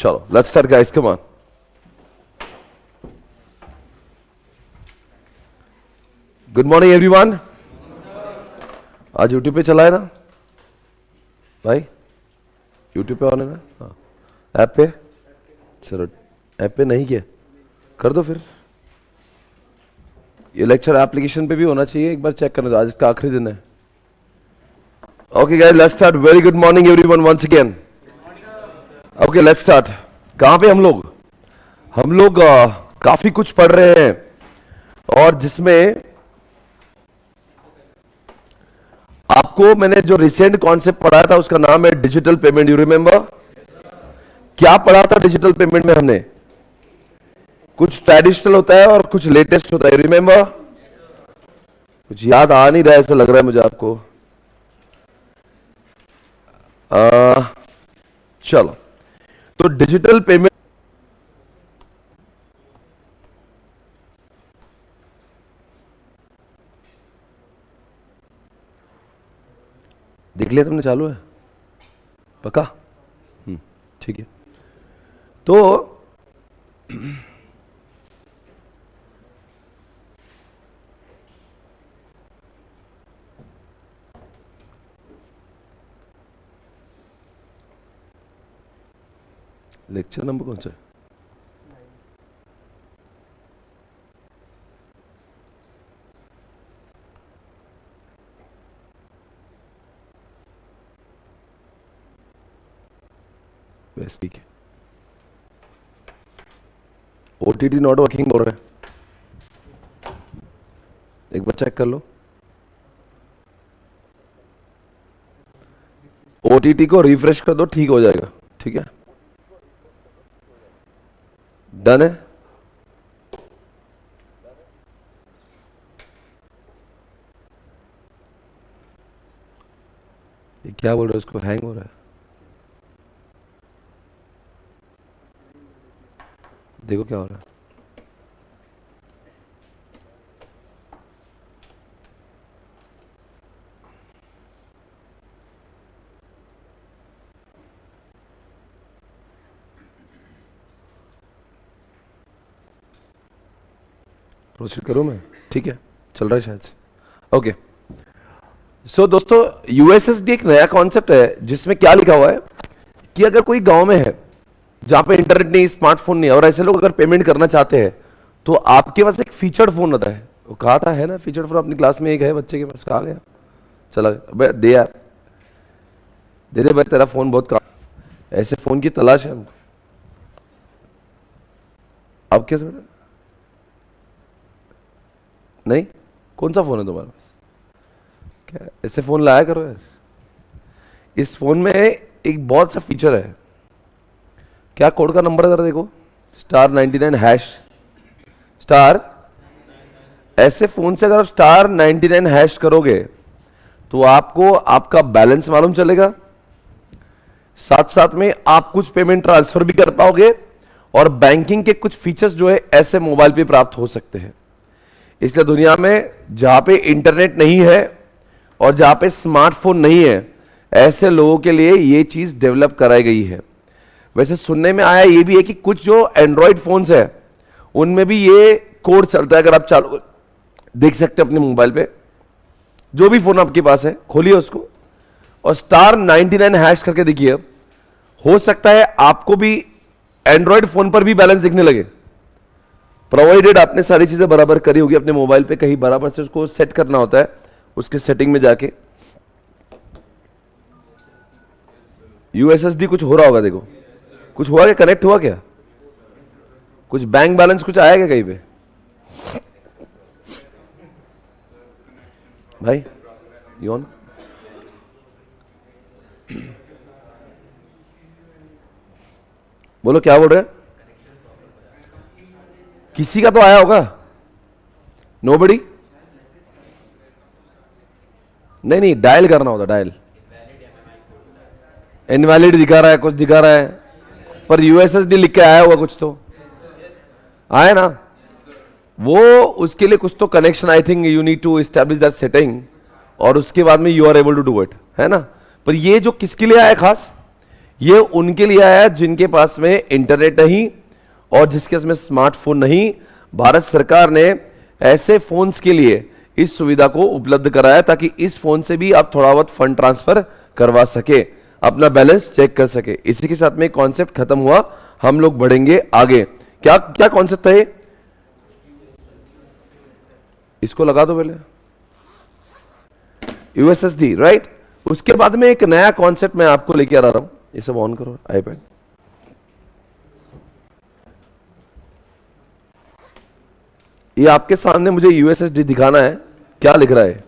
चलो let's start guys, come on. Good morning everyone. आज YouTube पे चला है ना भाई? यूट्यूब पे ऑन है ना? हाँ, ऐप पे? चलो ऐप पे नहीं किया, कर दो फिर। ये लेक्चर एप्लीकेशन पे भी होना चाहिए, एक बार चेक करना। आज इसका आखिरी दिन है। Okay guys, let's start. Very good morning everyone once again. Okay let's start. कहां पे हम लोग? काफी कुछ पढ़ रहे हैं और जिसमें आपको मैंने जो रिसेंट कॉन्सेप्ट पढ़ाया था उसका नाम है डिजिटल पेमेंट। You remember? क्या पढ़ा था डिजिटल पेमेंट में हमने? कुछ ट्रेडिशनल होता है और कुछ लेटेस्ट होता है। रिमेंबर? कुछ याद आ नहीं रहा है ऐसा लग रहा है मुझे आपको। चलो, तो डिजिटल पेमेंट देख लिया तुमने? चालू है पक्का? ठीक है। तो लेक्चर नंबर कौन सा है? बस ठीक है। ओटीटी नॉट वर्किंग बोल रहे हैं, एक बार चेक कर लो। ओटीटी को रिफ्रेश कर दो, ठीक हो जाएगा। ठीक है, डन है। ये क्या बोल रहे हो? उसको हैंग हो रहा है। देखो क्या हो रहा है। प्रोसीड करूं मैं? ठीक है, चल रहा है शायद से। ओके सो दोस्तों, यूएसएसडी एक नया कॉन्सेप्ट है जिसमें क्या लिखा हुआ है कि अगर कोई गांव में है जहां पे इंटरनेट नहीं, स्मार्टफोन नहीं है, और ऐसे लोग अगर पेमेंट करना चाहते हैं तो आपके पास एक फीचर्ड फोन होता है। वो कहा था है ना, फीचर्ड फोन अपनी क्लास में एक है बच्चे के पास। कहा गया? चला गया। दे यार, दे दे भाई, तेरा फोन बहुत काम। ऐसे फोन की तलाश है हमको। अब कैसे बेटा? नहीं, कौन सा फोन है तुम्हारे पास? क्या ऐसे फोन लाया करो यार। इस फोन में एक बहुत सा फीचर है। क्या कोड का नंबर है जरा देखो? *99#। स्टार, ऐसे फोन से अगर आप *99# करोगे तो आपको आपका बैलेंस मालूम चलेगा, साथ साथ में आप कुछ पेमेंट ट्रांसफर भी कर पाओगे और बैंकिंग के कुछ फीचर्स जो है ऐसे मोबाइल पे प्राप्त हो सकते हैं। इसलिए दुनिया में जहां पे इंटरनेट नहीं है और जहां पे स्मार्टफोन नहीं है, ऐसे लोगों के लिए ये चीज डेवलप कराई गई है। वैसे सुनने में आया ये भी है कि कुछ जो एंड्रॉइड फोन्स है उनमें भी ये कोड चलता है। अगर आप चालू देख सकते हैं अपने मोबाइल पे, जो भी फोन आपके पास है खोलिए उसको और *99# करके देखिए। हो सकता है आपको भी एंड्रॉइड फोन पर भी बैलेंस दिखने लगे, प्रोवाइडेड आपने सारी चीजें बराबर करी होगी अपने मोबाइल पे। कहीं बराबर से उसको सेट करना होता है, उसके सेटिंग में जाके यूएसएसडी कुछ हो रहा होगा। देखो कुछ हुआ क्या? कनेक्ट हुआ क्या? कुछ बैंक बैलेंस कुछ आया क्या कहीं पे भाई? योन बोलो, क्या बोल रहे हैं? किसी का तो आया होगा। नोबडी? नहीं, डायल करना होता। डायल इनवैलिड दिखा रहा है, कुछ दिखा रहा है, पर यूएसएसडी लिख के आया होगा कुछ तो आया ना। वो उसके लिए कुछ तो connection, I think you need to establish that setting, और उसके बाद में you are able to do it, है ना। पर ये जो किसके लिए आया खास, ये उनके लिए आया जिनके पास में इंटरनेट नहीं और जिसके पास में स्मार्टफोन नहीं। भारत सरकार ने ऐसे फोन्स के लिए इस सुविधा को उपलब्ध कराया ताकि इस फोन से भी आप थोड़ा बहुत फंड ट्रांसफर करवा सके, अपना बैलेंस चेक कर सके। इसी के साथ में कॉन्सेप्ट खत्म हुआ, हम लोग बढ़ेंगे आगे। क्या क्या कॉन्सेप्ट है? इसको लगा दो पहले, यूएसएसडी, राइट। उसके बाद में एक नया कॉन्सेप्ट मैं आपको लेके आ रहा हूं। ये सब ऑन करो आईपैड। ये आपके सामने मुझे यूएसएसडी दिखाना है, क्या लिख रहा है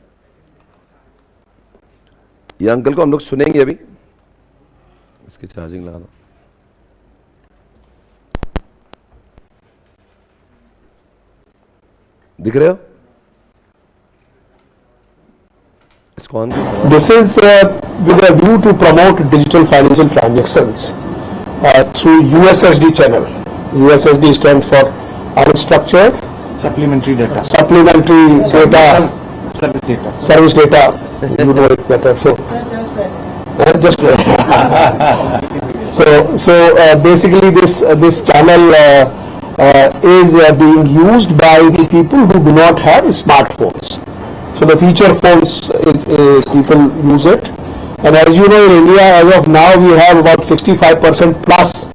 ये अंकल को हम लोग सुनेंगे अभी। इसकी चार्जिंग लगा दो। दिख रहे हो? इसको ऑन करो। This is with a view to promote digital financial transactions through USSD channel. USSD stands for unstructured supplementary data. Service data. You know it better. So, just basically this channel is being used by the people who do not have smartphones. So the feature phones is people use it, and as you know, in India as of now we have about 65% plus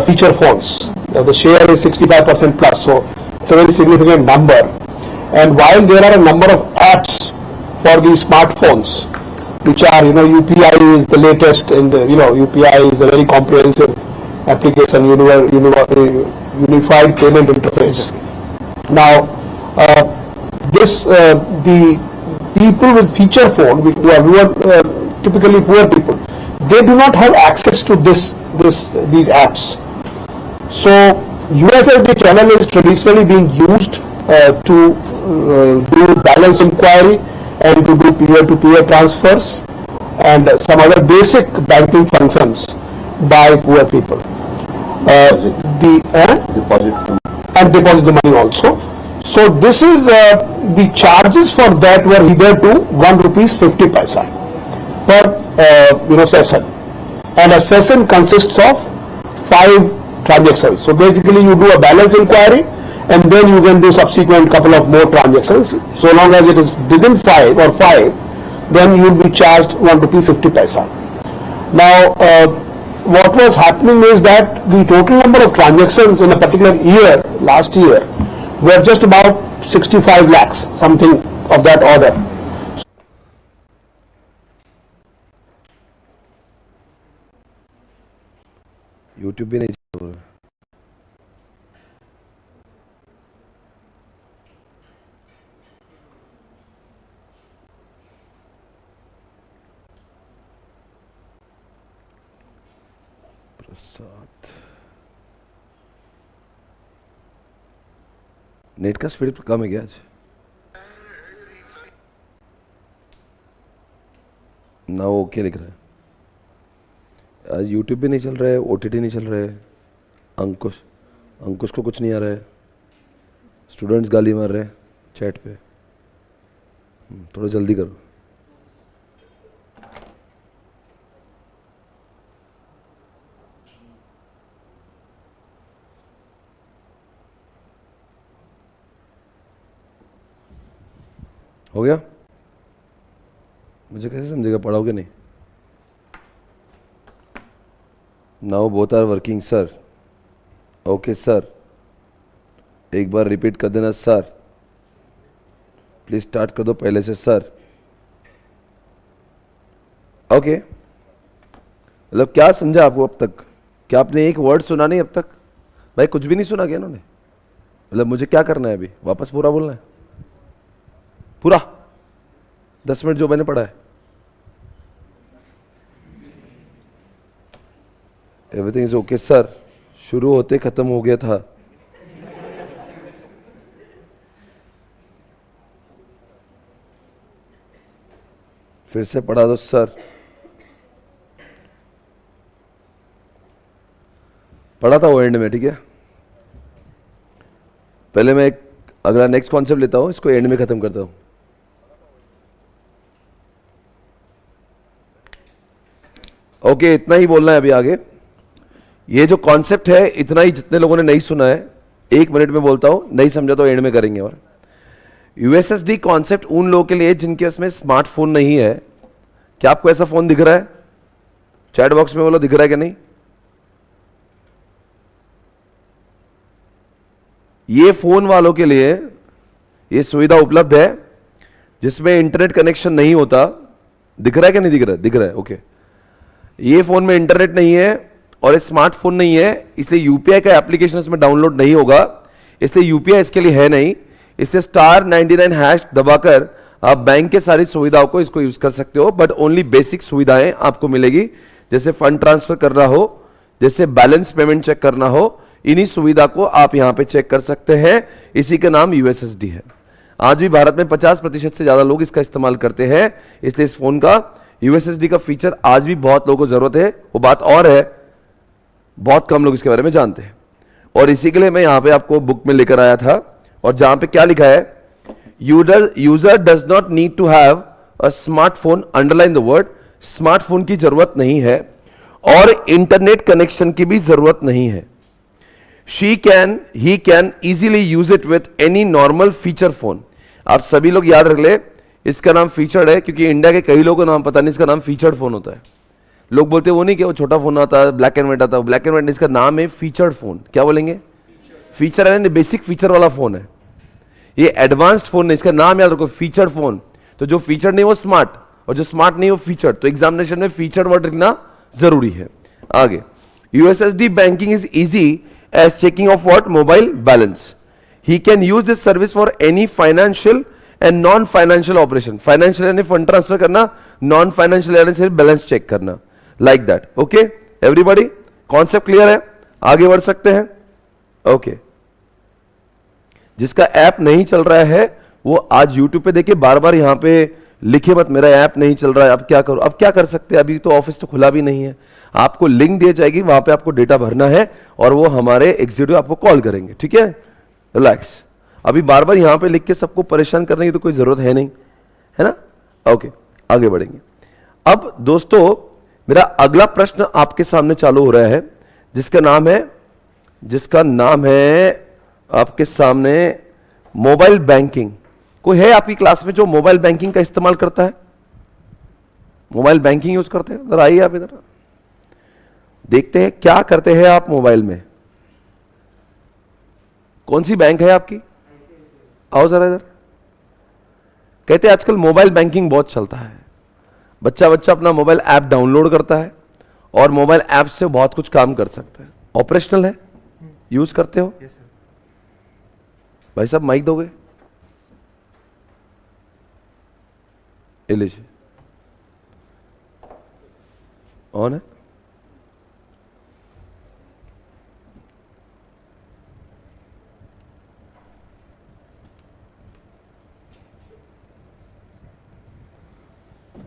feature phones. The share is 65% plus, so it's a very significant number. And while there are a number of apps for the smartphones, which are, UPI is the latest, and UPI is a very comprehensive application, unified payment interface. Now, the people with feature phone, who are typically poor people, they do not have access to these apps. So USSD channel is traditionally being used to do balance inquiry and to do peer-to-peer transfers and some other basic banking functions by poor people. Deposit and deposit the money also. So this is the charges for that were hitherto ₹1.50 per session, and a session consists of 5 transactions. So basically you do a balance inquiry and then you can do subsequent couple of more transactions. So long as it is within 5, then you will be charged ₹1.50. Now what was happening is that the total number of transactions in a particular year, last year, were just about 65 lakhs, something of that order. YouTube भी नहीं चल रहा। प्रसाद net का speed कम है क्या आज? ना वो ओके लिख रहा है। आज YouTube भी नहीं चल रहा है, OTT नहीं चल रहा है। अंकुश को कुछ नहीं आ रहा है। स्टूडेंट्स गाली मार रहे हैं चैट पे। थोड़ा जल्दी करो। हो गया? मुझे कैसे समझेगा, पढ़ाओगे नहीं? Now both are working sir. Okay sir, एक बार रिपीट कर देना सर। प्लीज स्टार्ट कर दो पहले से सर। ओके, मतलब क्या समझा आपको अब तक? क्या आपने एक वर्ड सुना नहीं अब तक? भाई कुछ भी नहीं सुना क्या इन्होंने? मतलब मुझे क्या करना है अभी? वापस पूरा बोलना है? पूरा 10 मिनट जो मैंने पढ़ा है? Everything is okay sir. शुरू होते खत्म हो गया था। फिर से पढ़ा दो सर। पढ़ा था वो एंड में, ठीक है? पहले मैं एक अगला नेक्स्ट कॉन्सेप्ट लेता हूं, इसको एंड में खत्म करता हूं। ओके, इतना ही बोलना है अभी आगे। ये जो कॉन्सेप्ट है इतना ही, जितने लोगों ने नहीं सुना है 1 मिनट में बोलता हूं, नहीं समझा तो एंड में करेंगे। और यूएसएसडी कॉन्सेप्ट उन लोगों के लिए जिनके उसमें स्मार्टफोन नहीं है। क्या आपको ऐसा फोन दिख रहा है? चैट बॉक्स में बोलो दिख रहा है कि नहीं? ये फोन वालों के लिए ये सुविधा उपलब्ध है जिसमें इंटरनेट कनेक्शन नहीं होता। दिख रहा है कि नहीं दिख रहा है? दिख रहा है, ओके। ये फोन में इंटरनेट नहीं है और स्मार्टफोन नहीं है, इसलिए यूपीआई का एप्लीकेशन इसमें डाउनलोड नहीं होगा, इसलिए यूपीआई इसके लिए है नहीं। इसलिए *99# दबाकर आप बैंक के सारी सुविधाओं को इसको यूज कर सकते हो, बट ओनली बेसिक सुविधाएं आपको मिलेगी, जैसे फंड ट्रांसफर करना हो, जैसे बैलेंस पेमेंट चेक करना हो, इन्हीं सुविधा को आप यहां पे चेक कर सकते हैं। इसी का नाम यूएसएसडी है। आज भी भारत में 50% से ज्यादा लोग इसका इस्तेमाल करते हैं, इसलिए इस फोन का यूएसएसडी का फीचर आज भी बहुत लोगों को जरूरत है। वो बात और है, बहुत कम लोग इसके बारे में जानते हैं, और इसी के लिए मैं यहां पे आपको बुक में लेकर आया था, और जहां पे क्या लिखा है, user does not need to have a smartphone, underline the word, smartphone की जरूरत नहीं है और इंटरनेट कनेक्शन की भी जरूरत नहीं है। he can easily use it with any normal feature phone। आप सभी लोग याद रख ले, इसका नाम फीचर्ड है, क्योंकि इंडिया के कई लोगों को नाम पता नहीं, इसका नाम फीचर्ड फोन होता है। लोग बोलते हैं वो नहीं कि वो छोटा फोन आता है, ब्लैक एंड व्हाइट आता है, ब्लैक एंड व्हाइट, इसका नाम है फीचर्ड फोन। क्या बोलेंगे? फीचर है, बेसिक फीचर वाला फोन है, ये एडवांस्ड फोन नहीं। इसका नाम याद रखो, फीचर्ड फोन। तो जो फीचर नहीं वो स्मार्ट, और जो स्मार्ट नहीं वो फीचर्ड। तो एग्जामिनेशन में फीचर्ड वर्ड लिखना जरूरी है। आगे, USSD banking is easy as checking of what? Mobile balance. He can use this service for any financial and non-financial operation. Financial यानी fund transfer करना, non-financial यानी सिर्फ balance check करना, like that. Okay? Everybody? Concept clear है? आगे बढ़ सकते हैं? Okay. जिसका ऐप नहीं चल रहा है वो आज YouTube पे देखिए, बार बार यहाँ पे लिखे मत मेरा ऐप नहीं चल रहा है, अब क्या करो। अब क्या कर सकते हैं, अभी तो ऑफिस तो खुला भी नहीं है। आपको लिंक दी जाएगी, वहां पे आपको डेटा भरना है और वो हमारे एग्जीक्यूटिव आपको कॉल करेंगे, ठीक है? रिलैक्स। अभी बार बार यहां पे लिख के सबको परेशान करने की तो कोई जरूरत है नहीं, है ना? ओके, आगे बढ़ेंगे। अब दोस्तों मेरा अगला प्रश्न आपके सामने चालू हो रहा है, जिसका नाम है आपके सामने मोबाइल बैंकिंग। कोई है आपकी क्लास में जो मोबाइल बैंकिंग का इस्तेमाल करता है? मोबाइल बैंकिंग यूज करते हैं? जरा आइए आप इधर, देखते हैं क्या करते हैं आप मोबाइल में। कौन सी बैंक है आपकी? आओ जरा इधर। कहते हैं आजकल मोबाइल बैंकिंग बहुत चलता है, बच्चा अपना मोबाइल ऐप डाउनलोड करता है और मोबाइल ऐप से बहुत कुछ काम कर सकता है। ऑपरेशनल है, यूज करते हो? भाई साहब माइक दोगे? ये लीजिए, ऑन है।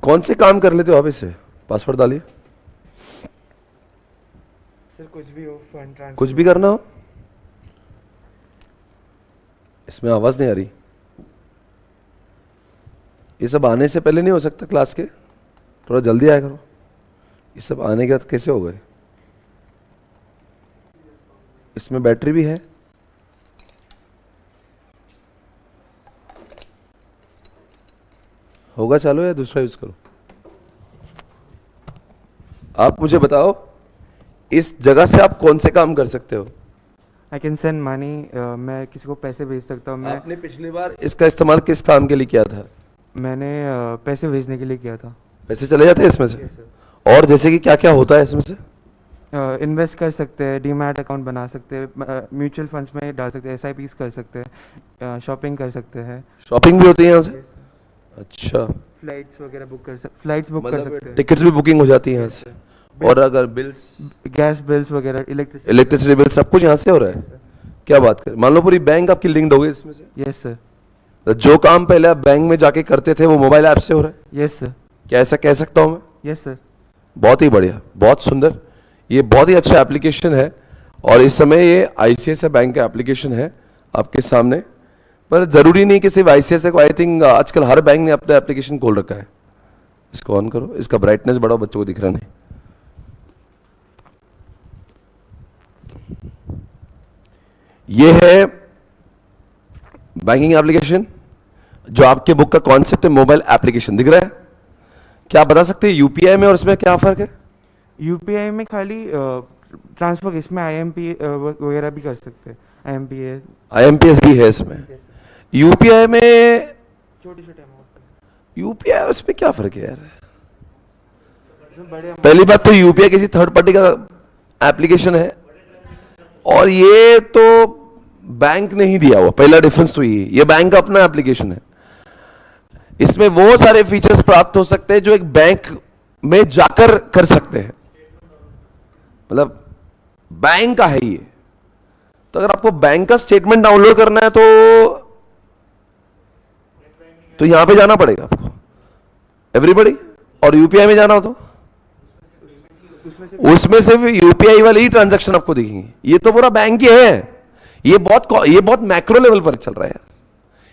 कौन से काम कर लेते हो आप इससे? पासवर्ड डालिए। सर कुछ भी हो, फंड ट्रांसफर, कुछ भी करना हो। इसमें आवाज नहीं आ रही। ये सब आने से पहले नहीं हो सकता क्लास के? थोड़ा जल्दी आया करो। ये सब आने के बाद कैसे हो गए? इसमें बैटरी भी है। होगा चालू या दूसरा यूज करो? आप मुझे बताओ, इस जगह से आप कौन से काम कर सकते हो? आई कैन सेंड मनी, मैं किसी को पैसे भेज सकता हूँ। आपने पिछली बार इसका इस्तेमाल किस काम के लिए किया था? मैंने पैसे भेजने के लिए किया था। पैसे चले जाते हैं इसमें से? और जैसे कि क्या क्या होता है इसमें से? इन्वेस्ट कर सकते हैं, डीमैट अकाउंट बना सकते हैं, म्यूचुअल फंड्स में डाल सकते हैं, एसआईपीस कर सकते हैं, शॉपिंग कर सकते हैं। शॉपिंग भी होती है यहाँ से? अच्छा, फ्लाइट्स वगैरह बुक कर सकते हैं। टिकट्स भी बुकिंग हो जाती है यहाँ से? और अगर बिल्स, गैस बिल्स वगैरह, इलेक्ट्रिसिटी बिल, सब कुछ यहाँ से हो रहा है? क्या बात करें, मान लो पूरी बैंक आपकी लिंक्ड हो गई इसमें से? Yes sir. तो जो काम पहले आप बैंक में जाके करते थे वो मोबाइल ऐप से हो रहा है? Yes sir. क्या ऐसा कह सकता हूँ मैं? Yes sir. बहुत ही बढ़िया, बहुत सुंदर। ये बहुत ही अच्छा एप्लीकेशन है और इस समय ये आईसीआईसीआई बैंक का एप्लीकेशन है आपके सामने। पर जरूरी नहीं कि सिर्फ आईसीआईसीआई को, आई थिंक आजकल हर बैंक ने अपना एप्लीकेशन खोल रखा है। इसको ऑन करो, इसका ब्राइटनेस बढ़ाओ, बच्चों को दिख रहा नहीं। ये है बैंकिंग एप्लीकेशन, जो आपके बुक का कॉन्सेप्ट है मोबाइल एप्लीकेशन, दिख रहा है? क्या आप बता सकते हैं यूपीआई में और इसमें क्या फर्क है? यूपीआई में खाली ट्रांसफर, इसमें आईएमपी वगैरह भी कर सकते हैं, आईएमपीएस आईएमपीएस भी है इसमें। यूपीआई में, छोटे छोटे अमाउंट यूपीआई उसमें क्या फर्क है यार? बड़े पहली बात तो यूपीआई किसी थर्ड पार्टी का एप्लीकेशन है और ये तो बैंक ने ही दिया हुआ, पहला डिफरेंस तो ये बैंक का अपना एप्लीकेशन है। इसमें वो सारे फीचर्स प्राप्त हो सकते हैं जो एक बैंक में जाकर कर सकते हैं, मतलब बैंक का है ये। तो अगर आपको बैंक का स्टेटमेंट डाउनलोड करना है तो यहां पे जाना पड़ेगा आपको, एवरीबॉडी। और यूपीआई में जाना हो तो उसमें सिर्फ यूपीआई वाली ही ट्रांजैक्शन आपको दिखेंगी। ये तो पूरा बैंक ही है, ये बहुत मैक्रो लेवल पर चल रहा है यार।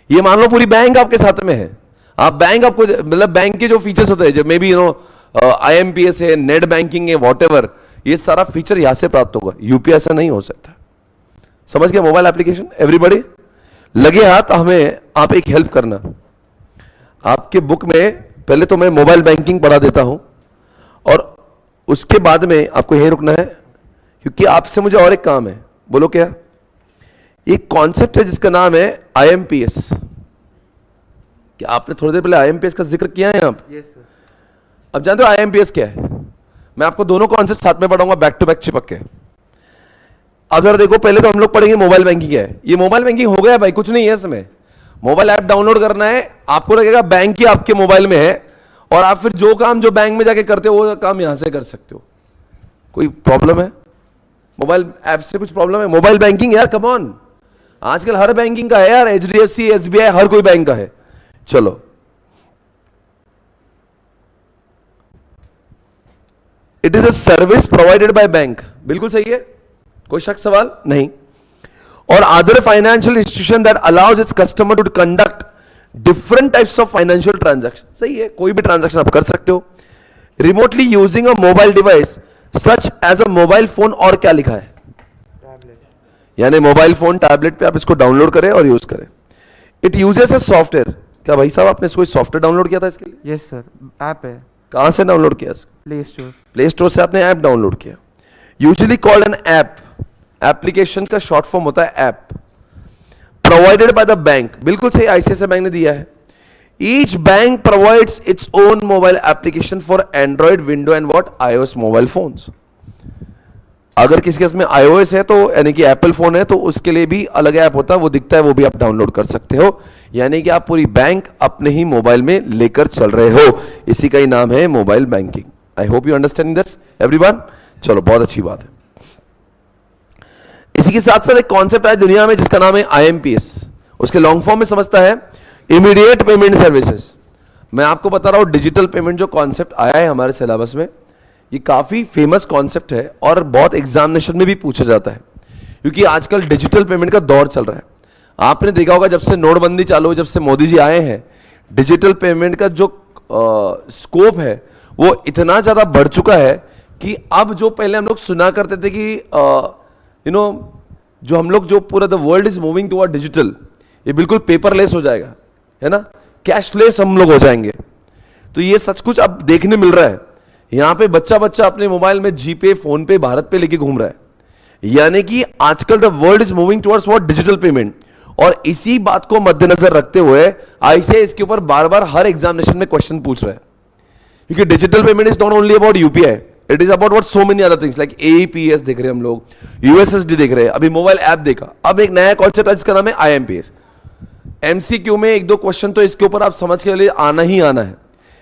ये मान लो पूरी बैंक आपके साथ में है, आप बैंक आपको मतलब बैंक के जो फीचर्स होते हैं, जब मे बी आईएमपीएस है, नेट बैंकिंग है, वॉटएवर, ये सारा फीचर यहां से प्राप्त होगा, यूपीआई से नहीं हो सकता। समझ गया? मोबाइल एप्लीकेशन एवरीबॉडी लगे हाथ। हमें आप एक हेल्प करना, आपके बुक में पहले तो मैं मोबाइल बैंकिंग पढ़ा देता हूं और उसके बाद में आपको यहीं रुकना है, क्योंकि आपसे मुझे और एक काम है। बोलो क्या? एक कॉन्सेप्ट है जिसका नाम है आईएमपीएस। क्या आपने थोड़ी देर पहले आईएमपीएस का जिक्र किया है आप? Yes sir. अब जानते हो आईएमपीएस क्या है? मैं आपको दोनों कॉन्सेप्ट साथ में पढ़ाऊंगा, बैक टू बैक चिपक के। अब जरा देखो, पहले तो हम लोग पढ़ेंगे मोबाइल बैंकिंग क्या है। ये मोबाइल बैंकिंग हो गया भाई, कुछ नहीं है इसमें। मोबाइल ऐप डाउनलोड करना है, आपको लगेगा बैंक ही आपके मोबाइल में है और आप फिर जो काम जो बैंक में जाके करते हो वो काम यहां से कर सकते हो। कोई प्रॉब्लम है मोबाइल ऐप से? कुछ प्रॉब्लम है? मोबाइल बैंकिंग यार, कम ऑन, आजकल हर बैंकिंग का है यार, एचडीएफसी, एसबीआई, हर कोई बैंक का है। चलो, it is a service provided by bank, बिल्कुल सही है, कोई शक सवाल नहीं। और other financial institution that allows its customer to conduct different types of financial transaction, सही है, कोई भी ट्रांजैक्शन आप कर सकते हो remotely using a mobile device such as a mobile phone. और क्या लिखा है? टैबलेट। यानी मोबाइल फोन, टैबलेट पे आप इसको डाउनलोड करें और यूज करें। It uses a software. क्या भाई साहब आपने कोई सॉफ्टवेयर डाउनलोड किया था इसके लिए? यस सर, ऐप है, कहां से डाउनलोड किया? Play store. प्ले स्टोर से आपने ऐप डाउनलोड किया। Usually called an app, application का शॉर्ट फॉर्म होता है app, provided by the bank. बिल्कुल सही, आईसीआईसीआई बैंक ने दिया है। Each bank provides its own mobile application for Android, window and what, iOS mobile phones. अगर किसी केस में आईओएस है तो यानी कि एप्पल फोन है तो उसके लिए भी अलग ऐप होता है, वो दिखता है, वो भी आप डाउनलोड कर सकते हो। यानी कि आप पूरी बैंक अपने ही मोबाइल में लेकर चल रहे हो, इसी का ही नाम है mobile banking. I hope you understand this everyone. चलो, बहुत अच्छी बात है। इसी के साथ साथ एक कॉन्सेप्ट है दुनिया में जिसका नाम है आईएमपीएस। उसके लॉन्ग फॉर्म में समझता है इमीडिएट पेमेंट सर्विसेज। मैं आपको बता रहा हूं, डिजिटल पेमेंट जो कॉन्सेप्ट आया है हमारे सिलेबस में, ये काफी फेमस कॉन्सेप्ट है और बहुत एग्जामिनेशन में भी पूछा जाता है, क्योंकि आजकल डिजिटल पेमेंट का दौर चल रहा है। आपने देखा होगा जब से नोटबंदी चालू हुई, जब से मोदी जी आए हैं, डिजिटल पेमेंट का जो स्कोप है वो इतना ज्यादा बढ़ चुका है कि अब जो पहले हम लोग सुना करते थे कि जो हम लोग जो पूरा the world is moving toward digital, ये बिल्कुल पेपरलेस हो जाएगा, है ना, कैशलेस हम लोग हो जाएंगे। तो ये सच कुछ अब देखने मिल रहा है। यहां पे बच्चा बच्चा अपने मोबाइल में जीपे, फोन पे, भारत पे लेके घूम रहा है। यानी कि आजकल the world is moving towards what, digital payment. और इसी बात को मद्देनजर रखते हुए आईसीआई इसके ऊपर बार बार हर एग्जामिनेशन में क्वेश्चन पूछ रहा है, क्योंकि digital payment is not only about UPI, it is about what so many other things like AEPS देख रहे हैं हम लोग, यूएसएसडी देख रहे हैं, अभी मोबाइल ऐप देखा, अब एक नया कॉन्सेप्ट है जिसका नाम है आईएमपीएस। एमसीक्यू में एक दो क्वेश्चन तो इसके ऊपर आप समझ के लिए आना ही आना है।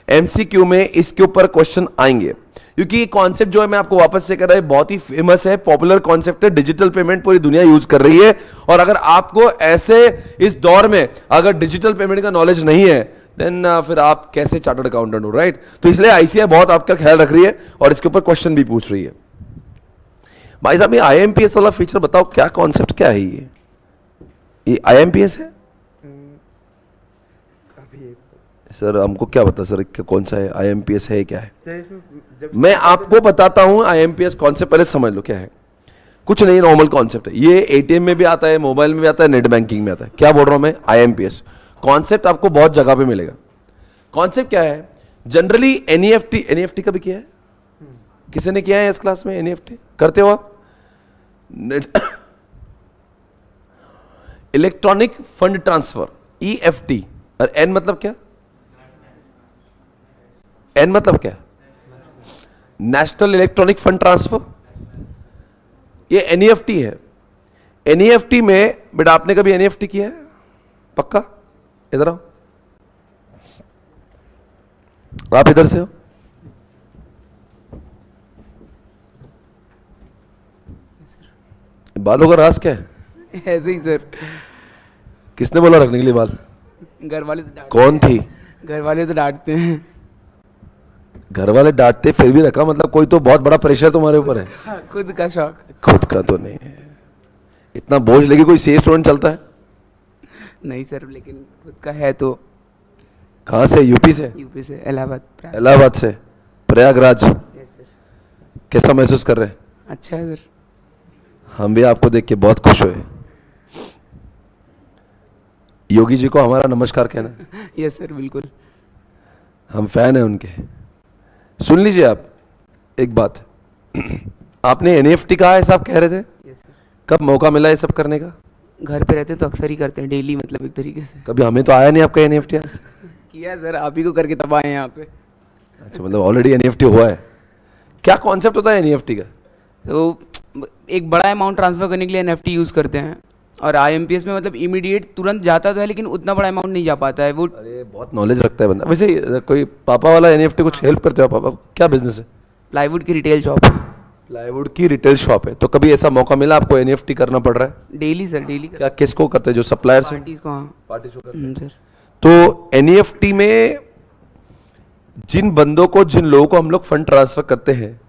एमसीक्यू में इसके ऊपर क्वेश्चन आएंगे, क्योंकि ये कॉन्सेप्ट जो है मैं आपको वापस से कर रहा है, बहुत ही फेमस है, पॉपुलर कॉन्सेप्ट है, डिजिटल पेमेंट पूरी दुनिया यूज कर रही है। और अगर आपको ऐसे इस दौर में अगर डिजिटल पेमेंट का नॉलेज नहीं है, देन फिर आप कैसे चार्टर्ड अकाउंटेंट हो, राइट? तो इसलिए आईसीआई बहुत आपका ख्याल रख रही है और इसके ऊपर क्वेश्चन भी पूछ रही है। भाई साहब, ये आईएमपीएस वाला फीचर बताओ, क्या कॉन्सेप्ट क्या है ये आईएमपीएस है? सर हमको क्या पता सर, कौन सा है आईएमपीएस है, क्या है? मैं आपको बताता हूं आईएमपीएस कॉन्सेप्ट, पहले समझ लो क्या है। कुछ नहीं, नॉर्मल कॉन्सेप्ट है ये। एटीएम में भी आता है, मोबाइल में भी आता है, नेट बैंकिंग में आता है। क्या बोल रहा हूं मैं? आईएमपीएस कॉन्सेप्ट आपको बहुत जगह पे मिलेगा। कॉन्सेप्ट क्या है? जनरली एनईएफटी, एनईएफटी कभी किया है? किसी ने किया है इस क्लास में? एनईएफटी करते हो आप? Electronic fund transfer, EFT. और एन मतलब क्या? एन मतलब क्या? National electronic fund transfer. ये एनईएफटी है। एनईएफटी में बेटा आपने कभी एनईएफटी किया है? पक्का? इधर आओ, आप इधर से हो। बालों का राज क्या है? ऐसे ही सर। किसने बोला रखने के लिए बाल? घर वाले तो डांटते कौन थी? घर वाले तो डांटते हैं। घर वाले डांटते फिर भी रखा, मतलब कोई तो बहुत बड़ा प्रेशर तुम्हारे ऊपर है। हाँ, खुद का शौक। खुद का तो नहीं है, इतना बोझ लेके कोई सेफ स्टूडेंट चलता है? नहीं सर, लेकिन खुद का है तो। कहाँ से? यूपी से? यूपी से, इलाहाबाद। इलाहाबाद से, प्रयागराज। Yes sir. कैसा महसूस कर रहे हैं? अच्छा है सर। हम भी आपको देख के बहुत खुश हुए। योगी जी को हमारा नमस्कार कहना। यस सर, बिल्कुल। हम फैन हैं उनके। सुन लीजिए आप एक बात, आपने एनईएफटी कहा है, साहब कह रहे थे, यस सर। कब मौका मिला ये सब करने का? घर पे रहते तो अक्सर ही करते हैं, डेली मतलब एक तरीके से। कभी हमें तो आया नहीं आपका एनईएफटी आज। किया सर, आप ही को करके तब आए हैं यहाँ पे। अच्छा, मतलब ऑलरेडी एनईएफटी हुआ है। क्या कॉन्सेप्ट होता है एनईएफटी का? तो एक बड़ा अमाउंट ट्रांसफर करने के लिए एनएफटी यूज़ करते हैं, और आईएमपीएस में मतलब इमीडिएट तुरंत जाता तो है, लेकिन उतना बड़ा अमाउंट नहीं जा पाता है वो। अरे बहुत नॉलेज रखता है बंदा। वैसे कोई पापा वाला एनईएफटी कुछ हेल्प करते हो पापा को? क्या बिजनेस है? प्लाईवुड की रिटेल शॉप है। प्लाईवुड की रिटेल शॉप है। तो कभी ऐसा मौका मिला आपको एनईएफटी करना पड़ रहा है? Daily sir, daily. क्या किसको करते हैं? जो सप्लायर्स हैं? पार्टीज को। हाँ पार्टीज को करते हैं। सर। तो एनईएफटी में जिन बंदों को, जिन लोगों को हम लोग फंड ट्रांसफर करते हैं,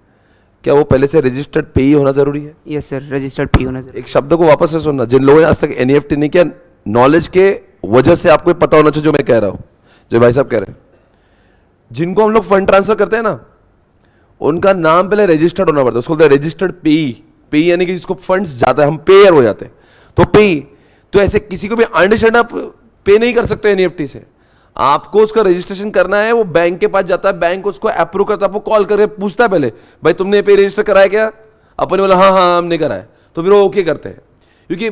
क्या वो पहले से रजिस्टर्ड पेई होना जरूरी है? यस सर, रजिस्टर्ड फी होना जरूरी। एक शब्द को वापस से सुनना, जिन लोगों ने आज तक एनईएफटी नहीं किया, नॉलेज के वजह से आपको पता होना चाहिए जो मैं कह रहा हूं, जो भाई साहब कह रहे हैं। जिनको हम लोग फंड ट्रांसफर करते हैं ना, उनका नाम पहले रजिस्टर्ड होना पड़ता है। उसको बोलते हैं रजिस्टर्ड पेई। पेई यानी कि जिसको फंड्स जाता है, हम पेयर हो जाते हैं। तो पेई, तो ऐसे किसी को भी अंडरस्टैंड आप पे नहीं कर सकते एनईएफटी से। आपको उसका रजिस्ट्रेशन करना है, वो बैंक के पास जाता है, बैंक उसको अप्रूव करता है, आपको कॉल करके पूछता है पहले, भाई तुमने पे रजिस्टर कराया क्या? अपने बोला हाँ हाँ हमने कराया, तो फिर वो ओके करते हैं। क्योंकि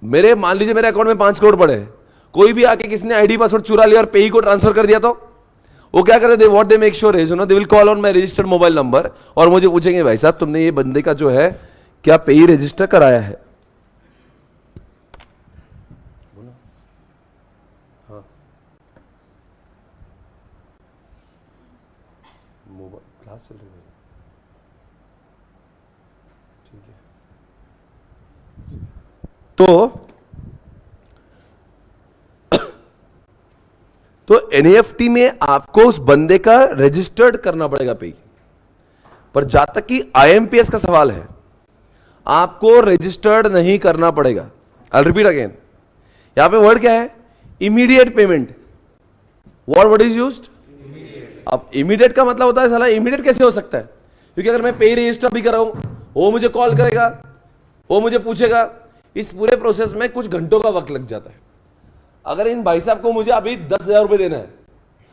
मेरे, मान लीजिए मेरे अकाउंट में 5 करोड़ पड़े हैं, कोई भी आके किसी ने आईडी पासवर्ड चुरा लिया और पेई को ट्रांसफर कर दिया, तो वो क्या करते हैं? What they make sure is, they will call on my registered mobile number और मुझे पूछेंगे भाई साहब तुमने ये बंदे का जो है क्या पेई रजिस्टर कराया है? क्लास चल रही है, ठीक है। तो एनईएफटी में आपको उस बंदे का रजिस्टर्ड करना पड़ेगा पे। पर जहां तक कि आईएमपीएस का सवाल है, आपको रजिस्टर्ड नहीं करना पड़ेगा। आई रिपीट अगेन, यहां पे वर्ड क्या है? Immediate payment. Word is used? अब इमीडिएट का मतलब होता है, साला इमीडिएट कैसे हो सकता है? क्योंकि अगर मैं पे रजिस्टर भी कर रहा हूं, वो मुझे कॉल करेगा, वो मुझे पूछेगा, इस पूरे प्रोसेस में कुछ घंटों का वक्त लग जाता है। अगर इन भाई साहब को मुझे अभी 10,000 रुपए देना है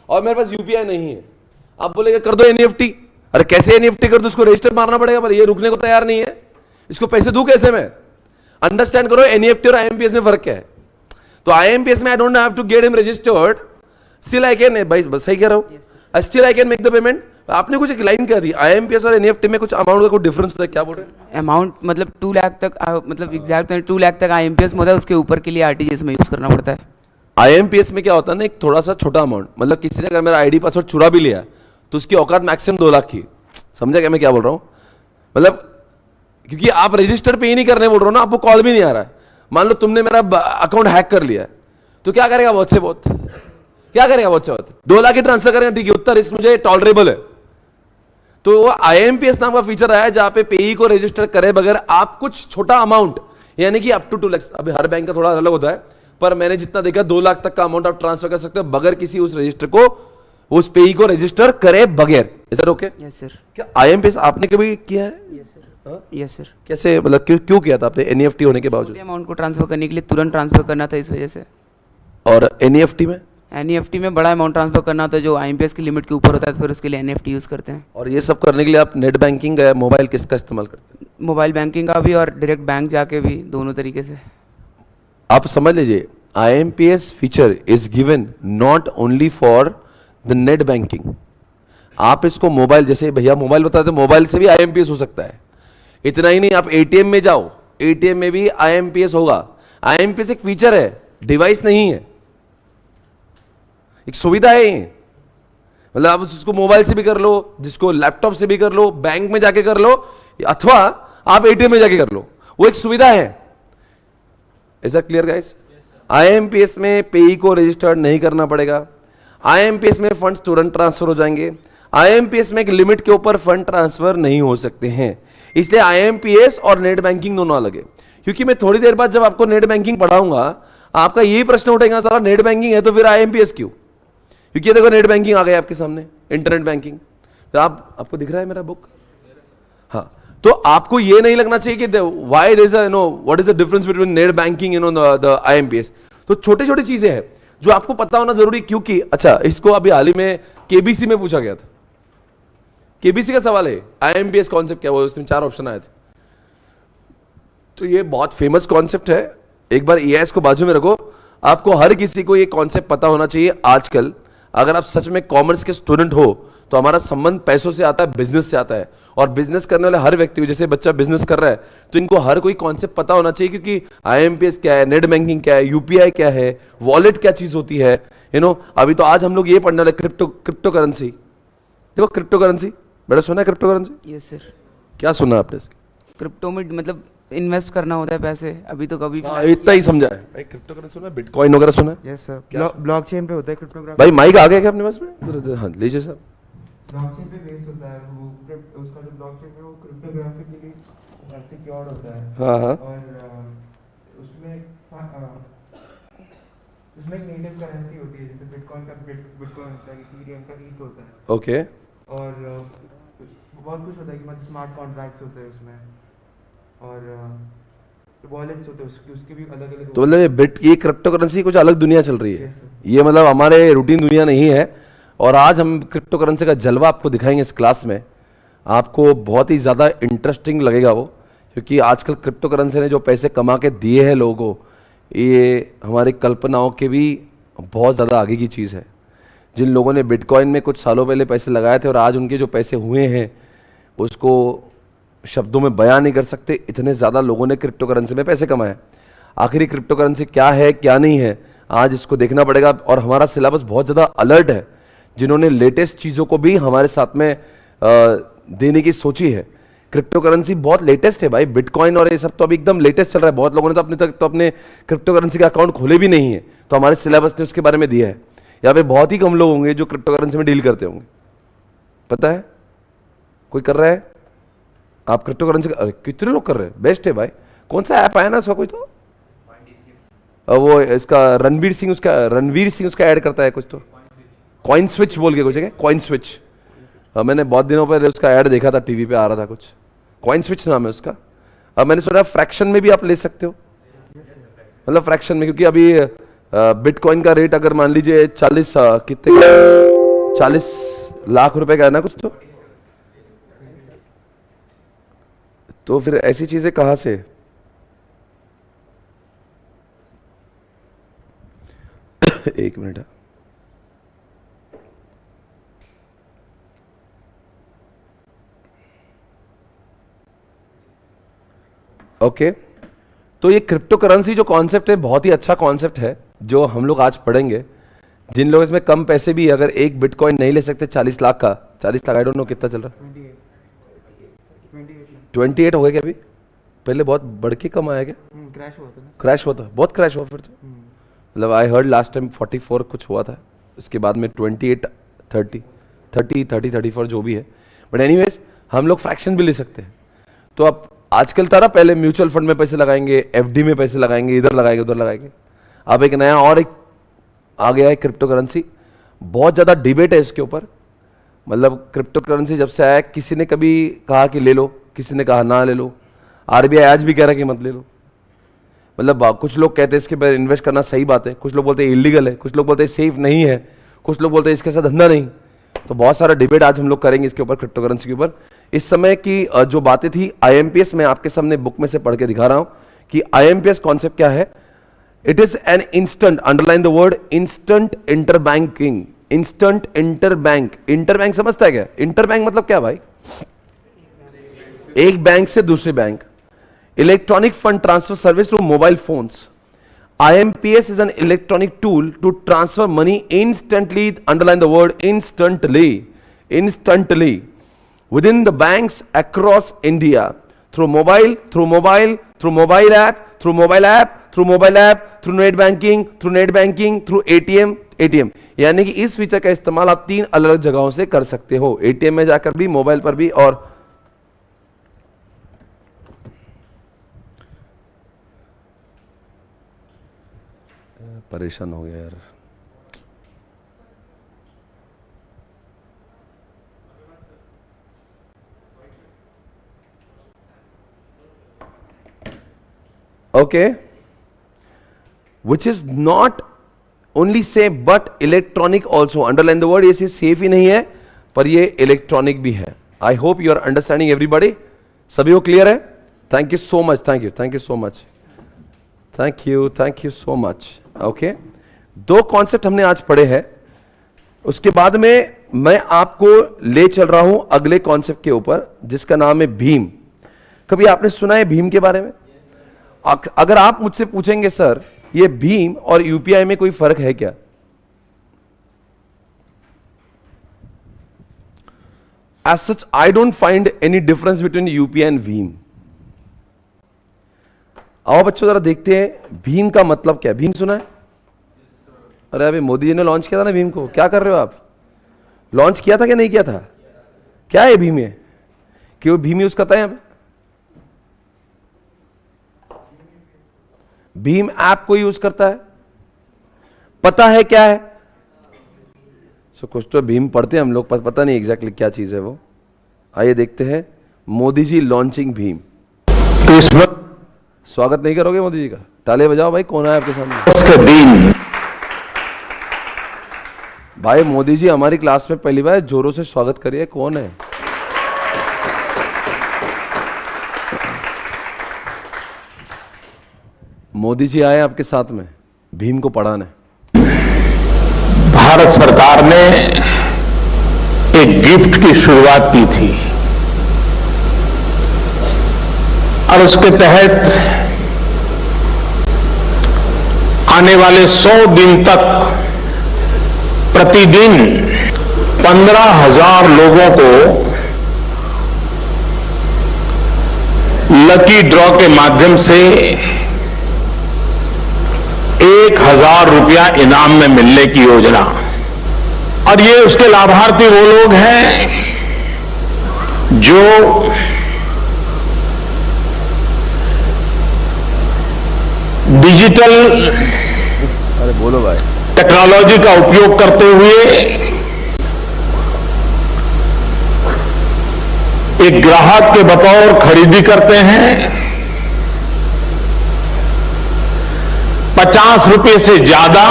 और मेरे पास यूपीआई नहीं है, आप बोलेंगे कर दो एनईएफटी। अरे कैसे एनईएफटी कर दो? उसको रजिस्टर मारना पड़ेगा, पर ये रुकने को तैयार नहीं है। इसको पैसे दूं कैसे मैं? अंडरस्टैंड करो एनईएफटी और आईएमपीएस में फर्क क्या है। तो आईएमपीएस में I don't have to get him registered, still I can, भाई बस सही कह रहा हूं, still I can make the payment. आपने कुछ एक लाइन कह दी, आईएमपीएस और एनईएफटी में कुछ अमाउंट का कुछ डिफरेंस होता है, क्या बोल रहे हैं? अमाउंट मतलब 2 लाख तक, मतलब एग्जैक्ट 2 लाख तक आईएमपीएस में होता है, उसके ऊपर के लिए आरटीजीएस में यूज करना पड़ता है। आईएमपीएस में क्या होता है ना, एक थोड़ा सा छोटा अमाउंट, मतलब किसी ने अगर मेरा आईडी पासवर्ड चुरा भी लिया तो उसकी औकात मैक्सिमम 2 लाख की। समझा क्या मैं क्या बोल रहा हूं? मतलब क्योंकि आप रजिस्टर पे ही नहीं करने बोल रहे हो ना, आपको कॉल भी नहीं आ रहा है। मान लो तुमने मेरा अकाउंट हैक कर लिया, तो क्या करेगा? बहुत से बहुत क्या करेगा? बहुत से बहुत 2 लाख ही ट्रांसफर करेगा, ठीक है, उतना रिस्क मुझे टॉलरेबल है। तो वो आईएमपीएस नाम का फीचर आया जहां पे पेई को रजिस्टर करे बगैर आप कुछ छोटा अमाउंट, यानी कि अप टू 2 लाख, अभी हर बैंक का थोड़ा अलग होता है, पर मैंने जितना देखा 2 लाख तक का अमाउंट आप ट्रांसफर कर सकते हो बगैर किसी उस रजिस्टर को, उस पेई को रजिस्टर करे बगैर। Is that okay? Yes sir. क्या आईएमपीएस आपने कभी किया है? Yes sir. Yes sir. कैसे, मतलब क्यों क्यों किया था आपने एनईएफटी होने के बावजूद? अमाउंट को ट्रांसफर करने के लिए तुरंत ट्रांसफर करना था, इस वजह से। और एनईएफटी में? एनईएफटी में बड़ा अमाउंट ट्रांसफर करना होता है जो आईएमपीएस की लिमिट के ऊपर होता है, तो फिर उसके लिए एनईएफटी यूज़ करते हैं। और ये सब करने के लिए आप नेट बैंकिंग या मोबाइल किसका इस्तेमाल करते हैं? मोबाइल बैंकिंग का भी और डायरेक्ट बैंक जाके भी, दोनों तरीके से। आप समझ लीजिए, IMPS feature is given not only for the net banking. आप इसको मोबाइल, जैसे भैया मोबाइल बताते, मोबाइल से भी IMPS हो सकता है। इतना ही नहीं, आप ATM में जाओ, ATM में भी IMPS होगा। IMPS एक फीचर है, डिवाइस नहीं है, एक सुविधा है ये। मतलब आप उसको मोबाइल से भी कर लो, जिसको लैपटॉप से भी कर लो, बैंक में जाके कर लो, अथवा आप ATM में जाके कर लो, वो एक सुविधा है। ऐसा क्लियर गाइस? IMPS में पेई को रजिस्टर्ड नहीं करना पड़ेगा। IMPS में फंड्स तुरंत ट्रांसफर हो जाएंगे। IMPS में एक लिमिट के ऊपर फंड ट्रांसफर नहीं हो सकते हैं। इसलिए IMPS और नेट बैंकिंग दोनों अलग है। क्योंकि मैं थोड़ी देर बाद जब आपको नेट बैंकिंग पढ़ाऊंगा, आपका यही प्रश्न उठेगा, सारा नेट बैंकिंग है तो फिर IMPS क्यों? क्योंकि देखो नेट बैंकिंग आ गई आपके सामने, इंटरनेट बैंकिंग। तो आपको दिख रहा है मेरा बुक? हाँ, तो आपको ये नहीं लगना चाहिए कि why there is what is the difference between net banking the IMPS। तो छोटे छोटे चीजें हैं जो आपको पता होना जरूरी। क्योंकि अच्छा, इसको अभी हाल ही में KBC में पूछा गया था। KBC का सवाल है IMPS कॉन्सेप्ट क्या है, वो उसमें 4 ऑप्शन आए थे। तो ये बहुत फेमस कॉन्सेप्ट है। एक बार EIS को बाजू में रखो, आपको हर किसी को ये कॉन्सेप्ट पता होना चाहिए। आजकल अगर आप सच में कॉमर्स के स्टूडेंट हो तो हमारा संबंध पैसों से आता है, बिजनेस से आता है। और बिजनेस करने वाले हर व्यक्ति, जैसे बच्चा बिजनेस कर रहा है, तो इनको हर कोई कॉन्सेप्ट पता होना चाहिए। क्योंकि IMPS क्या है, नेट बैंकिंग क्या है, UPI क्या है, वॉलेट क्या चीज होती है, अभी तो आज हम लोग ये पढ़ने वाले क्रिप्टो करेंसी। देखो क्रिप्टो करेंसी, बेटा सुना है क्रिप्टो करेंसी? Yes sir. क्या सुना आपने इसके? क्रिप्टो में मतलब इन्वेस्ट करना होता है पैसे, अभी तो कभी इतना ही समझा है भाई। क्रिप्टो करेंसी सुना है, बिटकॉइन वगैरह सुना है? यस सर, ब्लॉकचेन पे होता है क्रिप्टोग्राफी। भाई माइक आ गया क्या अपने पास में? हाँ लीजिए साहब। ब्लॉकचेन पे बेस्ड होता है वो, उसका जो ब्लॉकचेन है वो क्रिप्टोग्राफिकली सिक्योर्ड होता है। हाँ हाँ। और उसमें उसमें एक नेटिव करेंसी होती है, जैसे बिटकॉइन होता है, इथेरियम का ETH होता है। ओके। और बहुत कुछ होता है कि मतलब स्मार्ट कॉन्ट्रैक्ट्स होते हैं उसमें, और वॉलेट्स होते हैं उसके भी अलग अलग। तो मतलब ये क्रिप्टो करेंसी कुछ अलग दुनिया चल रही है। Yes, sir. ये मतलब हमारे रूटीन दुनिया नहीं है। और आज हम क्रिप्टो करेंसी का जलवा आपको दिखाएंगे इस क्लास में। आपको बहुत ही ज़्यादा इंटरेस्टिंग लगेगा वो, क्योंकि आजकल क्रिप्टो करेंसी ने जो पैसे कमा के दिए हैं लोगों को, ये हमारी कल्पनाओं के भी बहुत ज़्यादा आगे की चीज़ है। जिन लोगों ने बिटकॉइन में कुछ सालों पहले पैसे लगाए थे और आज उनके जो पैसे हुए हैं उसको शब्दों में बयान नहीं कर सकते। इतने ज़्यादा लोगों ने क्रिप्टो करेंसी में पैसे कमाए। आखिर ये क्रिप्टो करेंसी क्या है क्या नहीं है, आज इसको देखना पड़ेगा। और हमारा सिलेबस बहुत ज़्यादा अलर्ट है, जिन्होंने लेटेस्ट चीज़ों को भी हमारे साथ में देने की सोची है। क्रिप्टो करेंसी बहुत लेटेस्ट है भाई, बिटकॉइन और ये सब तो अभी एकदम लेटेस्ट चल रहा है। बहुत लोगों ने तो अपने तक तो अपने क्रिप्टो करेंसी का अकाउंट खोले भी नहीं है, तो हमारे सिलेबस ने उसके बारे में दिया है। यहाँ पे बहुत ही कम लोग होंगे जो क्रिप्टो करेंसी में डील करते होंगे। पता है कोई कर रहा है? आप क्रिप्टो करेंसी अरे कितने लोग कर रहे हैं? बेस्ट है भाई। कौन सा ऐप आया ना उसका कोई तो वो इसका रणवीर सिंह उसका ऐड करता है कुछ तो, कॉइन स्विच बोल के कुछ है, कॉइन स्विच। मैंने बहुत दिनों पहले उसका ऐड देखा था, टीवी पे आ रहा था कुछ, कॉइन स्विच नाम है उसका। अब मैंने सोचा फ्रैक्शन में भी आप ले सकते हो, मतलब फ्रैक्शन में, क्योंकि अभी बिटकॉइन का रेट अगर मान लीजिए 40 लाख रुपए का है ना कुछ तो फिर ऐसी चीजें कहां से? एक मिनट। ओके, तो ये क्रिप्टो करेंसी जो कॉन्सेप्ट है बहुत ही अच्छा कॉन्सेप्ट है, जो हम लोग आज पढ़ेंगे। जिन लोग इसमें कम पैसे भी अगर एक बिटकॉइन नहीं ले सकते 40 लाख का, 40 लाख आई डोंट नो कितना चल रहा है, 28 हो गया क्या अभी? पहले बहुत बढ़ के कम आया क्या? क्रैश हुआ था, बहुत क्रैश हुआ फिर तो। मतलब आई हर्ड लास्ट टाइम 44 कुछ हुआ था, उसके बाद में 28 34 जो भी है। बट एनीवेज हम लोग फ्रैक्शन भी ले सकते हैं। तो अब आजकल था ना, पहले म्यूचुअल फंड में पैसे लगाएंगे, FD में पैसे लगाएंगे, इधर लगाएंगे उधर लगाएंगे। अब एक नया और एक आ गया है क्रिप्टो करेंसी। बहुत ज़्यादा डिबेट है इसके ऊपर। मतलब क्रिप्टो करेंसी जब से आया, किसी ने कभी कहा कि ले लो, किसी ने कहा ना ले लो, आरबीआई आज भी कह रहा है कि मत ले लो। मतलब कुछ लोग कहते हैं इसके पर इन्वेस्ट करना सही बात है, कुछ लोग बोलते हैं इलीगल है, कुछ लोग बोलते हैं सेफ नहीं है, कुछ लोग बोलते हैं इसके साथ धंधा नहीं। तो बहुत सारा डिबेट आज हम लोग करेंगे इसके ऊपर, क्रिप्टो करेंसी के ऊपर। इस समय की जो बातें थी आईएमपीएस, मैं आपके सामने बुक में से पढ़ के दिखा रहा हूं कि आईएमपीएस कॉन्सेप्ट क्या है। It is an instant, underline the word instant interbanking. Instant interbank, interbank समझता है क्या? इंटरबैंक मतलब क्या भाई? एक बैंक से दूसरे bank, electronic fund transfer service to mobile phones. IMPS is an electronic tool to transfer money instantly, underline the word instantly, instantly within the banks across India through mobile app, through mobile app, through net banking, through ATM। यानी कि इस feature का इस्तेमाल आप 3 अलग अलग जगहों से कर सकते हो, ATM में जाकर भी, मोबाइल पर भी, और परेशान हो गया यार। Okay, which is not only safe but electronic also, underline the word. ये सिर्फ सेफ ही नहीं है पर ये इलेक्ट्रॉनिक भी है। I hope you are understanding everybody. सभी को क्लियर है? Thank you so much, thank you so much, thank you so much. Okay, 2 concept हमने आज पढ़े हैं, उसके बाद में मैं आपको ले चल रहा हूं अगले कॉन्सेप्ट के ऊपर जिसका नाम है भीम। कभी आपने सुना है भीम के बारे में? अगर आप मुझसे पूछेंगे सर ये भीम और यूपीआई में कोई फर्क है क्या, as such I don't find any difference between UPI and भीम। आओ बच्चों जरा देखते हैं भीम का मतलब क्या है। भीम सुना है? अरे अभी मोदी जी ने लॉन्च किया था ना भीम को। क्या कर रहे हो आप? लॉन्च किया था कि नहीं किया था? क्या है भीम? है कि वो भीम यूज करता है? यहां पे भीम ऐप को यूज करता है, पता है क्या है? कुछ तो भीम पढ़ते हैं हम लोग, पता नहीं एग्जैक्टली क्या चीज है वो। आइए देखते हैं मोदी जी लॉन्चिंग भीम। स्वागत नहीं करोगे मोदी जी का? ताले बजाओ भाई, कौन है आपके सामने? भाई मोदी जी हमारी क्लास में पहली बार, जोरों से स्वागत करिए। कौन है? मोदी जी आए आपके साथ में भीम को पढ़ाने। भारत सरकार ने एक गिफ्ट की शुरुआत की थी और उसके तहत आने वाले 100 दिन तक प्रतिदिन 15,000 लोगों को लकी ड्रॉ के माध्यम से 1,000 रुपया इनाम में मिलने की योजना। और ये उसके लाभार्थी वो लोग हैं जो डिजिटल अरे बोलो भाई, टेक्नोलॉजी का उपयोग करते हुए एक ग्राहक के बतौर खरीदी करते हैं, 50 रुपए से ज्यादा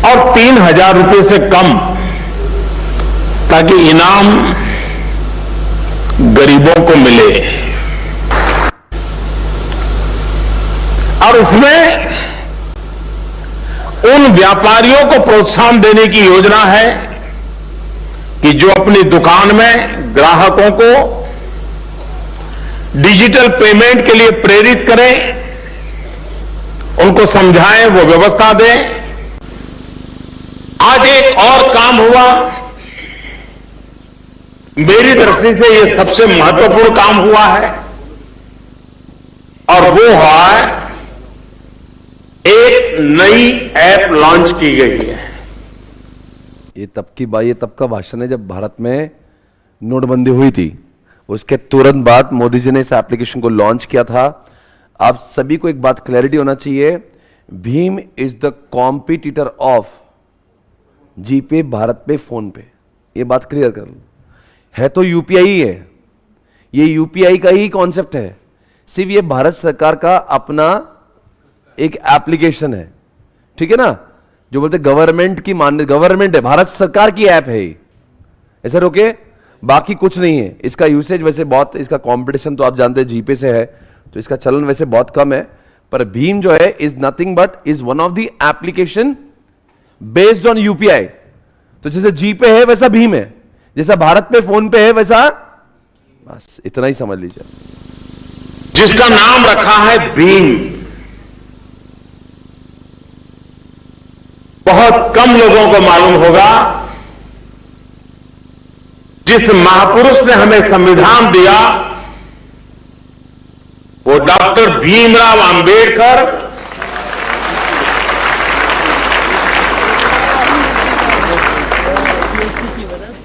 और 3,000 रुपए से कम, ताकि इनाम गरीबों को मिले। और इसमें उन व्यापारियों को प्रोत्साहन देने की योजना है कि जो अपनी दुकान में ग्राहकों को डिजिटल पेमेंट के लिए प्रेरित करें, उनको समझाएं, वो व्यवस्था दें। आज एक और काम हुआ, मेरी दृष्टि से ये सबसे महत्वपूर्ण काम हुआ है, और वो है एक नई ऐप लॉन्च की गई है। ये तब का भाषण है जब भारत में नोटबंदी हुई थी। उसके तुरंत बाद मोदी जी ने इस एप्लीकेशन को लॉन्च किया था। आप सभी को एक बात क्लैरिटी होना चाहिए, भीम is the competitor of GPay Bharat pay, phone पे। ये बात क्लियर कर लो। है तो यूपीआई ही है, ये यूपीआई का ही कॉन्सेप्ट है, सिर्फ ये भारत सरकार का अपना एक एप्लीकेशन है, ठीक है ना, जो बोलते गवर्नमेंट की गवर्नमेंट है, भारत सरकार की ऐप है ये, ऐसा ओके, बाकी कुछ नहीं है। इसका यूसेज वैसे बहुत, इसका कंपटीशन तो आप जानते हैं जीपे से है, तो इसका चलन वैसे बहुत कम है, पर भीम जो है is nothing but is one of the application based on UPI. तो जैसे जीपे है वैसा भीम है, जैसा भारत पे फोन पे है वैसा, बस इतना ही समझ लीजिए। जिसका नाम रखा है भीम, बहुत कम लोगों को मालूम होगा जिस महापुरुष ने हमें संविधान दिया वो डॉक्टर भीमराव अंबेडकर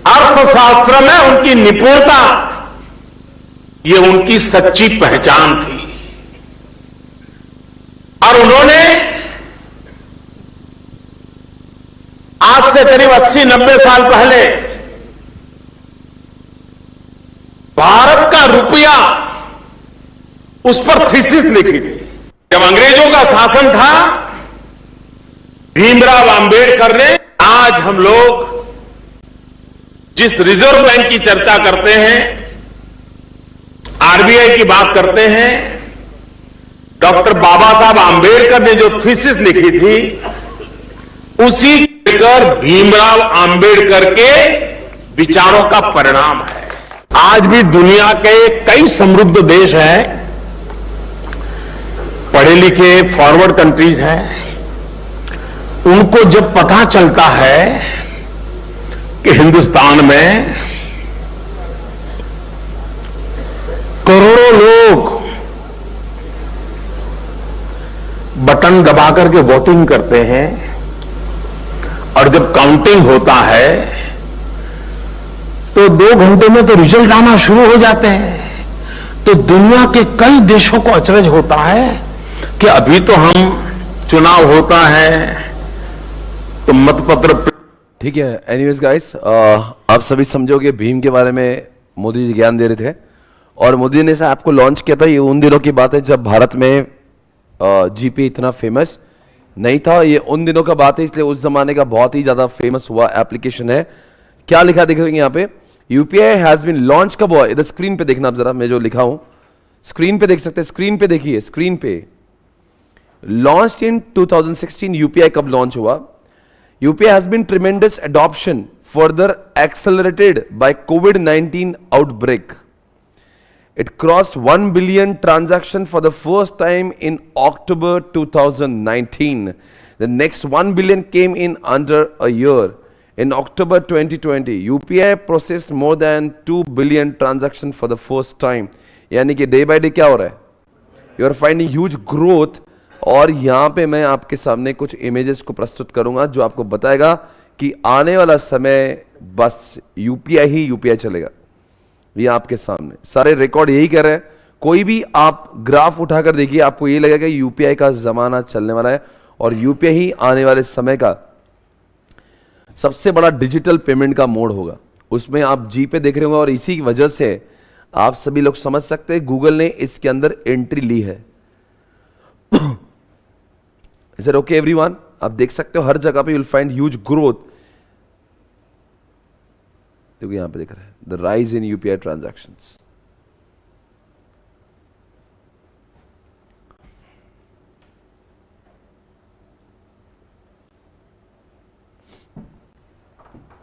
अर्थशास्त्र में उनकी निपुणता, ये उनकी सच्ची पहचान थी। और उन्होंने आज से करीब 80-90 साल पहले भारत का रुपया, उस पर थीसिस लिखी थी। जब अंग्रेजों का शासन था, भीमराव अंबेडकर ने, आज हम लोग जिस रिजर्व बैंक की चर्चा करते हैं, आरबीआई की बात करते हैं, डॉक्टर बाबा साहब अंबेडकर ने जो थीसिस लिखी थी, उसी कर भीमराव अंबेडकर के विचारों का परिणाम है। आज भी दुनिया के कई समृद्ध देश हैं, पढ़े लिखे फॉरवर्ड कंट्रीज हैं, उनको जब पता चलता है कि हिंदुस्तान में करोड़ों लोग बटन दबा करके वोटिंग करते हैं और जब काउंटिंग होता है तो 2 घंटे में तो रिजल्ट आना शुरू हो जाते हैं, तो दुनिया के कई देशों को अचरज होता है कि अभी तो हम चुनाव होता है तो मतपत्र। ठीक है, एनीवेज गाइस, आप सभी समझोगे भीम के बारे में मोदी जी ज्ञान दे रहे थे, और मोदी ने ऐप को लॉन्च किया था। ये उन दिनों की बात है जब भारत में जीपे इतना फेमस नहीं था, ये उन दिनों का बात है, इसलिए उस जमाने का बहुत ही ज्यादा फेमस हुआ एप्लीकेशन है। क्या लिखा देखेंगे यहाँ पे, यूपीआई हैज बीन लॉन्च कब हुआ, इधर स्क्रीन पे देखना आप जरा, मैं जो लिखा हूं स्क्रीन पे देख सकते हैं, स्क्रीन पे देखिए, स्क्रीन पे लॉन्च इन 2016। यूपीआई कब लॉन्च हुआ? UPI has been tremendous adoption further accelerated by कोविड-19 outbreak. It crossed 1 billion transaction for the first time in October 2019. The next 1 billion came in under a year. In October 2020, UPI processed more than 2 billion transaction for the first time. यानी कि day by day क्या हो रहा है? You are finding huge growth. और यहाँ पे मैं आपके सामने कुछ इमेजेस को प्रस्तुत करूंगा जो आपको बताएगा कि आने वाला समय बस यूपीआई ही यूपीआई चलेगा। ये आपके सामने सारे रिकॉर्ड यही कह रहे हैं। कोई भी आप ग्राफ उठाकर देखिए, आपको ये लगेगा कि यूपीआई का जमाना चलने वाला है और यूपीआई ही आने वाले समय का सबसे बड़ा डिजिटल पेमेंट का मोड होगा। उसमें आप जीपे देख रहे होंगे और इसी की वजह से आप सभी लोग समझ सकते हैं गूगल ने इसके अंदर एंट्री ली है। Is it okay everyone? आप देख सकते हो हर जगह पे you will find huge growth. देखो यहां पे देख रहे हैं the rise in UPI transactions.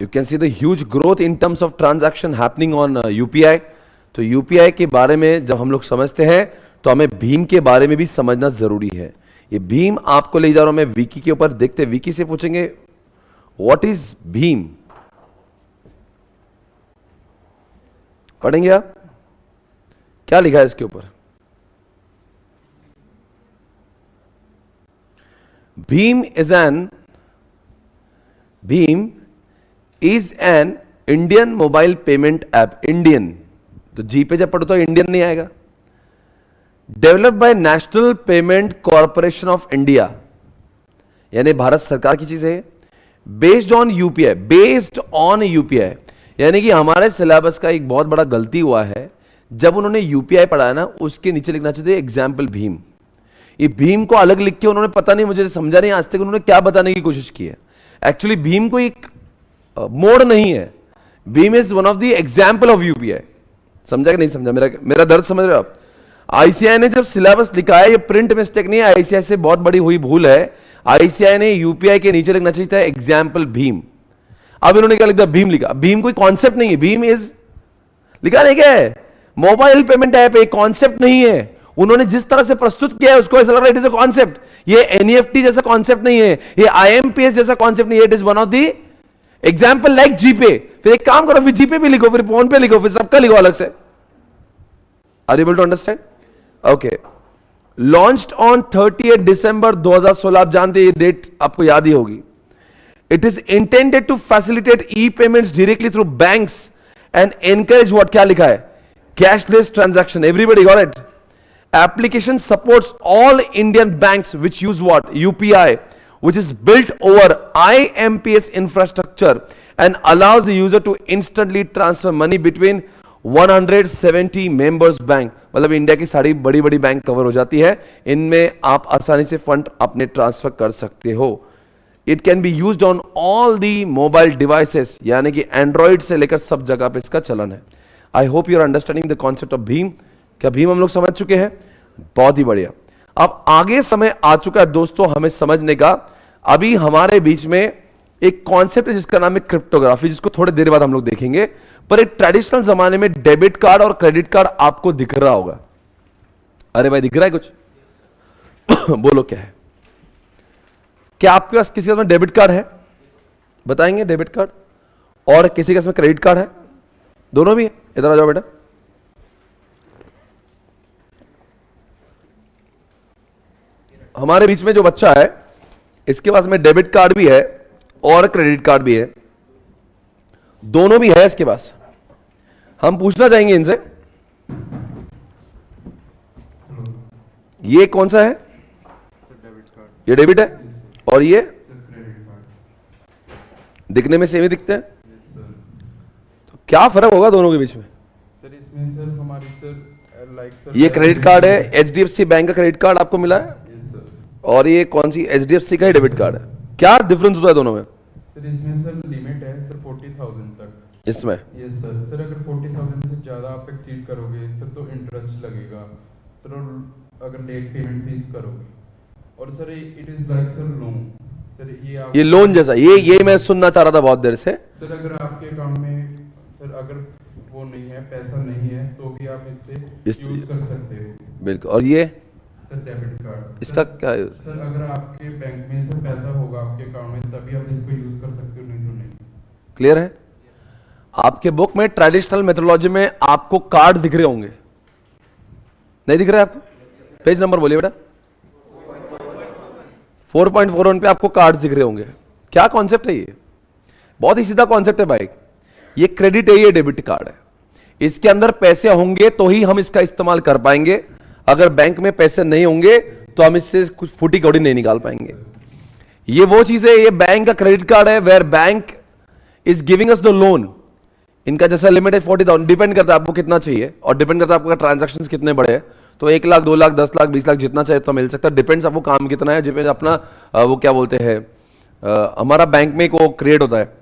You can see the huge growth in terms of transaction happening on UPI. तो UPI के बारे में जब हम लोग समझते हैं तो हमें भीम के बारे में भी समझना जरूरी है। ये भीम आपको ले जा रहा हूं मैं विकी के ऊपर, देखते विकी से पूछेंगे व्हाट इज भीम। पढ़ेंगे आप, क्या लिखा है इसके ऊपर? Bhim is an Indian mobile payment app. Indian, तो जी पे जब पढ़ो तो इंडियन नहीं आएगा। Developed by national payment corporation of India, यानी भारत सरकार की चीज है। बेस्ड ऑन यूपीआई, यानी कि हमारे सिलेबस का एक बहुत बड़ा गलती हुआ है जब उन्होंने यूपीआई पढ़ाया ना, उसके नीचे लिखना चाहिए एग्जाम्पल भीम। ये भीम को अलग लिख के उन्होंने, पता नहीं, मुझे समझा नहीं आज तक उन्होंने क्या बताने की कोशिश की है। एक्चुअली भीम को एक मोड नहीं है, Bhim is one of the example of UPI. समझा कि नहीं समझा? मेरा दर्द समझ रहे हो आप? आईसीआई ने जब सिलेबस लिखा है, ये प्रिंट मिस्टेक नहीं है, आईसीआई से बहुत बड़ी हुई भूल है। आईसीआई ने यूपीआई के नीचे लिखना चाहिए था एग्जाम्पल भीम। अब इन्होंने क्या लिखा? भीम लिखा। भीम कोई कॉन्सेप्ट नहीं है, भीम इज लिखा नहीं क्या है, मोबाइल पेमेंट ऐप है, कॉन्सेप्ट नहीं है। उन्होंने जिस तरह से प्रस्तुत किया है उसको ऐसा लग रहा है इट इज अ कॉन्सेप्ट। ये एनईएफटी जैसा कॉन्सेप्ट नहीं है, ये आईएमपीएस जैसा कॉन्सेप्ट नहीं है, it is one of the example like GPay. फिर एक काम करो, फिर जीपे भी लिखो, फिर फोन पे लिखो, फिर सबका लिखो अलग से। Are able to understand? Okay. Launched on 38 December 2016। आप जानते हैं ये डेट, आपको याद ही होगी। It is intended to facilitate e payments directly through banks and encourage what, क्या लिखा है, cashless transaction. Everybody got it? Application supports all Indian banks which use what? UPI, which is built over IMPS infrastructure and allows the user to instantly transfer money between 170 members bank। मतलब India की सारी बड़ी बड़ी bank cover हो जाती है, इनमें आप आसानी से फंड अपने ट्रांसफर कर सकते हो। It can be used on all the mobile devices, यानी कि एंड्रॉइड से लेकर सब जगह पे इसका चलन है। I hope you are understanding the concept of भीम। क्या भीम हम लोग समझ चुके हैं? बहुत ही बढ़िया। अब आगे समय आ चुका है दोस्तों हमें समझने का। अभी हमारे बीच में एक कॉन्सेप्ट है जिसका नाम है क्रिप्टोग्राफी, जिसको थोड़ी देर बाद हम लोग देखेंगे। पर एक ट्रेडिशनल जमाने में डेबिट कार्ड और क्रेडिट कार्ड आपको दिख रहा होगा। अरे भाई दिख रहा है कुछ? बोलो क्या है? क्या आपके पास किसी के पास डेबिट कार्ड है? बताएंगे डेबिट कार्ड। और किसी के पास क्रेडिट कार्ड है? दोनों भी है? इधर आ जाओ बेटा। हमारे बीच में जो बच्चा है इसके पास में डेबिट कार्ड भी है और क्रेडिट कार्ड भी है, दोनों भी है इसके पास। हम पूछना चाहेंगे इनसे, ये कौन सा है? ये डेबिट है और ये दिखने में सेम ही दिखते हैं, तो क्या फर्क होगा दोनों के बीच में? सर इसमें सर हमारी सर लाइक सर ये क्रेडिट कार्ड है, एचडीएफसी बैंक का क्रेडिट कार्ड आपको मिला है, और ये कौन सी एचडीएफसी का ही डेबिट कार्ड है। क्या डिफरेंस होता है दोनों में? सर इसमें सर लिमिट है सर 40,000 तक इसमें। Yes sir. सर अगर 40,000 से ज़्यादा आप एक्सीड करोगे सर तो इंटरेस्ट लगेगा सर, और अगर लेट पेमेंट फीस करोगे। और sir it is like sir loan sir, ये लोन जैसा, ये मैं सुनना चाह रहा था बहुत देर से। सर अगर आपके अकाउंट में सर अगर वो नहीं है, पैसा नहीं है, तो भी आप इससे यूज कर सकते हो। बिल्कुल। और ये सर डेबिट कार्ड, इसका क्या यूज? सर अगर आपके बैंक में सर पैसा होगा आपके अकाउंट में तभी आप इसको यूज कर सकते हो, नहीं तो नहीं। क्लियर है? आपके बुक में ट्रेडिशनल मेथोडोलॉजी में आपको कार्ड दिख रहे होंगे, नहीं दिख रहा है आपको? पेज नंबर बोलिए बेटा। 4.41 पे आपको कार्ड दिख रहे होंगे। क्या कॉन्सेप्ट है ये? बहुत ही सीधा कॉन्सेप्ट है भाई। ये क्रेडिट है, ये डेबिट कार्ड है। इसके अंदर पैसे होंगे तो ही हम इसका इस्तेमाल कर पाएंगे, अगर बैंक में पैसे नहीं होंगे तो हम इससे कुछ फूटी कौड़ी नहीं निकाल पाएंगे। ये वो चीज है, ये बैंक का क्रेडिट कार्ड है, where bank is giving us the loan. इनका जैसा लिमिट है 40,000, डिपेंड करता है आपको कितना चाहिए और डिपेंड करता है आपका ट्रांजैक्शंस कितने बड़े हैं। तो 1 लाख, 2 लाख, 10 लाख, 20 लाख जितना चाहिए तो मिल सकता है, डिपेंड्स आपको काम कितना है, डिपेंड अपना वो क्या बोलते हैं, हमारा बैंक में को क्रिएट होता है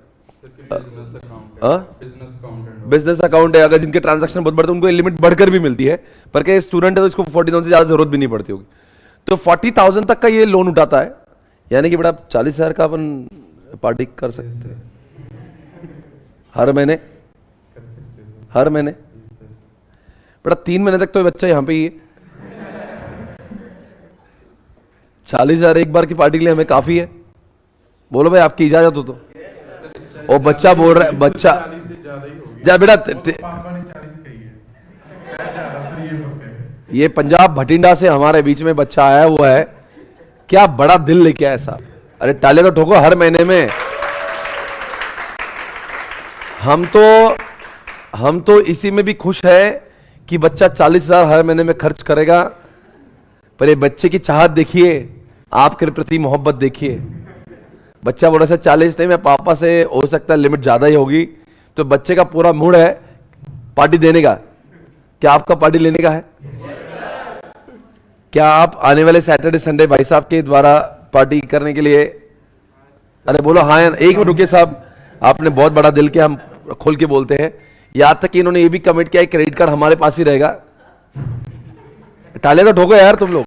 बिजनेस अकाउंट है, अगर जिनके ट्रांजैक्शन बहुत बढ़ते हैं उनको लिमिट बढ़कर भी मिलती है, पर क्या स्टूडेंट है तो इसको 40,000 से ज्यादा जरूरत भी नहीं पड़ती होगी। तो 40,000 तक का ये लोन उठाता है, यानी कि बेटा 40,000 का अपन पार्टी कर सकते हैं हर महीने, हर महीने। बेटा 3 महीने तक तो बच्चा यहाँ पे ही है। 40,000 एक बार की पार्टी के लिए हमें काफी है। बोलो भाई आपकी इजाजत हो तो। और बच्चा बोल रहा है, बच्चा जा बेटा पापा ने 40 कही है। ये पंजाब भटिंडा से हमारे बीच में बच्चा आया हुआ है, क्या बड़ा दिल लेके आया साहब। अरे ताले तो ठोको हर महीने में। हम तो इसी में भी खुश है कि बच्चा 40,000 हर महीने में खर्च करेगा, पर ये बच्चे की चाहत देखिए, आपके प्रति मोहब्बत देखिए। बच्चा बोला से 40 नहीं, मैं पापा से हो सकता है लिमिट ज्यादा ही होगी, तो बच्चे का पूरा मूड है पार्टी देने का। क्या आपका पार्टी लेने का है? क्या आप आने वाले सैटरडे संडे भाई साहब के द्वारा पार्टी करने के लिए? अरे बोलो हाँ या ना। एक मिनट रुकिए साहब, आपने बहुत बड़ा दिल किया, हम खोल के बोलते हैं। यहां तक कि इन्होंने ये भी कमिट किया है क्रेडिट कार्ड हमारे पास ही रहेगा। ताले तो ठोको यार तुम लोग।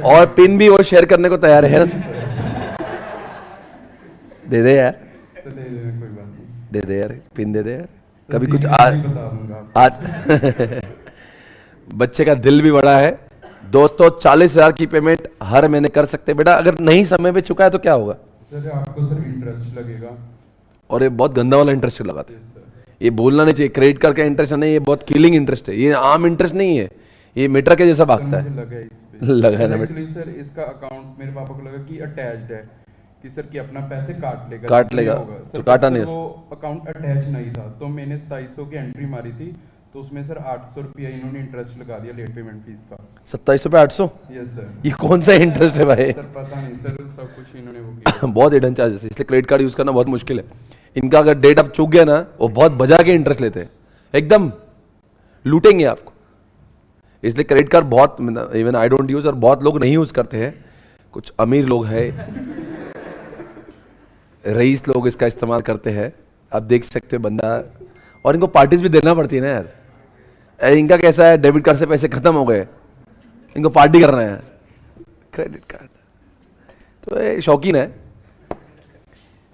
और पिन भी वो शेयर करने को तैयार है। दे दे यार, सर ले लेना, कोई बात नहीं। दे दे यार, पिन दे दे यार। सर, कभी कुछ details आज भी बता दूंगा आपको। आज बच्चे का दिल भी बड़ा है। दोस्तों 40,000 की पेमेंट हर महीने कर सकते हैं बेटा। अगर नहीं समय पे चुका है तो क्या होगा? सर आपको सर इंटरेस्ट लगेगा। और ये बहुत गंदा वाला इंटरेस्ट लगाते हैं। Yes sir. ये बोलना नहीं चाहिए, क्रेडिट कार्ड का इंटरेस्ट नहीं, ये बहुत किलिंग इंटरेस्ट है। ये आम इंटरेस्ट नहीं है, ये मीटर के जैसा भागता मुझे है। लगा है इस पे। लगा है ना बेटा। एक्चुअली सर इसका अकाउंट मेरे पापा को लगा कि अटैच्ड है, कि सर कि अपना पैसे काट लेगा। काट जितने लेगा, होगा। तो सर, काटा सर, नहीं। वो अकाउंट अटैच नहीं था, तो मैंने 2700 की एंट्री मारी थी, तो उसमें सर 800 रुपया इन्होंने इंटरेस्ट लगा दिया लेट पेमेंट फीस का। 2700 पे 800? Yes sir. ये कौन सा इंटरेस्ट है भाई? सर पता नहीं सर, सब कुछ इन्होंने वो किया। बहुत हिडन चार्जेस है, इसलिए क्रेडिट कार्ड यूज करना बहुत मुश्किल है। इनका अगर डेट अब चूक गया ना, वो बहुत बजा के इंटरेस्ट लेते हैं, एकदम लूटेंगे आपको। इसलिए क्रेडिट कार्ड बहुत, इवन आई डोंट यूज, और बहुत लोग नहीं यूज करते हैं। कुछ अमीर लोग हैं, रईस लोग इसका इस्तेमाल करते हैं। आप देख सकते हो बंदा, और इनको पार्टीज भी देना पड़ती है ना यार। इनका कैसा है, डेबिट कार्ड से पैसे खत्म हो गए, इनको पार्टी करना है, क्रेडिट कार्ड। तो ये शौकीन है।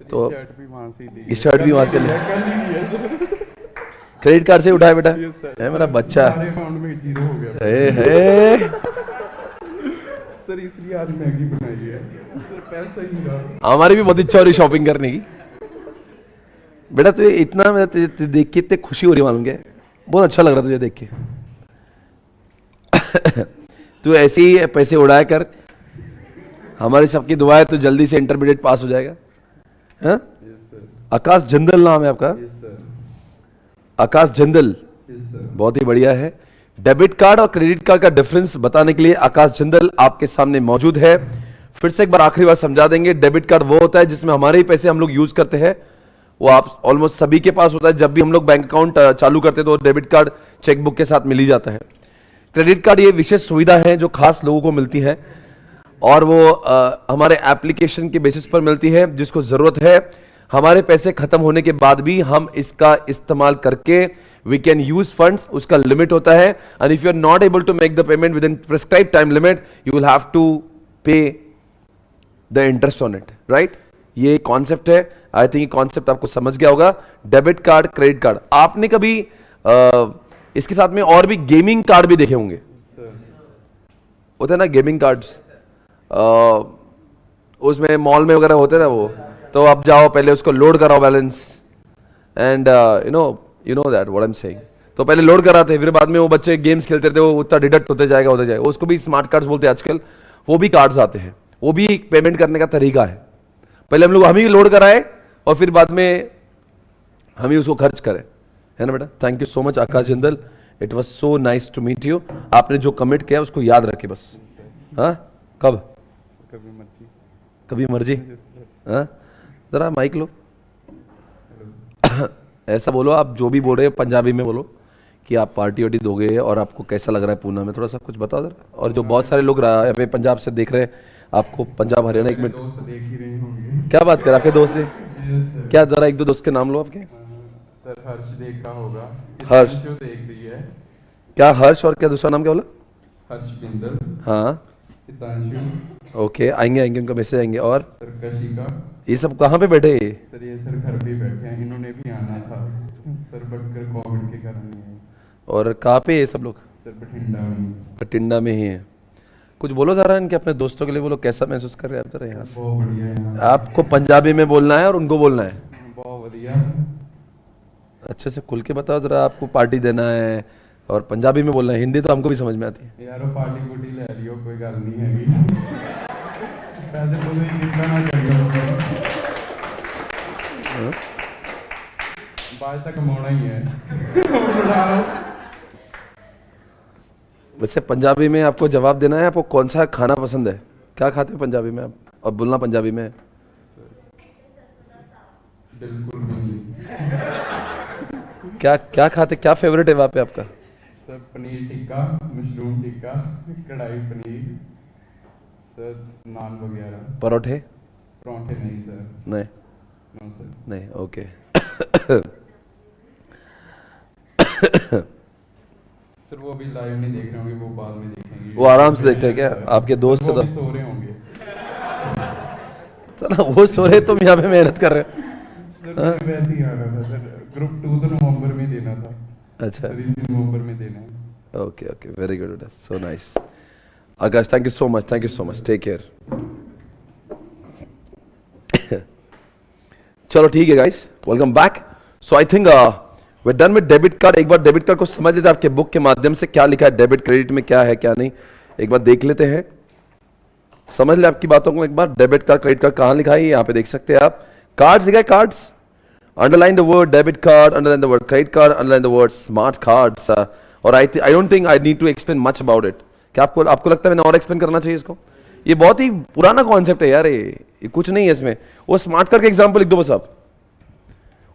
तो शर्ट भी वहां से ही ली ये शर्ट भी वहां से ले, कल ही लिया सर। क्रेडिट कार्ड से उठाया बेटा। Yes, sir. है मेरा बच्चा। हमारे अकाउंट में 0 हो गया हे सर, इसलिए आज मैगी बनाई है सर, पैसा ही नहीं रहा। हमारी भी बहुत इच्छा हो रही शॉपिंग करने की बेटा। तुझे इतना, मैं तुझे देख के इतनी खुशी हो रही मालूम क्या? बहुत अच्छा लग रहा तुझे देख के। तू ऐसे ही पैसे उड़ाया कर, हमारी सबकी दुआ है तो जल्दी से इंटरमीडिएट पास हो जाएगा। हाँ? Yes sir. आकाश जिंदल नाम है आपका? Yes sir. Akash Jindal, yes sir. बहुत ही बढ़िया है। डेबिट कार्ड और क्रेडिट कार्ड का डिफरेंस बताने के लिए आकाश जिंदल आपके सामने मौजूद है। फिर से एक बार आखिरी बार समझा देंगे। डेबिट कार्ड वो होता है जिसमें हमारे ही पैसे हम लोग यूज करते हैं। वो आप ऑलमोस्ट सभी के पास होता है। जब भी हम लोग बैंक अकाउंट चालू करते हैं तो डेबिट कार्ड चेकबुक के साथ मिल ही जाता है। क्रेडिट कार्ड ये विशेष सुविधा है जो खास लोगों को मिलती है, और वो हमारे एप्लीकेशन के बेसिस पर मिलती है। जिसको जरूरत है, हमारे पैसे खत्म होने के बाद भी हम इसका इस्तेमाल करके वी कैन यूज फंड्स। उसका लिमिट होता है, and if you are not able to make the payment within prescribe time limit, you will have to pay the interest on it, right? ये कॉन्सेप्ट है। I think concept आपको समझ गया होगा। Debit card, credit card. आपने कभी इसके साथ में और भी गेमिंग कार्ड भी देखे होंगे, सर होते हैं ना गेमिंग कार्ड्स, उसमें मॉल में वगैरह होते हैं ना वो। तो आप जाओ, पहले उसको लोड कराओ balance, and you know that what I am saying. तो पहले लोड कराते हैं, फिर बाद में वो बच्चे गेम्स खेलते थे, वो उतना डिडक्ट होते जाएगा उसको भी स्मार्ट कार्ड्स बोलते हैं आजकल। वो भी कार्ड्स आते हैं, वो भी एक पेमेंट करने का तरीका है। पहले हम ही लोड कराए और फिर बाद में हम ही उसको खर्च करें, है ना बेटा? Thank you so much Akash Jindal, it was so nice to meet you. आपने जो कमिट किया उसको याद रखे बस। हाँ, कब? कभी मर्जी। कभी मर्जी। हाँ, जरा माइक लो। ऐसा बोलो, आप जो भी बोल रहे हो पंजाबी में बोलो कि आप पार्टी वार्टी दोगे और आपको कैसा लग रहा है पूना में, थोड़ा सा कुछ बताओ जरा। और जो बहुत सारे लोग यहाँ पे पंजाब से देख रहे हैं आपको, पंजाब हरियाणा, एक मिनट, दोस्त देख ही रहे होंगे। क्या बात कर आपके दोस्त से? Yes sir. क्या जरा एक दो दोस्त के नाम लो आपके। सर हर्ष देख रहा होगा, हर्ष। हितांशु देख रही है, क्या हर्ष, और क्या दूसरा नाम क्या बोला? हर्ष बिंदल, हाँ, हितांशु, ओके, आएंगे आएंगे, उनका मैसेज आएंगे। और सर कशिका। ये सब कहाँ पे बैठे हैं ये? सर ये सर घर पे ही बैठे हैं, इन्होंने भी आना था सर, बटकर कोविड के कारण नहीं आए। और कहाँ पे ये सब लोग? सर बठिंडा में। बठिंडा में ही है। कुछ बोलो जरा इनके अपने दोस्तों के लिए, बोलो कैसा महसूस कर रहे हैं आप जरा यहाँ से। बहुत बढ़िया है यहाँ। आपको पंजाबी में बोलना है और उनको बोलना है। बहुत बढ़िया। अच्छे से खुल के बताओ जरा, आपको पार्टी देना है और पंजाबी में बोलना है। हिंदी तो हमको भी समझ में आती है। यार वो पार्टी पुर्टी ले लियो, कोई गल नहीं हैगी। पैसे पूसे की चिंता ना करियो, बाद तक कमाना ही है। वैसे पंजाबी में आपको जवाब देना है, आपको कौन सा खाना पसंद है, क्या खाते हो पंजाबी में आप, और बोलना पंजाबी में। बिल्कुल भी नहीं। क्या क्या खाते, क्या फेवरेट है वहाँ पे आपका? सर पनीर टिक्का, मशरूम टिक्का, कढ़ाई पनीर, सर नान वगैरह। परोठे? परांठे नहीं सर। नहीं नो सर। नहीं, ओके। सर वो अभी लाइव नहीं देख रहे होंगे, वो बाद में देखेंगे। वो आराम से देखते हैं क्या? आपके दोस्त वो तो अभी सो रहे होंगे। चलो वो सो रहे, तुम यहाँ पे मेहनत कर रहे हो। सर मुझे वैसे ही आना था सर, ग्रुप 2 तो नवंबर में देना था। अच्छा, सर इस नवंबर में देना है। Okay okay, very good, so nice. Akash, thank you so much, thank you so much, take care. चलो ठीक है guys, welcome back. So I think we done with debit card. एक बार डेबिट कार्ड को समझ लेते हैं, आपके बुक के माध्यम से क्या लिखा है डेबिट क्रेडिट में, क्या है क्या नहीं, एक बार देख लेते हैं, समझ ले आपकी बातों को एक बार। डेबिट कार्ड क्रेडिट कार्ड कहाँ लिखा है, यहाँ पे देख सकते हैं आप। कार्ड्स लिखा है, cards, underline the word debit card, underline the word credit card, underline the word smart cards. और I don't think I need to explain much about it. क्या आपको लगता है मैंने और एक्सप्लेन करना चाहिए इसको? ये बहुत ही पुराना कॉन्सेप्ट है यार, ये कुछ नहीं है इसमें। वो स्मार्ट कार्ड के एग्जाम्पल लिख दो बस आप।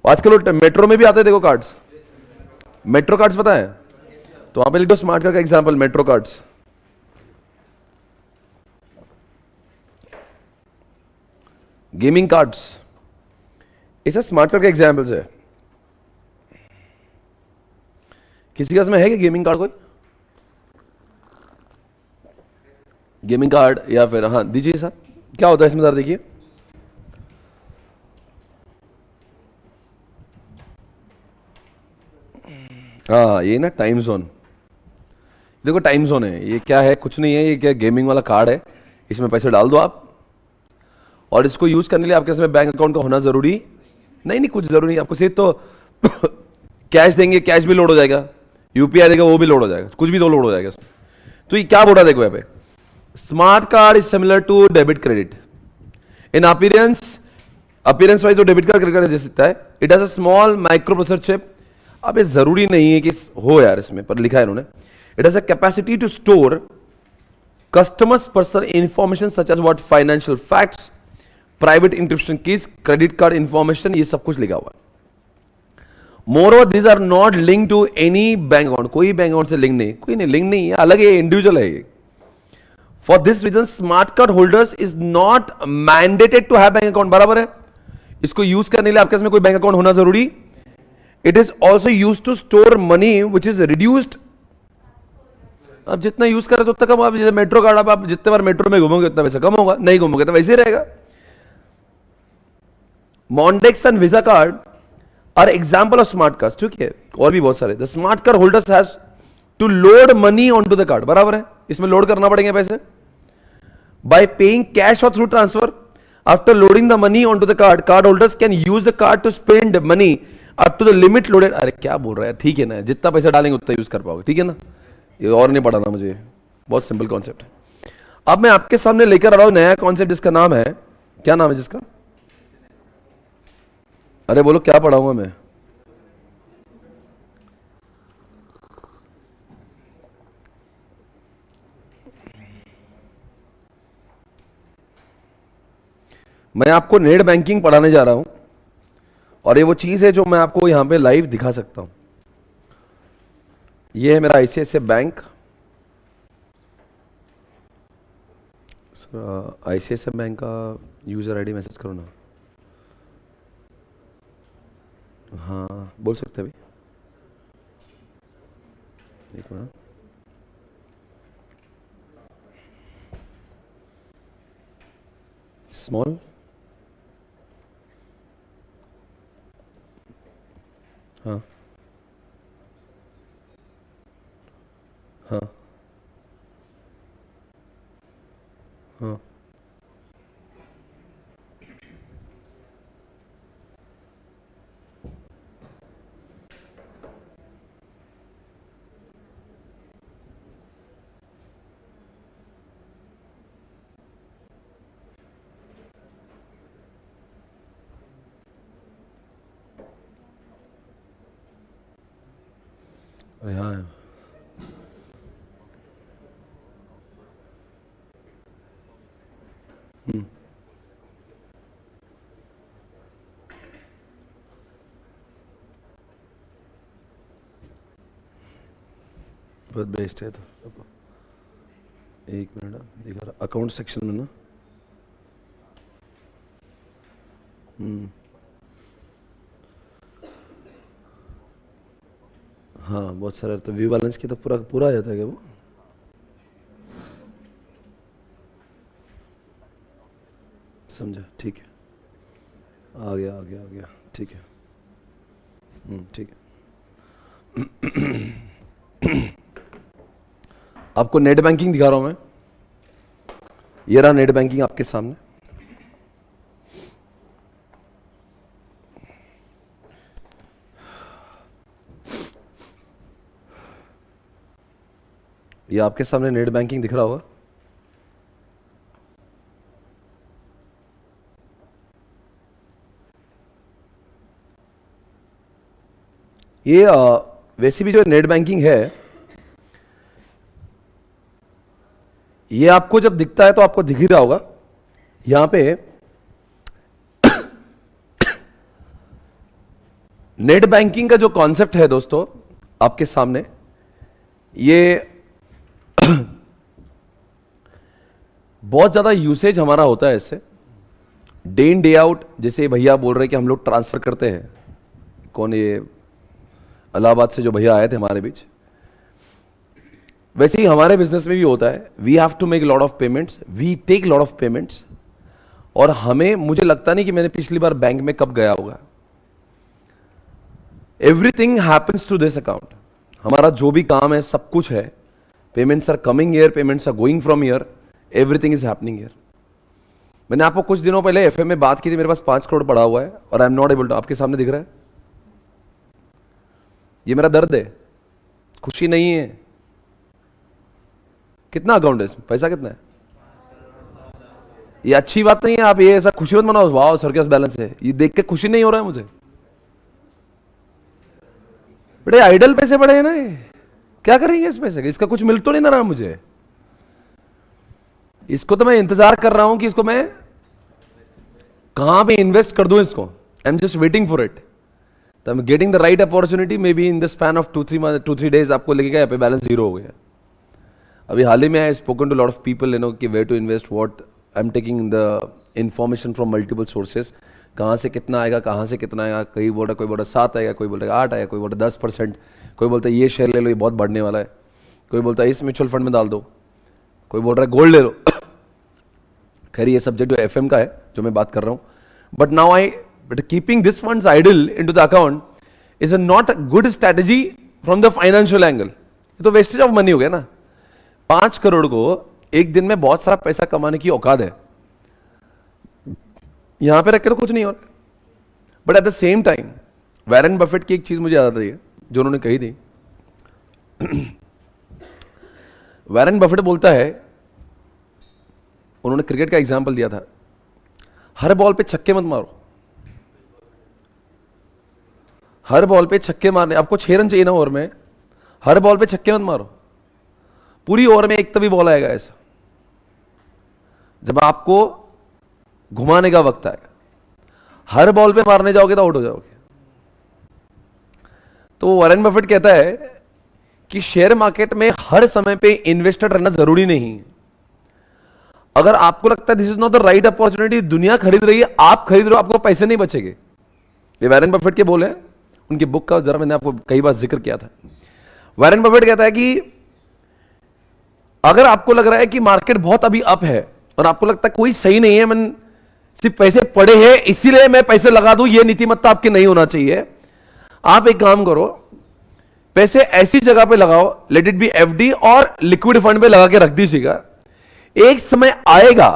आजकल मेट्रो में भी आते हैं देखो कार्ड्स, मेट्रो कार्ड्स पता है, तो वहां पे लिख दो स्मार्ट कार्ड का example, metro cards. Gaming cards, ये सब स्मार्ट कार्ड के एग्जाम्पल्स है। किसी का इसमें है क्या गेमिंग कार्ड कोई? गेमिंग कार्ड या फिर, हाँ दीजिए सर, क्या होता है इसमें जरा देखिए। हाँ ये ना टाइम जोन, देखो टाइम जोन है, ये क्या है, कुछ नहीं है, ये क्या गेमिंग वाला कार्ड है, इसमें पैसे डाल दो आप, और इसको यूज करने के लिए आपके इसमें बैंक अकाउंट का होना जरूरी नहीं, कुछ जरूरी नहीं आपको, सिर्फ तो कैश देंगे, कैश भी लोड हो जाएगा, यूपीआई देगा वो भी लोड हो जाएगा, कुछ भी तो लोड हो जाएगा इसमें। तो ये क्या बोल रहा है देखो यहाँ पे, smart card is similar to debit credit in appearance wise जो डेबिट कार्ड क्रेडिट कार्ड जैसे दिखता है, it has a small microprocessor chip. अब ये जरूरी नहीं है कि हो यार इसमें, पर लिखा है इन्होंने, it has a capacity to store customers personal information such as what financial facts, private encryption keys, credit card information, ये सब कुछ लिखा हुआ है। More these are not link to any bank account, कोई बैंक अकाउंट से link नहीं, कोई नहीं लिंक नहीं है, अलग है, इंडिविजुअल है ये। For this reason smart card holders is not mandated to have bank account, बराबर है, इसको यूज करने के लिए आपके इसमें कोई बैंक अकाउंट होना जरूरी। It is also use to store money which is reduced, अब जितना यूज करें तो उतना कम, आप जैसे मेट्रो कार्ड, अब आप जितने बार मेट्रो में घूमोगे उतना पैसा कम होगा, नहीं घूमोगे तो वैसे ही रहेगा। Mondex and Visa card are example of smart cards, ठीक है, और भी बहुत सारे। The smart card holders has to load money onto the card, बराबर है, इसमें लोड करना पड़ेंगे पैसे, by paying cash or through transfer. After loading the money onto the card, card holders can use the card to spend money up to the limit loaded. अरे क्या बोल रहा है, ठीक है ना, जितना पैसा डालेंगे उतना यूज कर पाओगे, ठीक है ना, ये और नहीं पढ़ाना मुझे, बहुत सिंपल कॉन्सेप्ट है। अब मैं आपके सामने लेकर आ रहा हूं नया कॉन्सेप्ट जिसका नाम है, क्या नाम है जिसका, अरे बोलो क्या पढ़ाऊंगा मैं, मैं आपको नेट बैंकिंग पढ़ाने जा रहा हूं, और ये वो चीज है जो मैं आपको यहां पे लाइव दिखा सकता हूं। ये है मेरा आईसीआईसीआई बैंक, आईसीआईसीआई बैंक का यूजर आईडी मैसेज करो ना, हाँ बोल सकते हैं भाई, एक मिनट, स्मॉल, हाँ हाँ हाँ, अरे हाँ, बहुत बेस्ट है। तो एक मिनट दिखा रहा अकाउंट सेक्शन में ना। हाँ बहुत सारा, तो व्यू बैलेंस की तो पूरा पूरा आ जाता है क्या वो? समझा, ठीक है, आ गया आ गया आ गया, ठीक है, ठीक है। आपको नेट बैंकिंग दिखा रहा हूं मैं, ये रहा नेट बैंकिंग आपके सामने। ये आपके सामने नेट बैंकिंग दिख रहा होगा। ये वैसे भी जो नेट बैंकिंग है, ये आपको जब दिखता है तो आपको दिख ही रहा होगा। यहां पे नेट बैंकिंग का जो कॉन्सेप्ट है दोस्तों आपके सामने, ये बहुत ज्यादा यूसेज हमारा होता है इससे, डे इन डे आउट। जैसे भैया बोल रहे हैं कि हम लोग ट्रांसफर करते हैं, कौन ये इलाहाबाद से जो भैया आए थे हमारे बीच, वैसे ही हमारे बिजनेस में भी होता है। We have to make lot of payments, we take lot of payments, और हमें, मुझे लगता नहीं कि मैंने पिछली बार बैंक में कब गया होगा। Everything happens to this account. हमारा जो भी काम है सब कुछ है, payments are coming here, payments are going from here, everything is happening here. मैंने आपको कुछ दिनों पहले एफएम में बात की थी, मेरे पास 5 करोड़ पड़ा हुआ है और I am not able to, आपके सामने दिख रहा है, ये मेरा दर्द है, खुशी नहीं है। कितना अकाउंट है इसमें, पैसा कितना है? ये अच्छी बात नहीं है, आप ये ऐसा खुशी मत मनाओ, वाह सर के पास बैलेंस है, ये देख के खुशी नहीं हो रहा है मुझे। बड़े आइडल पैसे पड़े हैं ना, ये क्या करेंगे इस पैसे का? इसका कुछ मिल तो नहीं ना रहा मुझे, इसको तो मैं इंतजार कर रहा हूं कि इसको मैं कहां पे इन्वेस्ट कर दूं इसको। I am just waiting for it, तो I am getting the right opportunity. Maybe in the span of 2-3 days आपको लगेगा यहाँ पे बैलेंस 0 हो गया। अभी हाल ही में I spoken to lot of people, you know, कि where to invest, what I am taking the information from multiple sources, कहाँ से कितना आएगा, कहाँ से कितना आएगा। कोई बोल रहा, कोई बोल रहा 7 आएगा, कोई बोल रहा 8 आएगा, कोई बोल रहा 10%, कोई बोलता है ये शेयर ले लो ये बहुत बढ़ने वाला है, कोई बोलता है इस म्यूचुअल फंड में डाल दो, कोई बोल रहा है गोल्ड ले लो। खैर ये सब्जेक्ट जो एफएम का है जो मैं बात कर रहा हूँ, but now but keeping this funds idle into the account is a not a good strategy from the financial angle. ये तो वेस्टेज ऑफ मनी हो गया ना। 5 करोड़ को एक दिन में बहुत सारा पैसा कमाने की औकात है, यहां पे रख के तो कुछ नहीं हो रहा। But at the same time Warren Buffett की एक चीज मुझे याद आ रही है जो उन्होंने कही थी। वॉरेन बफेट बोलता है, उन्होंने क्रिकेट का एग्जांपल दिया था, हर बॉल पे छक्के मत मारो, हर बॉल पे छक्के मारने, आपको 6 रन चाहिए ना ओवर में, हर बॉल पे छक्के मत मारो, पूरी ओवर में एक तभी बॉल आएगा ऐसा, जब आपको घुमाने का वक्त आएगा, हर बॉल पे मारने जाओगे तो आउट हो जाओगे। तो वॉरेन बफेट कहता है कि शेयर मार्केट में हर समय पे इन्वेस्टेड रहना जरूरी नहीं है। अगर आपको लगता है this is not the right opportunity, दुनिया खरीद रही है, आप खरीद रहे हो, आपको पैसे नहीं बचेंगे। ये वॉरेन बफेट के बोले, उनकी बुक का जरा मैंने आपको कई बार जिक्र किया था। वॉरेन बफेट कहता है कि अगर आपको लग रहा है कि मार्केट बहुत अभी अप है और आपको लगता है कोई सही नहीं है, मैं सिर्फ पैसे पड़े हैं इसीलिए मैं पैसे लगा दूं, यह नीतिमत्ता आपकी नहीं होना चाहिए। आप एक काम करो, पैसे ऐसी जगह पे लगाओ, लेट इट बी एफडी और लिक्विड फंड पे लगा के रख दीजिएगा। एक समय आएगा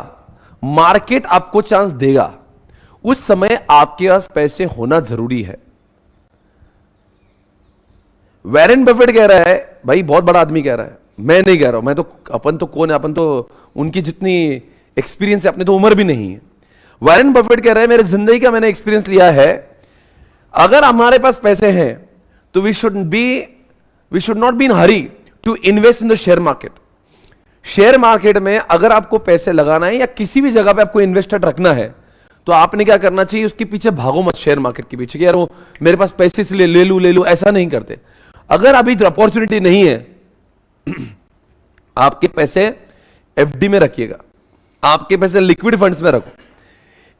मार्केट आपको चांस देगा, उस समय आपके पास पैसे होना जरूरी है। वॉरेन बफेट कह रहा है, भाई बहुत बड़ा आदमी कह रहा है, मैं नहीं कह रहा हूं, मैं तो, अपन तो कौन है, अपन तो उनकी जितनी एक्सपीरियंस है अपने तो उम्र भी नहीं है। वॉरेन बफेट कह रहे हैं, मेरे जिंदगी का मैंने एक्सपीरियंस लिया है, अगर हमारे पास पैसे हैं तो we should not be in hurry to invest in the share market. Share market में अगर आपको पैसे लगाना है या किसी भी जगह पे आपको इन्वेस्टेड रखना है तो आपने क्या करना चाहिए, उसके पीछे भागो मत, शेयर मार्केट के पीछे कि यार वो मेरे पास पैसे इसलिए ले लू, ऐसा नहीं करते। अगर अभी अपॉर्चुनिटी नहीं है आपके पैसे एफडी में रखिएगा, आपके पैसे लिक्विड फंड्स में रखो।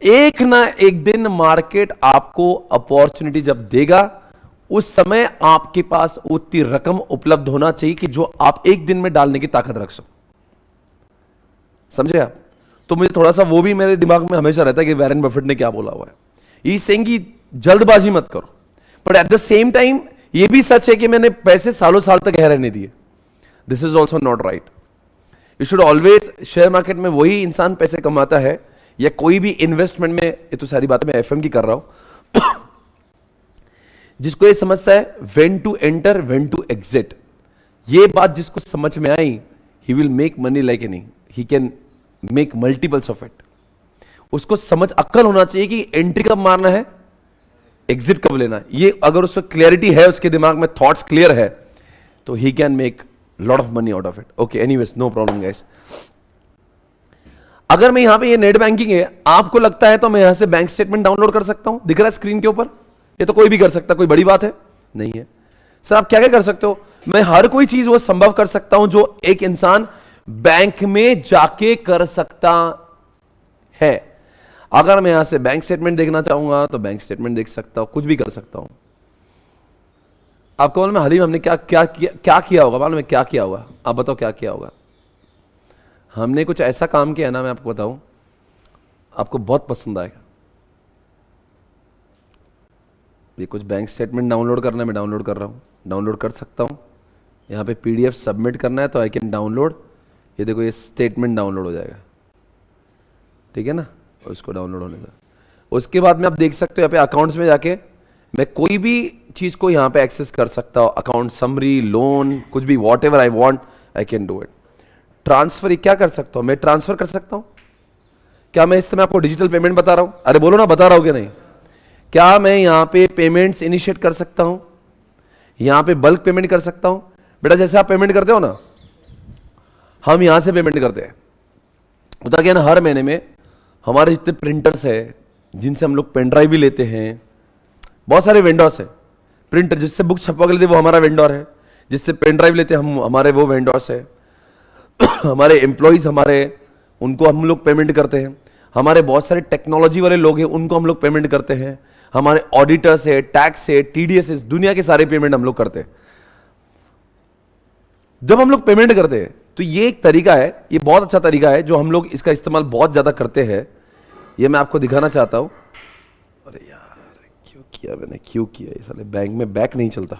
एक ना एक दिन मार्केट आपको अपॉर्चुनिटी जब देगा, उस समय आपके पास उतनी रकम उपलब्ध होना चाहिए कि जो आप एक दिन में डालने की ताकत रख सको। समझे आप? तो मुझे थोड़ा सा वो भी मेरे दिमाग में हमेशा रहता है कि वॉरेन बफेट ने क्या बोला हुआ है। ये सेइंग कि जल्दबाजी मत करो, but at the same time ये भी सच है कि मैंने पैसे सालों साल तक है रहने दिए। This is also not right. You should always, share market में वही इंसान पैसे कमाता है या कोई भी इन्वेस्टमेंट में, ये तो सारी बातें मैं एफएम की कर रहा हूं, जिसको ये समझता है when to enter when to exit. ये बात जिसको समझ में आई, he will make money like any, he can make multiples of it. उसको समझ अक्ल होना चाहिए कि एंट्री कब मारना है, एग्जिट कब लेना है। ये अगर उसको क्लियरिटी है, उसके दिमाग में थॉट्स क्लियर है, तो he can make lot of money out of it. Okay, anyways, no problem guys. अगर मैं यहां पे ये नेट बैंकिंग है, आपको लगता है तो मैं यहां से बैंक स्टेटमेंट डाउनलोड कर सकता हूं, दिख रहा है स्क्रीन के ऊपर। ये तो कोई भी कर सकता है, कोई बड़ी बात है नहीं है। सर आप क्या क्या कर सकते हो? मैं हर कोई चीज वो संभव कर सकता हूं जो एक इंसान बैंक में जाके कर सकता है। अगर मैं यहां से बैंक स्टेटमेंट देखना चाहूंगा तो बैंक स्टेटमेंट देख सकता हूं, कुछ भी कर सकता हूं। आपको मालूम है हाल ही में हमने क्या किया होगा? मालूम है क्या किया होगा? आप बताओ क्या किया होगा? हमने कुछ ऐसा काम किया ना, मैं आपको बताऊं, आपको बहुत पसंद आएगा। ये कुछ बैंक स्टेटमेंट डाउनलोड करना है, मैं डाउनलोड कर रहा हूं, डाउनलोड कर सकता हूं। यहां पे पीडीएफ सबमिट करना है तो आई कैन डाउनलोड। ये देखो, ये स्टेटमेंट डाउनलोड हो जाएगा, ठीक है ना? उसको डाउनलोड होने का, उसके बाद में आप देख सकते हो यहाँ पे अकाउंट्स में जाके मैं कोई भी चीज को यहाँ पे एक्सेस कर सकता हूँ। अकाउंट समरी, लोन, कुछ भी, what ever I want I can do it. Transfer क्या कर सकता हूँ? मैं ट्रांसफर कर सकता हूँ। क्या मैं इस समय आपको डिजिटल पेमेंट बता रहा हूँ? अरे बोलो ना, बता रहा हूँ कि नहीं? क्या मैं यहाँ पे पेमेंट्स इनिशिएट कर सकता हूँ? यहाँ पे बल्क पेमेंट कर सकता हूँ? बेटा जैसे आप पेमेंट करते हो ना, हम यहाँ से पेमेंट करते हैं। होता क्या ना, हर महीने में हमारे जितने प्रिंटर्स है, जिनसे हम लोग पेन ड्राइव भी लेते हैं, बहुत सारे वेंडर्स है। प्रिंटर जिससे बुक छपवा के लेते वो हमारा वेंडर है, जिससे पेन ड्राइव लेते हम, हमारे वो वेंडर्स है। हमारे एम्प्लॉइज हमारे, उनको हम लोग पेमेंट करते हैं। हमारे बहुत सारे टेक्नोलॉजी वाले लोग हैं, उनको हम लोग पेमेंट करते हैं। हमारे ऑडिटर्स है, टैक्स है, टीडीएस है, दुनिया के सारे पेमेंट हम लोग करते हैं। जब हम लोग पेमेंट करते हैं तो ये एक तरीका है, ये बहुत अच्छा तरीका है जो हम लोग इसका इस्तेमाल बहुत ज्यादा करते हैं। ये मैं आपको दिखाना चाहता हूं। अरे यार क्यों किया मैंने, क्यों किया? ये साले बैंक में बैक नहीं चलता।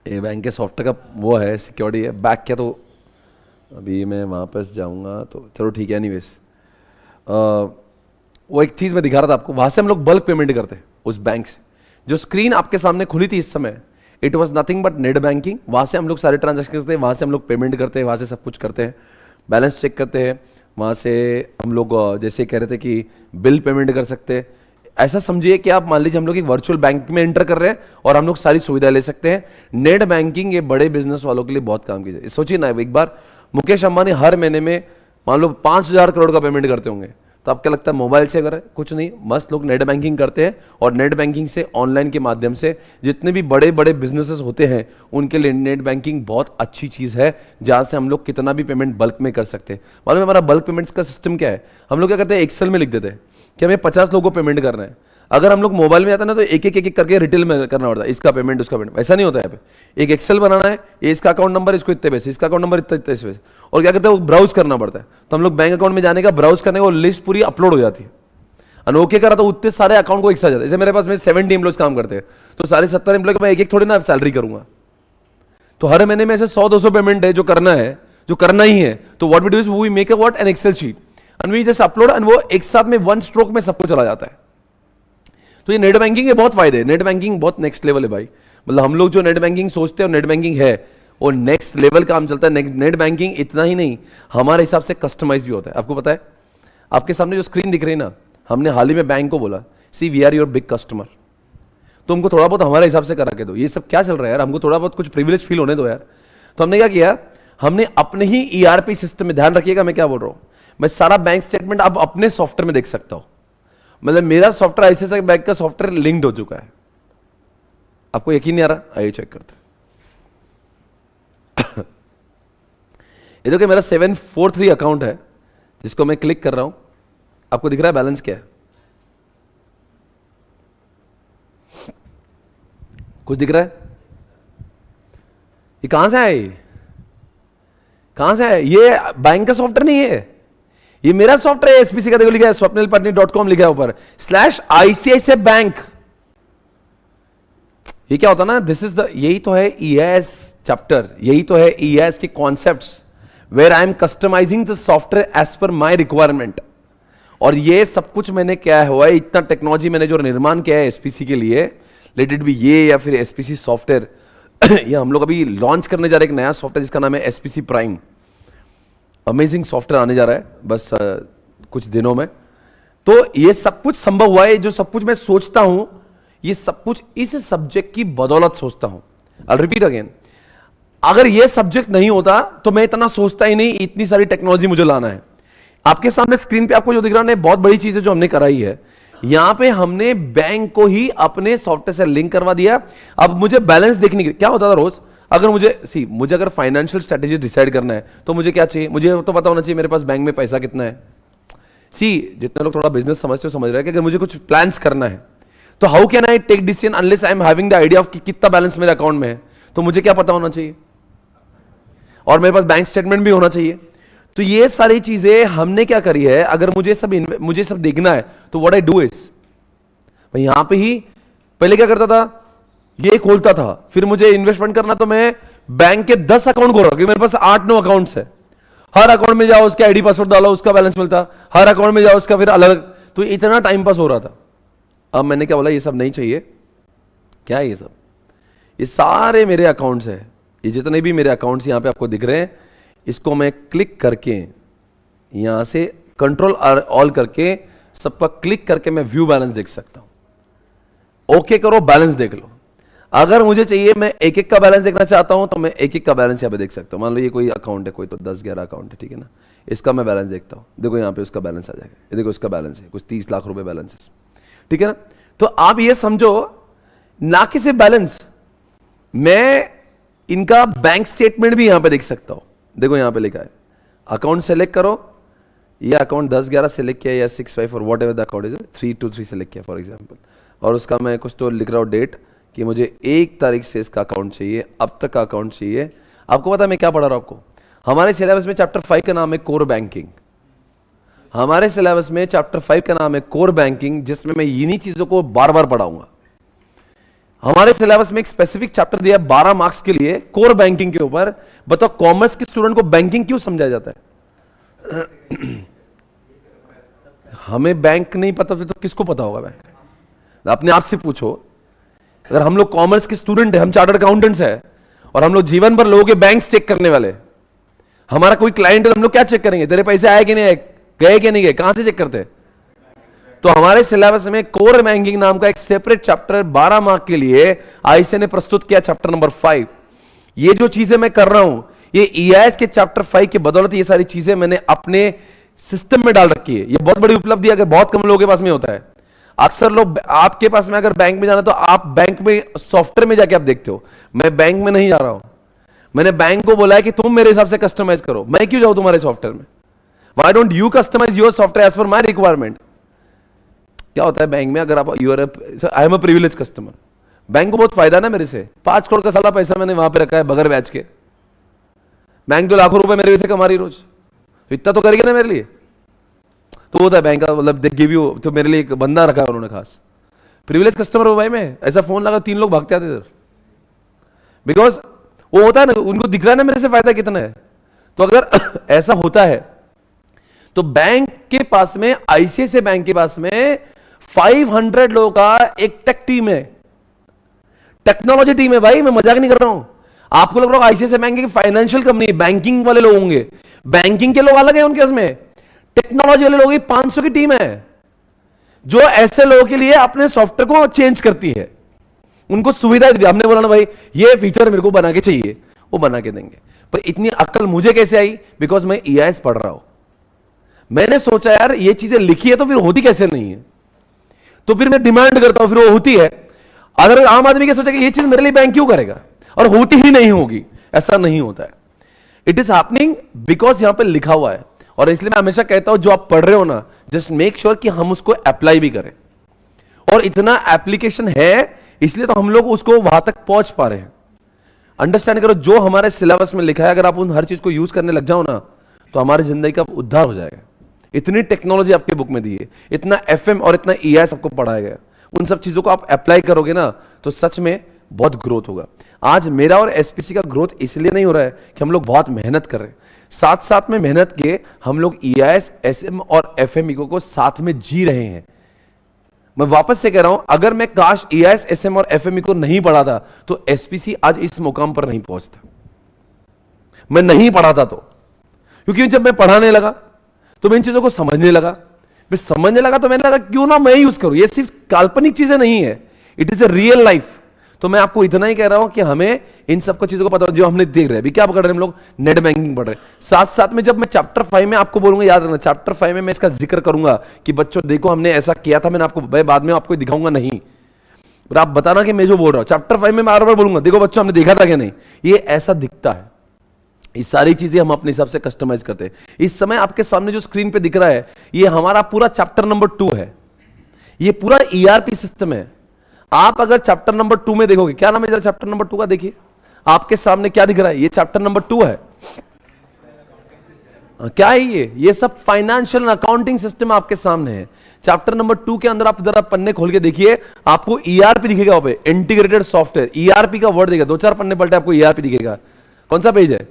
ये बैंक के सॉफ्टवेयर का वो है, सिक्योरिटी है। बैक क्या, तो अभी मैं वापस जाऊंगा तो चलो ठीक है। एनीवेज, वो एक चीज मैं दिखा रहा था आपको, वहां से हम लोग बल्क पेमेंट करते हैं उस बैंक से। जो स्क्रीन आपके सामने खुली थी इस समय, it was nothing but net banking. वहां से हम लोग सारे ट्रांजेक्शन करते हैं, वहां से हम लोग पेमेंट करते हैं, वहां से सब कुछ करते हैं, बैलेंस चेक करते हैं। वहां से हम लोग जैसे कह रहे थे कि बिल पेमेंट कर सकते हैं। ऐसा समझिए कि आप मान लीजिए हम लोग एक वर्चुअल बैंक में एंटर कर रहे हैं और हम लोग सारी सुविधा ले सकते हैं। नेट बैंकिंग ये बड़े बिजनेस वालों के लिए बहुत काम की जाए। सोचिए ना, एक बार मुकेश अंबानी हर महीने में मान लो 5,000 करोड़ का पेमेंट करते होंगे, तो आपको लगता है मोबाइल से अगर कुछ नहीं, मस्त लोग नेट बैंकिंग करते हैं। और नेट बैंकिंग से, ऑनलाइन के माध्यम से जितने भी बड़े बड़े बिजनेसेस होते हैं उनके लिए नेट बैंकिंग बहुत अच्छी चीज है, जहां से हम लोग कितना भी पेमेंट बल्क में कर सकते हैं। मालूम है हमारा बल्क पेमेंट्स का सिस्टम क्या है? हम लोग क्या करते हैं, एक्सेल में लिख देते हैं कि हमें 50 लोगों को पेमेंट करना है। अगर हम लोग मोबाइल में जाता है ना तो एक एक करके रिटेल में करना पड़ता है, इसका पेमेंट उसका पेमेंट। ऐसा नहीं होता है। यहाँ पे एक एक्सेल बनाना है, ये इसका अकाउंट नंबर, इसको इतने पैसे, इसका अकाउंट नंबर इतने पैसे, और क्या करते हैं वो ब्राउज करना पड़ता है। तो हम लोग बैंक अकाउंट में जाने का ब्राउज करने को लिस्ट पूरी अपलोड हो जाती है। अनोखे करा तो उतने सारे अकाउंट को एक साथ जाता है। जैसे मेरे पास में 70 एम्प्लॉयज काम करते हैं, तो सारे 70 एम्प्लॉय को मैं एक थोड़ी ना सैलरी करूंगा। तो हर महीने में ऐसे 100-200 पेमेंट है जो करना है, जो करना ही है। तो what we do is we make a what an Excel sheet and we just upload, and वो एक साथ में वन स्ट्रोक में सबको चला जाता है। तो ये नेट बैंकिंग के बहुत फायदे हैं। नेट बैंकिंग बहुत नेक्स्ट लेवल है भाई। मतलब हम लोग जो नेट बैंकिंग सोचते हैं और नेट बैंकिंग है, वो नेक्स्ट लेवल काम चलता है। नेट बैंकिंग इतना ही नहीं, हमारे हिसाब से कस्टमाइज भी होता है। आपको पता है, आपके सामने जो स्क्रीन दिख रही है ना, हमने हाल ही में बैंक को बोला, see we are your big customer, तो हमको थोड़ा बहुत हमारे हिसाब से करा के दो। ये सब क्या चल रहा है यार, हमको थोड़ा बहुत कुछ प्रिविलेज फील होने दो यार। तो हमने क्या किया, हमने अपने ही ईआरपी सिस्टम में, ध्यान रखिएगा मैं क्या बोल रहा हूं, मैं सारा बैंक स्टेटमेंट आप अपने सॉफ्टवेयर में देख सकता हूं। मतलब मेरा सॉफ्टवेयर ICICI बैंक का सॉफ्टवेयर लिंक्ड हो चुका है। आपको यकीन नहीं आ रहा? आइए चेक करते हैं। ये देखो मेरा 743 अकाउंट है जिसको मैं क्लिक कर रहा हूं, आपको दिख रहा है बैलेंस क्या है? कुछ दिख रहा है? ये कहां से आया? ये कहां से आया? ये बैंक का सॉफ्टवेयर नहीं है, ये मेरा सॉफ्टवेयर है। एसपीसी का देखो लिखा है swapnilpatni.com लिखा है ऊपर /ICICI बैंक। ये क्या होता है ना, दिस इज द, यही तो है EIS चैप्टर, यही तो है EIS के concepts where I am customising the software as per my requirement. और ये सब कुछ मैंने क्या हुआ है, इतना टेक्नोलॉजी मैंने जो निर्माण किया है एसपीसी के लिए, लेट इट बी ये या फिर एसपीसी सॉफ्टवेयर ये हम लोग अभी लॉन्च करने जा रहे हैं एक नया सॉफ्टवेयर जिसका नाम है एसपीसी प्राइम। अमेजिंग सॉफ्टवेयर आने जा रहा है बस कुछ दिनों में। तो ये सब कुछ संभव हुआ है, जो सब कुछ मैं सोचता हूं ये सब कुछ इस सब्जेक्ट की बदौलत सोचता हूं। आई रिपीट अगेन, अगर ये सब्जेक्ट नहीं होता तो मैं इतना सोचता ही नहीं, इतनी सारी टेक्नोलॉजी मुझे लाना है। आपके सामने स्क्रीन पे आपको जो दिख रहा है बहुत बड़ी चीज है जो हमने कराई है। यहां पे हमने बैंक को ही अपने सॉफ्टवेयर से लिंक करवा दिया। अब मुझे बैलेंस देखने के क्या होता था रोज, अगर मुझे अगर फाइनेंशियल स्ट्रेटेजी डिसाइड करना है तो मुझे क्या चाहिए, मुझे तो पता होना चाहिए मेरे पास बैंक में पैसा कितना है। जितने लोग थोड़ा बिजनेस समझते हो समझ रहे हैं कि अगर मुझे कुछ प्लान्स करना है तो how can I take decision unless I am having the idea of कितना बैलेंस मेरे अकाउंट में है। तो मुझे क्या पता होना चाहिए और मेरे पास बैंक स्टेटमेंट भी होना चाहिए। तो ये सारी चीजें हमने क्या करी है, अगर मुझे सब देखना है तो व्हाट आई डू इज, मैं यहां पे ही पहले क्या करता था, ये खोलता था, फिर मुझे इन्वेस्टमेंट करना तो मैं बैंक के 10 अकाउंट खोल रहा हूं, मेरे पास 8-9 अकाउंट्स है। हर अकाउंट में जाओ उसका आईडी पासवर्ड डालो, उसका बैलेंस मिलता, हर अकाउंट में जाओ उसका फिर अलग, तो इतना टाइम पास हो रहा था। अब मैंने क्या बोला, ये सब नहीं चाहिए। क्या है ये सब? ये सारे मेरे अकाउंट्स है, ये जितने भी मेरे अकाउंट्स यहां पे आपको दिख रहे हैं, इसको मैं क्लिक करके यहां से कंट्रोल ऑल करके सबका क्लिक करके मैं व्यू बैलेंस देख सकता हूं। ओके करो, बैलेंस देख लो। अगर मुझे चाहिए मैं एक एक का बैलेंस देखना चाहता हूं तो मैं एक एक का बैलेंस यहां पे देख सकता हूं। मान लो ये कोई अकाउंट है, कोई तो 10-11 अकाउंट है, ठीक है ना, इसका मैं बैलेंस देखता हूं। देखो यहां पे उसका बैलेंस आ जाएगा, ये देखो उसका बैलेंस है कुछ 30 लाख रुपए बैलेंस है, ठीक है ना। तो आप ये समझो ना कि सिर्फ बैलेंस, मैं इनका बैंक स्टेटमेंट भी यहां पे देख सकता हूं। देखो यहां पे लिखा है अकाउंट सेलेक्ट करो, ये अकाउंट 10-11 सेलेक्ट किया या 6-5 और what ever the account is 3-2-3 select किया फॉर एग्जांपल, और उसका मैं कुछ तो लिख रहा हूं डेट कि मुझे 1 तारीख से इसका अकाउंट चाहिए, अब तक का अकाउंट चाहिए। आपको पता है मैं क्या पढ़ा रहा हूं? आपको हमारे सिलेबस में चैप्टर 5 का नाम है कोर बैंकिंग। हमारे सिलेबस में चैप्टर 5 का नाम है कोर बैंकिंग, जिसमें मैं इन्हीं चीजों को बार बार पढ़ाऊंगा। हमारे सिलेबस में एक स्पेसिफिक चैप्टर दिया 12 मार्क्स के लिए कोर बैंकिंग के ऊपर। बताओ कॉमर्स के स्टूडेंट को बैंकिंग क्यों समझाया जाता है? हमें बैंक नहीं पता तो किसको पता होगा बैंक? अपने आप से पूछो। अगर हम लोग कॉमर्स के स्टूडेंट है, हम चार्टर्ड अकाउंटेंट्स है और हम लोग जीवन भर लोगों के बैंक चेक करने वाले, हमारा कोई क्लाइंट है, हम लोग क्या चेक करेंगे? तेरे पैसे आए कि नहीं आए, गए कि नहीं गए, कहां से चेक करते हैं? तो हमारे सिलेबस में कोर बैंकिंग नाम का एक सेपरेट चैप्टर 12 मार्क के लिए आईसीए ने प्रस्तुत किया, चैप्टर नंबर 5। ये जो चीजें मैं कर रहा हूं ये ईआईएस के चैप्टर 5 के बदौलत ये सारी चीजें मैंने अपने सिस्टम में डाल रखी है। ये बहुत बड़ी उपलब्धि अगर बहुत कम लोगों के पास में होता है। अक्सर लोग आपके पास में अगर बैंक में जाना तो आप बैंक में सॉफ्टवेयर में जाके आप देखते हो, मैं बैंक में नहीं जा रहा हूं। मैंने बैंक को बोला है कि तुम मेरे हिसाब से कस्टमाइज करो, मैं क्यों जाऊं तुम्हारे सॉफ्टवेयर में? Why don't you customise your software as per my requirement? क्या होता है बैंक में, अगर आप you are I am a privilege customer, bank को बहुत फायदा है ना मेरे से। 5 करोड़ का साला पैसा मैंने वहां पे रखा है बगैर ब्याज के। बैंक तो लाखों रुपए मेरे से कमा रही रोज, तो इतना तो करेगा ना मेरे लिए। तो होता है बैंक का मतलब दे गिव यू, तो मेरे लिए एक बंदा रखा है उन्होंने खास, प्रिविलेज कस्टमर हो भाई। मैं ऐसा फोन लगा 3 लोग भागते आते इधर, बिकॉज वो होता है ना, उनको दिख रहा है ना मेरे से फायदा कितना है। तो अगर ऐसा होता है तो बैंक के पास में, आईसीआईसीआई बैंक के पास में 500 लोगों का एक टेक टीम है, टेक्नोलॉजी टीम है भाई। मैं मजाक नहीं कर रहा हूं। आपको लग रहा है आईसीआईसीआई बैंक की फाइनेंशियल कंपनी, बैंकिंग वाले लोग होंगे, बैंकिंग के लोग अलग है उनके उसमें, टेक्नोलॉजी वाले लोग 500 की टीम है जो ऐसे लोगों के लिए अपने सॉफ्टवेयर को चेंज करती है, उनको सुविधा दी। हमने बोला ना भाई ये फीचर मेरे को बना के चाहिए, वो बना के देंगे। पर इतनी अक्ल मुझे कैसे आई? बिकॉज मैं ईआईएस पढ़ रहा हूं। मैंने सोचा यार ये चीजें लिखी है तो फिर होती कैसे नहीं है, तो फिर मैं डिमांड करता हूं, फिर वो होती है। अगर आम आदमी क्या सोचा कि ये चीज मेरे लिए बैंक क्यों करेगा और होती ही नहीं होगी, ऐसा नहीं होता है। इट इज हैपनिंग बिकॉज यहां पे लिखा हुआ है, और इसलिए मैं हमेशा कहता हूं जो आप पढ़ रहे हो ना, जस्ट मेक श्योर कि हम उसको अप्लाई भी करें, और इतना एप्लीकेशन है इसलिए तो हम लोग उसको वहां तक पहुंच पा रहे हैं। अंडरस्टैंड करो, जो हमारे सिलेबस में लिखा है अगर आप उन हर चीज को यूज करने लग जाओ ना, तो हमारी जिंदगी का उद्धार हो जाएगा। इतनी टेक्नोलॉजी आपके बुक में दी है, इतना एफएम और इतना ईआईएस आपको पढ़ाया गया, उन सब चीजों को आप अप्लाई करोगे ना तो सच में बहुत ग्रोथ होगा। आज मेरा और एसपीसी का ग्रोथ इसलिए नहीं हो रहा है कि हम लोग बहुत मेहनत कर रहे हैं, साथ साथ में मेहनत के हम लोग ईआईएस, एसएम और एफएमई को साथ में जी रहे हैं। मैं वापस से कह रहा हूं, अगर मैं काश ईआईएस, एसएम और एफएमई को नहीं पढ़ा था तो एसपीसी आज इस मुकाम पर नहीं पहुंचता। मैं नहीं पढ़ा था तो, क्योंकि जब मैं पढ़ाने लगा तो मैं इन चीजों को समझने लगा, फिर समझने लगा तो मैंने लगा क्यों ना मैं यूज करूं। ये सिर्फ काल्पनिक चीजें नहीं है, it is a real life. तो मैं आपको इतना ही कह रहा हूं कि हमें इन सब चीजों को पता हो। जो हमने देख रहे हैं अभी, क्या पढ़ रहे हैं हम लोग, नेट बैंकिंग पढ़ रहे हैं। साथ साथ में जब मैं चैप्टर 5 में आपको बोलूंगा, याद रखना चैप्टर 5 में मैं इसका जिक्र करूंगा कि बच्चों देखो हमने ऐसा किया था, मैंने आपको बाद में आपको दिखाऊंगा नहीं, पर आप बताना कि मैं जो बोल रहा हूं चैप्टर 5 में बार बार बोलूंगा, देखो बच्चों हमने देखा था क्या नहीं, ये ऐसा दिखता है। ये सारी चीजें हम अपने हिसाब से कस्टमाइज करते हैं। इस समय आपके सामने जो स्क्रीन पे दिख रहा है ये हमारा पूरा चैप्टर नंबर 2 है, ये पूरा ईआरपी सिस्टम है। आप अगर चैप्टर नंबर 2 में देखोगे, क्या नाम है जरा चैप्टर नंबर 2 का, देखिए आपके सामने क्या दिख रहा है, ये चैप्टर नंबर 2 है। क्या है ये सब फाइनेंशियल अकाउंटिंग सिस्टम आपके सामने है। चैप्टर नंबर 2 के अंदर आप जरा पन्ने खोल के देखिए, आपको ईआरपी दिखेगा, वहां पे इंटीग्रेटेड सॉफ्टवेयर ईआरपी का वर्ड दिखेगा, 2-4 पन्ने पलटे आपको ईआरपी दिखेगा। कौन सा पेज है,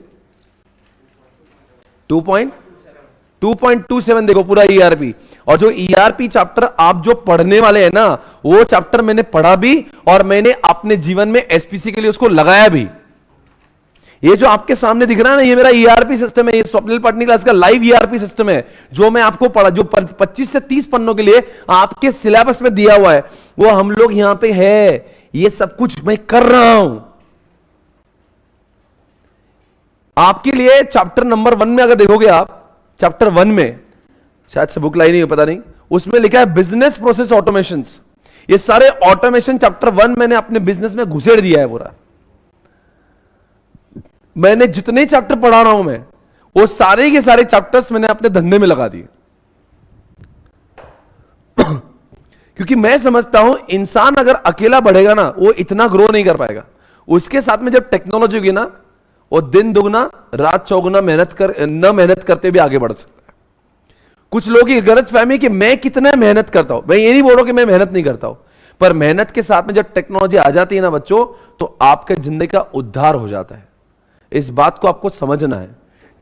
2.27 देखो पूरा ईआरपी। और जो ईआरपी चैप्टर आप जो पढ़ने वाले हैं ना, वो चैप्टर मैंने पढ़ा भी और मैंने अपने जीवन में एसपीसी के लिए उसको लगाया भी। ये जो आपके सामने दिख रहा है ना, ये मेरा ईआरपी सिस्टम है, ये स्वप्निल पटनी क्लास का लाइव ईआरपी सिस्टम है जो मैं आपको पढ़ा, जो 25 से 30 पन्नों के लिए आपके सिलेबस में दिया हुआ है, वो हम लोग यहां पे है। ये सब कुछ मैं कर रहा हूं आपके लिए। चैप्टर नंबर 1 में अगर देखोगे आप, चैप्टर 1 में शायद से बुक लाई नहीं हो, पता नहीं, उसमें लिखा है बिजनेस प्रोसेस ऑटोमेशंस। ये सारे ऑटोमेशन चैप्टर 1 मैंने अपने बिजनेस में घुसेड़ दिया है पूरा। मैंने जितने चैप्टर पढ़ा रहा हूं मैं, वो सारे के सारे चैप्टर्स मैंने अपने धंधे में लगा दिए। क्योंकि मैं समझता हूं इंसान अगर अकेला बढ़ेगा ना, वो इतना ग्रो नहीं कर पाएगा। उसके साथ में जब टेक्नोलॉजी होगी ना, वो दिन दुगना रात चौगुना मेहनत करते भी आगे बढ़ सकता है। कुछ लोगों की गलतफहमी कि मैं कितना मेहनत करता हूं। मैं ये नहीं बोल रहा कि मैं मेहनत नहीं करता हूं, पर मेहनत के साथ में जब टेक्नोलॉजी आ जाती है ना बच्चों, तो आपके जिंदगी का उद्धार हो जाता है। इस बात को आपको समझना है,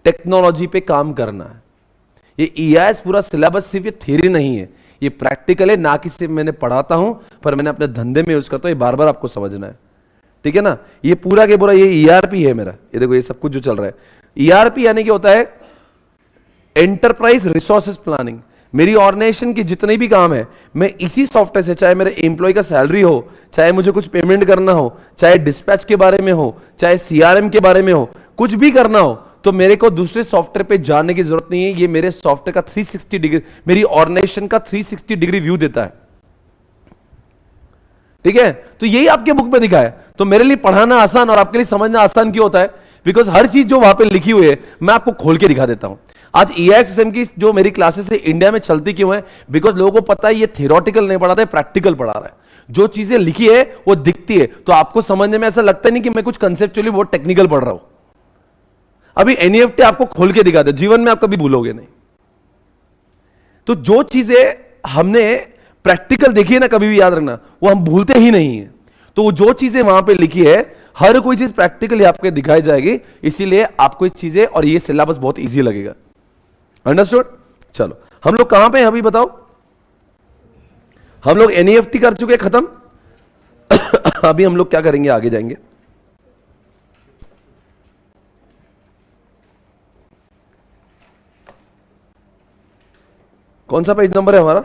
टेक्नोलॉजी पे काम करना है। ये ईआईएस पूरा सिलेबस सिर्फ ये थ्योरी नहीं है, ये प्रैक्टिकल है। ना कि सिर्फ मैंने पढ़ाता हूं, पर मैंने अपने धंधे में यूज करता हूं। ये बार बार आपको समझना है, ठीक है ना। ये पूरा के पूरा ये ईआरपी है मेरा। ये देखो ये सब कुछ जो चल रहा है, ईआरपी यानी कि होता है एंटरप्राइज रिसोर्सेज प्लानिंग। मेरी ऑर्गेनाइजेशन की जितने भी काम है, मैं इसी सॉफ्टवेयर से, चाहे मेरे एम्प्लॉय का सैलरी हो, चाहे मुझे कुछ पेमेंट करना हो, चाहे डिस्पैच के बारे में हो, चाहे सीआरएम के बारे में हो, कुछ भी करना हो, तो मेरे को दूसरे सॉफ्टवेयर पे जाने की जरूरत नहीं है। ये मेरे सॉफ्टवेयर का 360 डिग्री, मेरी ऑर्गेनाइजेशन का 360 डिग्री व्यू देता है, ठीक है। तो यही आपके बुक में दिखा है। तो मेरे लिए पढ़ाना आसान और आपके लिए समझना आसान क्यों होता है, बिकॉज हर चीज जो वहां पे लिखी हुई है मैं आपको खोल के दिखा देता हूं। आज ईआईएसएम की जो मेरी क्लासेस है इंडिया में चलती क्यों है, बिकॉज लोगों को पता है ये थियोरेटिकल नहीं पढ़ाता है, प्रैक्टिकल पढ़ा रहा है। जो चीजें लिखी है वो दिखती है, तो आपको समझने में ऐसा लगता नहीं कि मैं कुछ कंसेप्चुअली बहुत टेक्निकल पढ़ रहा हूं। अभी एनईएफटी आपको खोल के दिखा दे, जीवन में आप कभी भूलोगे नहीं। तो जो चीजें हमने प्रैक्टिकल देखी है ना, कभी भी याद रखना, वो हम भूलते ही नहीं है। तो वो जो चीजें वहां पे लिखी है, हर कोई चीज प्रैक्टिकली आपको दिखाई जाएगी, इसीलिए आपको चीजें और ये सिलेबस बहुत इजी लगेगा। अंडरस्टूड। चलो हम लोग कहां पे हैं अभी बताओ। हम लोग एनईएफटी कर चुके, खत्म। अभी हम लोग क्या करेंगे, आगे जाएंगे। कौन सा पेज नंबर है हमारा,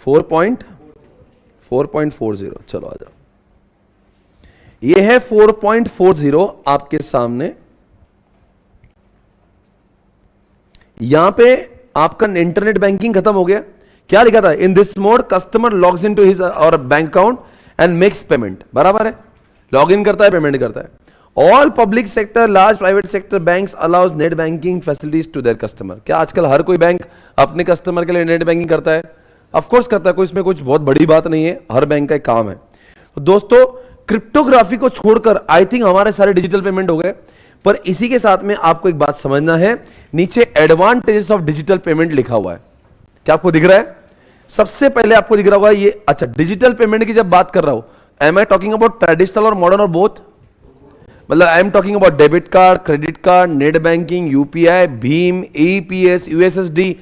4.40। चलो आ जाओ। ये है 4.40 आपके सामने। यहां पे आपका इंटरनेट बैंकिंग खत्म हो गया। क्या लिखा था, in this mode customer logs into his or bank account and makes payment. बराबर है, लॉग इन करता है, पेमेंट करता है। All public sector, large private sector banks allows net banking facilities to their customer. क्या आजकल हर कोई bank अपने कस्टमर के लिए नेट बैंकिंग करता है? ऑफ कोर्स करता है, कोई इसमें कुछ बहुत बड़ी बात नहीं है, हर बैंक का एक काम है। तो दोस्तों क्रिप्टोग्राफी को छोड़कर आई थिंक हमारे सारे डिजिटल पेमेंट हो गए, पर इसी के साथ में आपको एक बात समझना है, नीचे एडवांटेजेस ऑफ डिजिटल पेमेंट लिखा हुआ है। क्या आपको दिख रहा है? सबसे पहले आपको दिख रहा होगा ये, अच्छा डिजिटल पेमेंट की जब बात कर रहा हूं, am I talking about traditional और मॉडर्न और बोथ? मतलब I am talking about debit card, credit card, net banking, UPI, भीम, ईपीएस, यूएसएसडी,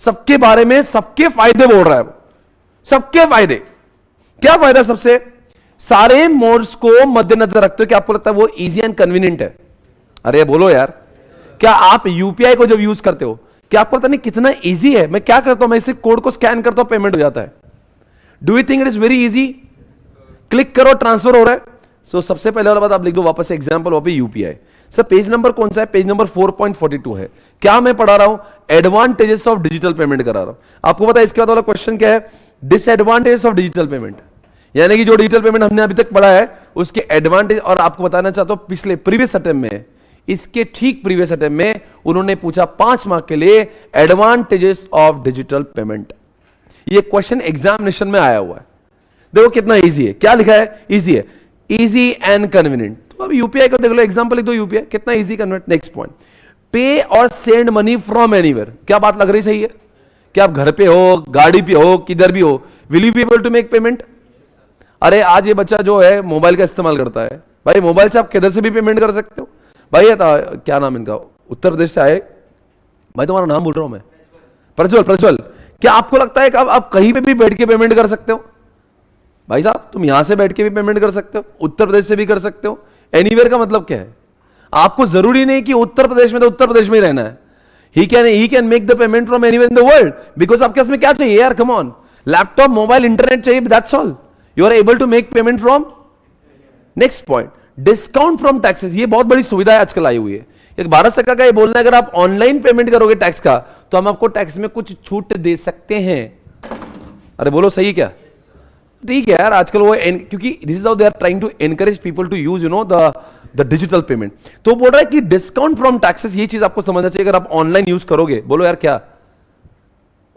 सबके बारे में सबके फायदे बोल रहा है वो, सबके फायदे। क्या फायदा? सबसे सारे मोड्स को मद्देनजर रखते हो कि आपको लगता है वो इजी एंड कन्वीनियंट है। अरे बोलो यार, क्या आप यूपीआई को जब यूज करते हो, क्या आपको पता नहीं कितना इजी है? मैं क्या करता हूं, मैं इसे कोड को स्कैन करता हूं, पेमेंट हो जाता है। Do you think it is very easy? Click करो, ट्रांसफर हो रहा है। सो सबसे पहले वाला बात आप लिख दो वापस एग्जांपल, वहां पे यूपीआई। सर पेज नंबर कौन सा है? पेज नंबर 4.42 है। क्या मैं पढ़ा रहा हूं? एडवांटेजेस ऑफ डिजिटल पेमेंट करा रहा हूं। आपको पता है इसके बाद वाला क्वेश्चन क्या है? डिसएडवांटेजेस ऑफ डिजिटल पेमेंट, यानी कि जो डिजिटल पेमेंट हमने अभी तक पढ़ा है उसके एडवांटेज। और आपको बताना चाहता हूं पिछले प्रीवियस अटेम्प्ट में, इसके ठीक प्रीवियस अटेम्प्ट में उन्होंने पूछा 5 मार्क के लिए एडवांटेजेस ऑफ डिजिटल पेमेंट। ये क्वेश्चन एग्जामिनेशन में आया हुआ है। देखो कितना इजी है, क्या लिखा है? इजी है, इजी एंड कन्वीनियंट। तो अब यूपीआई का देख लो, एग्जांपल लिख दो यूपीआई, कितना इजी कन्वर्ट। नेक्स्ट पॉइंट, पे और सेंड मनी फ्रॉम एनीवेयर। क्या बात लग रही सही है? क्या आप घर पे हो, गाड़ी पे हो, किधर भी हो, will you be able to make payment? अरे आज ये बच्चा जो है मोबाइल का इस्तेमाल करता है, भाई मोबाइल से आप किधर से भी पेमेंट कर सकते हो। भाई क्या नाम इनका, उत्तर प्रदेश से आए भाई, तुम्हारा नाम बोल रहा हूं मैं, प्रज्वल। प्रज्वल, क्या आपको लगता है कि आप कहीं पे भी बैठ के पेमेंट कर सकते हो? भाई साहब तुम यहां से बैठ के भी पेमेंट कर सकते हो, उत्तर प्रदेश से भी कर सकते हो। एनीवेयर का मतलब क्या है? आपको जरूरी नहीं कि उत्तर प्रदेश में तो उत्तर प्रदेश में ही रहना है। He can make the payment from anywhere in the world, because आपके पास में क्या चाहिए यार? Come on, laptop, mobile, internet चाहिए, that's all. You are able to make payment from. Next point, discount from taxes. ये बहुत बड़ी सुविधा है आजकल आई हुई है। एक भारत सरकार का ये बोलना है अगर आप ऑनलाइन पेमेंट करोगे टैक्स का तो हम आपको टैक्स में कुछ छूट दे सकते हैं। अरे बोलो सही क्या? ठीक है यार, आजकल वो क्योंकि this is how they are trying to encourage people to use the digital payment. तो बोल रहा है कि डिस्काउंट फ्रॉम टैक्सेस, ये चीज आपको समझना चाहिए। अगर आप ऑनलाइन यूज करोगे, बोलो यार क्या,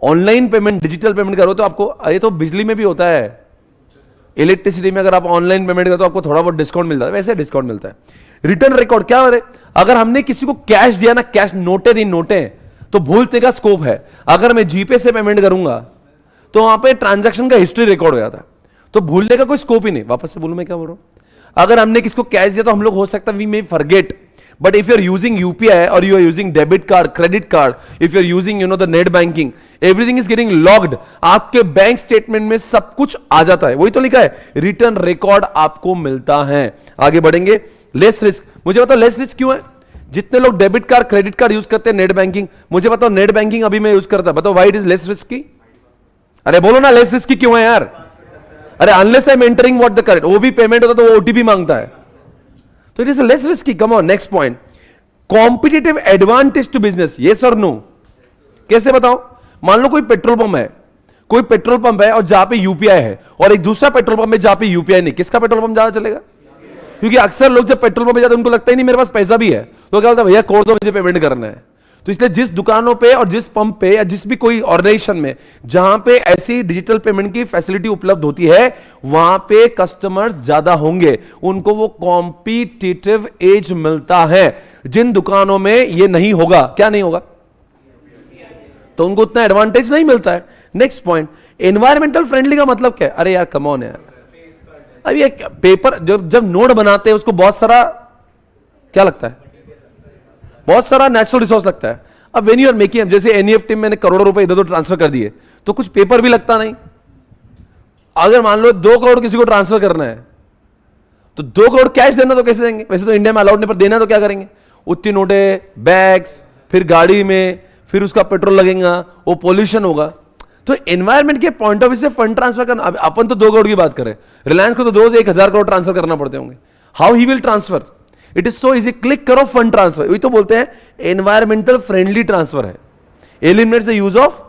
ऑनलाइन पेमेंट, डिजिटल पेमेंट करो तो आपको, ये तो बिजली में भी होता है, इलेक्ट्रिसिटी में अगर आप ऑनलाइन पेमेंट करो तो आपको थोड़ा बहुत डिस्काउंट मिलता है, वैसे डिस्काउंट मिलता है। रिटर्न रिकॉर्ड क्या है? अगर हमने किसी को कैश दिया ना, कैश नोटे दी, नोटे, तो भूलने का स्कोप है। अगर मैं जीपे से पेमेंट करूंगा तो वहां पे ट्रांजैक्शन का हिस्ट्री रिकॉर्ड हो जाता है, तो भूलने का कोई स्कोप ही नहीं। वापस से बोलूं मैं क्या बोल रहा हूं? अगर हमने किसको कैश दिया तो हम लोग हो सकता है we may forget, but if you are using UPI और you are using debit card, credit card, if you are using the net banking, everything is getting logged. आपके बैंक स्टेटमेंट में सब कुछ आ जाता है, वही तो लिखा है, रिटर्न रिकॉर्ड आपको मिलता है। आगे बढ़ेंगे, लेस रिस्क। मुझे बताओ लेस रिस्क क्यों है? जितने लोग debit card, credit card use करते हैं, नेट बैंकिंग, मुझे बताओ नेट बैंकिंग अभी मैं यूज करता, बताओ why it is less risky? अरे बोलो ना, लेस रिस्की क्यों है यार? अरे unless I am entering what the correct, वो भी पेमेंट होता तो वो ओटीपी मांगता है, तो it is less risky. Come on, next point, competitive advantage to business, yes और नो? कैसे बताओ? मान लो कोई पेट्रोल पंप है, कोई पेट्रोल पंप है और जहां पे यूपीआई है, और एक दूसरा पेट्रोल पंप है जहां पे यूपीआई नहीं, किसका पेट्रोल पंप ज्यादा चलेगा? क्योंकि अक्सर लोग जब पेट्रोल पंप पे जाते हैं उनको लगता ही नहीं मेरे पास पैसा भी है, तो क्या बोलता है भैया कोड दो मुझे पेमेंट करना है। तो इसलिए जिस दुकानों पे और जिस पंप पे या जिस भी कोई ऑर्गेनाइजेशन में जहां पे ऐसी डिजिटल पेमेंट की फैसिलिटी उपलब्ध होती है वहां पे कस्टमर्स ज्यादा होंगे, उनको वो कॉम्पिटिटिव एज मिलता है। जिन दुकानों में ये नहीं होगा, क्या नहीं होगा, तो उनको उतना एडवांटेज नहीं मिलता है। नेक्स्ट पॉइंट, एनवायरमेंटल फ्रेंडली का मतलब क्या है? अरे यार कम ऑन यार, अब ये पेपर जब नोट बनाते हैं उसको बहुत सारा क्या लगता है, बहुत सारा नेचुरल रिसोर्स लगता है। अब व्हेन यू आर मेकिंग, जैसे एनईएफटी में मैंने करोड़ों रुपए इधर उधर ट्रांसफर कर दिए तो कुछ पेपर भी लगता नहीं। अगर मान लो 2 करोड़ किसी को ट्रांसफर करना है तो 2 करोड़ कैश देना तो कैसे देंगे? वैसे तो इंडिया में अलाउड नहीं, पर देना तो क्या करेंगे? उतनी नोटे, बैग्स, फिर गाड़ी में, फिर उसका पेट्रोल लगेगा, वो पोल्यूशन होगा। तो एनवायरमेंट के पॉइंट ऑफ व्यू से फंड ट्रांसफर करना, अपन तो 2 करोड़ की बात करें, रिलायंस को तो 2 से 1000 करोड़ ट्रांसफर करना पड़ते होंगे। How he will transfer? It is so easy, click करो फंड ट्रांसफर। वही तो बोलते हैं एनवायरमेंटल फ्रेंडली ट्रांसफर है। एलिमिनेट्स द यूज ऑफ,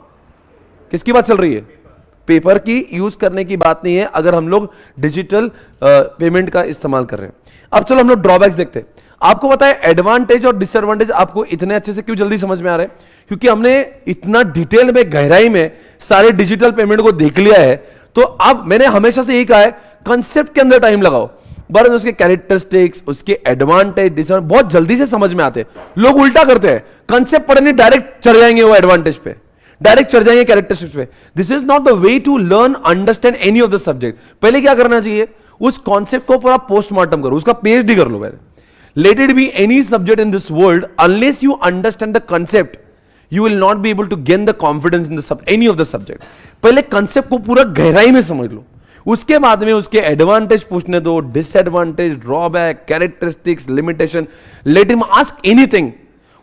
किसकी बात चल रही है? पेपर की यूज करने की बात नहीं है अगर हम लोग डिजिटल पेमेंट का इस्तेमाल कर रहे हैं। अब चलो हम लोग ड्रॉबैक्स देखते हैं। आपको पता है एडवांटेज और डिसएडवांटेज आपको इतने अच्छे से क्यों जल्दी समझ में आ रहे हैं? क्योंकि हमने इतना डिटेल में गहराई में सारे डिजिटल पेमेंट को देख लिया है। तो अब मैंने हमेशा से यही कहा है कंसेप्ट के अंदर टाइम लगाओ, बस उसके कैरेक्टरिस्टिक्स, उसके एडवांटेज डिसएडवांटेज बहुत जल्दी से समझ में आते हैं। लोग उल्टा करते हैं, कंसेप्ट पढ़ने डायरेक्ट चढ़ जाएंगे वो एडवांटेज पे, डायरेक्ट चढ़ जाएंगे कैरेक्टरिस्टिक्स पे। This is not the way to learn understand any of the subject. पहले क्या करना चाहिए, उस कॉन्सेप्ट को पूरा पोस्टमार्टम करो, उसका पीएचडी कर लो पहले। Let it be any subject in this world, unless you understand the concept you will not be able to gain the confidence in the any of the subject। पहले concept को पूरा गहराई में समझ लो, उसके बाद में उसके एडवांटेज पूछने दो, disadvantage, drawback, characteristics, limitation, let him ask anything.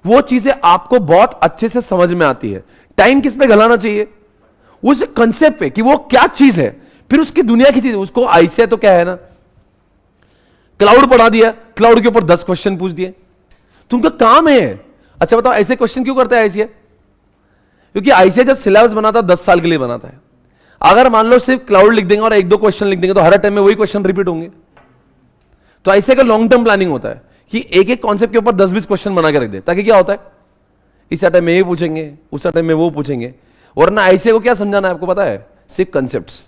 वो चीजें आपको बहुत अच्छे से समझ में आती है। टाइम किस पे गलाना चाहिए, उस कंसेप्ट पे कि वो क्या चीज है, फिर उसकी दुनिया की चीज। उसको आईसीआई तो क्या है ना, क्लाउड पढ़ा दिया, क्लाउड के ऊपर 10 क्वेश्चन पूछ दिए, तुमका काम है। अच्छा बताओ ऐसे क्वेश्चन क्यों करता है आईसीआई? क्योंकि आईसीआई जब सिलेबस बनाता है 10 साल के लिए बनाता है। अगर मान लो सिर्फ क्लाउड लिख देंगे और 1-2 क्वेश्चन लिख देंगे तो हर टाइम में वही क्वेश्चन रिपीट होंगे। तो आईसीआई का लॉन्ग टर्म प्लानिंग होता है कि एक एक कॉन्सेप्ट के ऊपर 10-20 क्वेश्चन बना के रख दे, ताकि क्या होता है इस टाइम में ये पूछेंगे, उस टाइम में वो पूछेंगे। वरना आईसीआई को क्या समझाना है आपको पता है, सिर्फ concepts.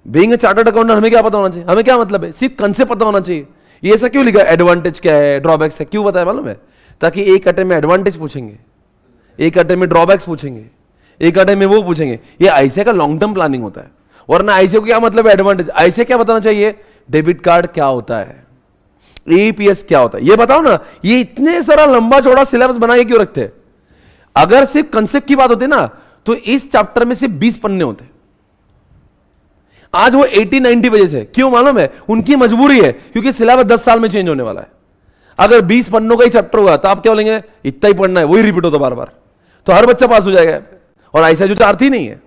Being a chartered accountant हमें क्या पता होना चाहिए, हमें क्या मतलब है, सिर्फ कंसेप्ट पता होना चाहिए। ये ऐसा क्यों लिखा है, एडवांटेज क्या है, ड्रॉबैक्स है, क्यों बताया मालूम है? ताकि एक अटेम्प्ट में एडवांटेज पूछेंगे, एक अटेम्प्ट में ड्रॉबैक्स पूछेंगे, एक अटेम्प्ट में वो पूछेंगे। ये आईसीआई का लॉन्ग टर्म प्लानिंग होता है। वरना आईसीआई को क्या मतलब है एडवांटेज, आईसीआई क्या बताना चाहिए, डेबिट कार्ड क्या होता है, एईपीएस क्या होता है, ये बताओ ना। ये इतने सारा लंबा चौड़ा सिलेबस बना के क्यों रखते हैं? अगर सिर्फ कंसेप्ट की बात होती ना तो इस चैप्टर में सिर्फ 20 पन्ने होते। आज वो 80-90 पेजेस है, क्यों मालूम है? उनकी मजबूरी है, क्योंकि सिलेबस 10 साल में चेंज होने वाला है। अगर 20 पन्नों का ही चैप्टर होगा तो आप क्या बोलेंगे, इतना ही पढ़ना है, वही रिपीट होता बार बार, तो हर बच्चा पास हो जाएगा। और आईसीआई जो चाहती ही नहीं है,